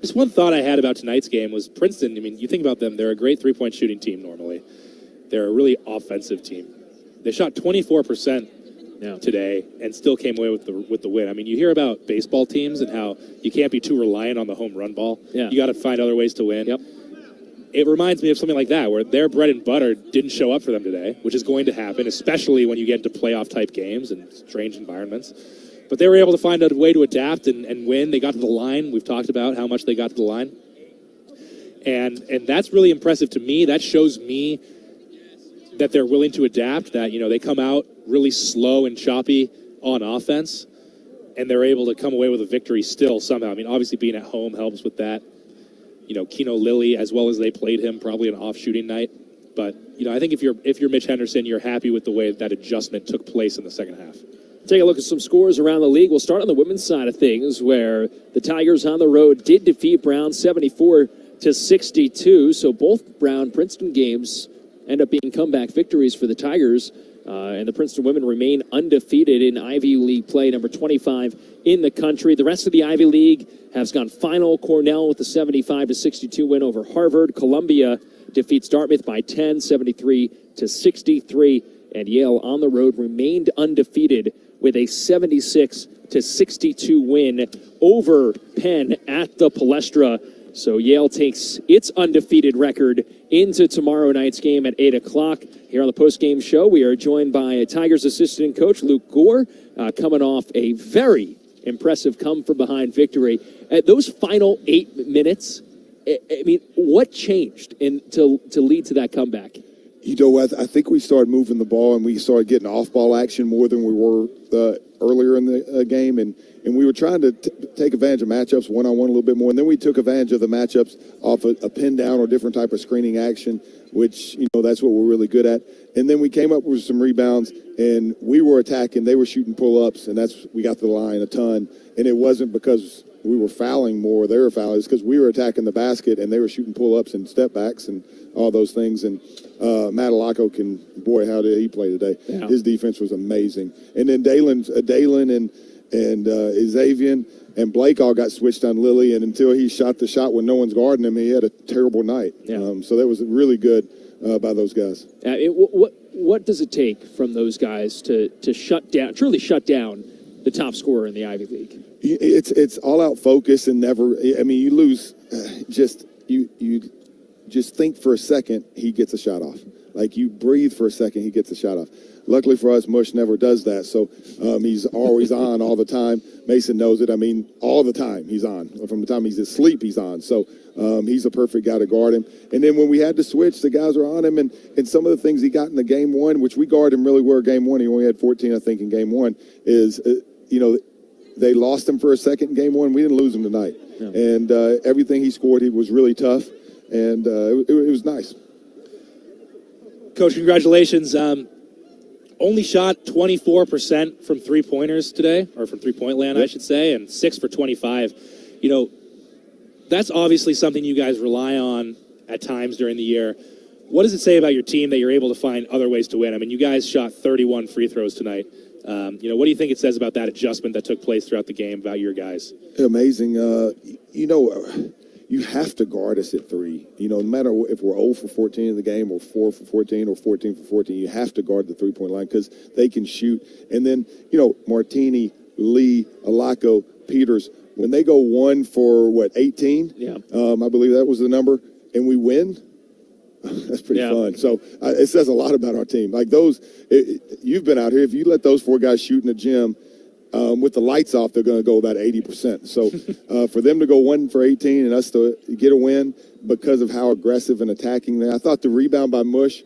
just one thought I had about tonight's game was Princeton. I mean, you think about them, they're a great three-point shooting team normally. They're a really offensive team. They shot 24% today and still came away with the win. I mean, you hear about baseball teams and how you can't be too reliant on the home run ball. Yeah. You got to find other ways to win. Yep. It reminds me of something like that, where their bread and butter didn't show up for them today, which is going to happen, especially when you get into playoff-type games and strange environments. But they were able to find a way to adapt and win. They got to the line. We've talked about how much they got to the line. And that's really impressive to me. That shows me that they're willing to adapt, that, you know, they come out really slow and choppy on offense, and they're able to come away with a victory still somehow. I mean, obviously being at home helps with that. You know, Keno Lilly, as well as they played him, probably an off shooting night. But, you know, I think if you're Mitch Henderson, you're happy with the way that adjustment took place in the second half. Take a look at some scores around the league. We'll start on the women's side of things, where the Tigers on the road did defeat Brown 74-62. So both Brown-Princeton games end up being comeback victories for the Tigers. And the Princeton women remain undefeated in Ivy League play, number 25 in the country. The rest of the Ivy League has gone final. Cornell with a 75-62 win over Harvard. Columbia defeats Dartmouth by 10, 73-63. And Yale on the road remained undefeated with a 76-62 win over Penn at the Palestra. So Yale takes its undefeated record into tomorrow night's game at 8 o'clock. Here on the postgame show, we are joined by Tigers assistant coach Luke Gore, coming off a very impressive come-from-behind victory. At those final 8 minutes, I mean, what changed to lead to that comeback? You know, I think we started moving the ball and we started getting off-ball action more than we were earlier in the game. And we were trying to take advantage of matchups one-on-one a little bit more. And then we took advantage of the matchups off a pin down or different type of screening action, which, you know, that's what we're really good at. And then we came up with some rebounds and we were attacking. They were shooting pull-ups, and we got to the line a ton. And it wasn't because we were fouling more, they were fouling. It's because we were attacking the basket and they were shooting pull-ups and step backs and all those things. And Matt Alacco boy, how did he play today? Yeah. His defense was amazing. And then Dalen and Xavier and Blake all got switched on Lilly, and until he shot the shot when no one's guarding him, he had a terrible night. Yeah. So that was really good by those guys. What does it take from those guys to truly shut down the top scorer in the Ivy League? It's all out focus and never. I mean, you lose. You just think for a second he gets a shot off. Like you breathe for a second, he gets the shot off. Luckily for us, Mush never does that, so he's always on all the time. Mason knows it. I mean, all the time he's on. From the time he's asleep, he's on. So he's a perfect guy to guard him. And then when we had to switch, the guys were on him. And some of the things he got in the game one, which we guard him really well game one. He only had 14, I think, in game one, is, they lost him for a second in game one. We didn't lose him tonight. Yeah. And everything he scored, he was really tough. And it was nice. Coach, congratulations. Only shot 24% from three-pointers today, or from three-point land, I should say, and 6 for 25. That's obviously something you guys rely on at times during the year. What does it say about your team that you're able to find other ways to win? I mean, you guys shot 31 free throws tonight. What do you think it says about that adjustment that took place throughout the game about your guys? Amazing. You have to guard us at three. No matter if we're 0 for 14 in the game or 4 for 14 or 14 for 14, you have to guard the three-point line because they can shoot. And then, Martini, Lee, Alako, Peters, when they go 1 for, 18? Yeah. I believe that was the number, and we win, that's pretty fun. So it says a lot about our team. Like you've been out here. If you let those 4 guys shoot in the gym, with the lights off, they're going to go about 80%. So for them to go 1 for 18 and us to get a win because of how aggressive and attacking they, I thought the rebound by Mush,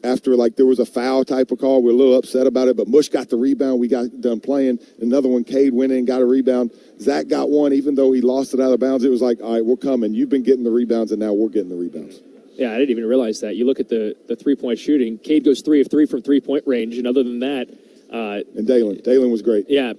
after there was a foul type of call, we were a little upset about it, but Mush got the rebound. We got done playing. Another one, Cade went in and got a rebound. Zach got one, even though he lost it out of bounds. It was like, all right, we're coming. You've been getting the rebounds, and now we're getting the rebounds. Yeah, I didn't even realize that. You look at the three-point shooting. Cade goes 3 of 3 from three-point range, and other than that, and Dalen was great. Yeah,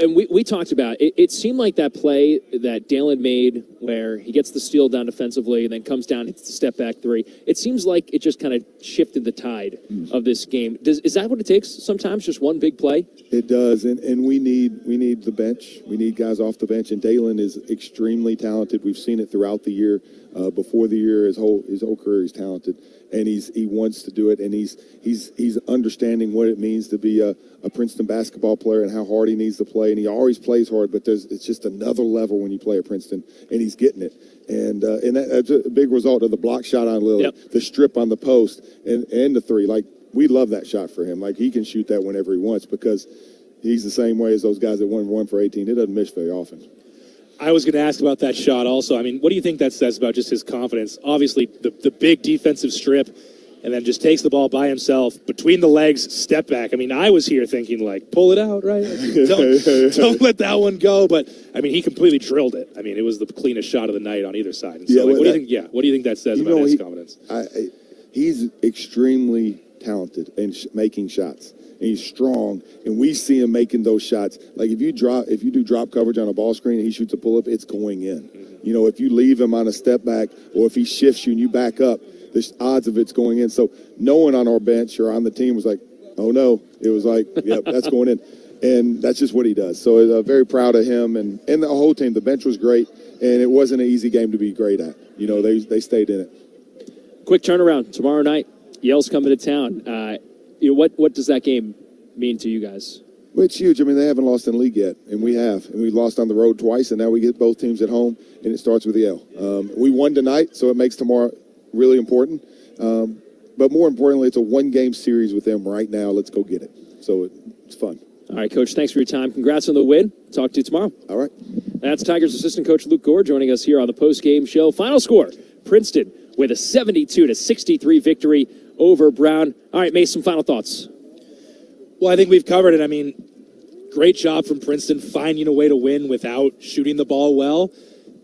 and we talked about it. It seemed like that play that Dalen made where he gets the steal down defensively and then comes down, hits the step-back three. It seems like it just kind of shifted the tide of this game. Is that what it takes sometimes, just one big play? It does, and we need the bench. We need guys off the bench, and Dalen is extremely talented. We've seen it throughout the year. Before the year, his whole career, he's talented, and he wants to do it, and he's understanding what it means to be a Princeton basketball player and how hard he needs to play, and he always plays hard, but it's just another level when you play at Princeton, and he's getting it, and that's a big result of the block shot on Lily, the strip on the post, and the three. Like, we love that shot for him. Like, he can shoot that whenever he wants because he's the same way as those guys that won 1 for 18. He doesn't miss very often. I was going to ask about that shot also. I mean, what do you think that says about just his confidence? Obviously, the big defensive strip, and then just takes the ball by himself, between the legs, step back. I mean, I was here thinking, pull it out, right? Don't let that one go. But, I mean, he completely drilled it. I mean, it was the cleanest shot of the night on either side. And so, what do you think? What do you think that says about his confidence? He's extremely talented in making shots. And he's strong, and we see him making those shots. Like, if you do drop coverage on a ball screen and he shoots a pull-up, it's going in. Mm-hmm. If you leave him on a step back or if he shifts you and you back up, the odds of it's going in. So no one on our bench or on the team was like, oh, no. It was like, yep, that's going in. And that's just what he does. So very proud of him and the whole team. The bench was great, and it wasn't an easy game to be great at. They stayed in it. Quick turnaround tomorrow night. Yale's coming to town. What does that game mean to you guys? Well, it's huge. I mean, they haven't lost in the league yet, and we have. And we lost on the road twice, and now we get both teams at home, and it starts with Yale. We won tonight, so it makes tomorrow really important. But more importantly, it's a one-game series with them right now. Let's go get it. So it's fun. All right, Coach, thanks for your time. Congrats on the win. Talk to you tomorrow. All right. That's Tigers assistant coach Luke Gore joining us here on the post-game show. Final score, Princeton with a 72-63 victory over Brown. All right, Mace, some final thoughts. Well, I think we've covered it. I mean, great job from Princeton finding a way to win without shooting the ball well.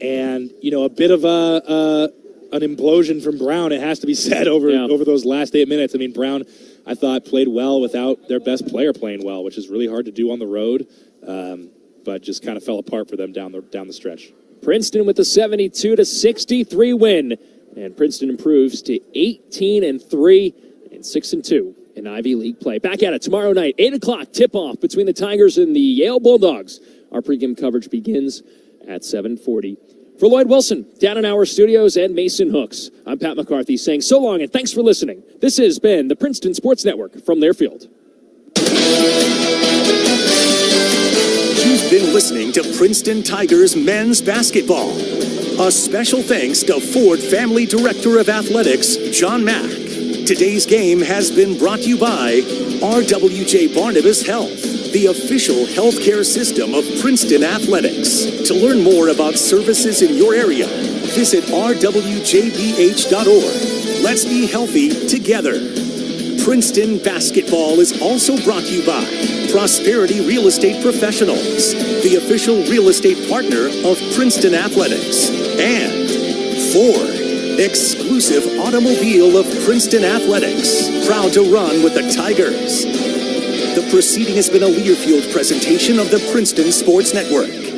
And, a bit of an implosion from Brown, it has to be said, over those last 8 minutes. I mean, Brown, I thought, played well without their best player playing well, which is really hard to do on the road, but just kind of fell apart for them down the stretch. Princeton with a 72-63 win. And Princeton improves to 18-3 and 6-2 in Ivy League play. Back at it tomorrow night, 8 o'clock, tip-off between the Tigers and the Yale Bulldogs. Our pregame coverage begins at 7:40. For Lloyd Wilson, down in our studios, and Mason Hooks, I'm Pat McCarthy saying so long and thanks for listening. This has been the Princeton Sports Network from Learfield. You've been listening to Princeton Tigers men's basketball. A special thanks to Ford Family Director of Athletics, John Mack. Today's game has been brought to you by RWJ Barnabas Health, the official healthcare system of Princeton Athletics. To learn more about services in your area, visit rwjbh.org. Let's be healthy together. Princeton basketball is also brought to you by Prosperity Real Estate Professionals, the official real estate partner of Princeton Athletics, and Ford, exclusive automobile of Princeton Athletics, proud to run with the Tigers. The proceeding has been a Learfield presentation of the Princeton Sports Network.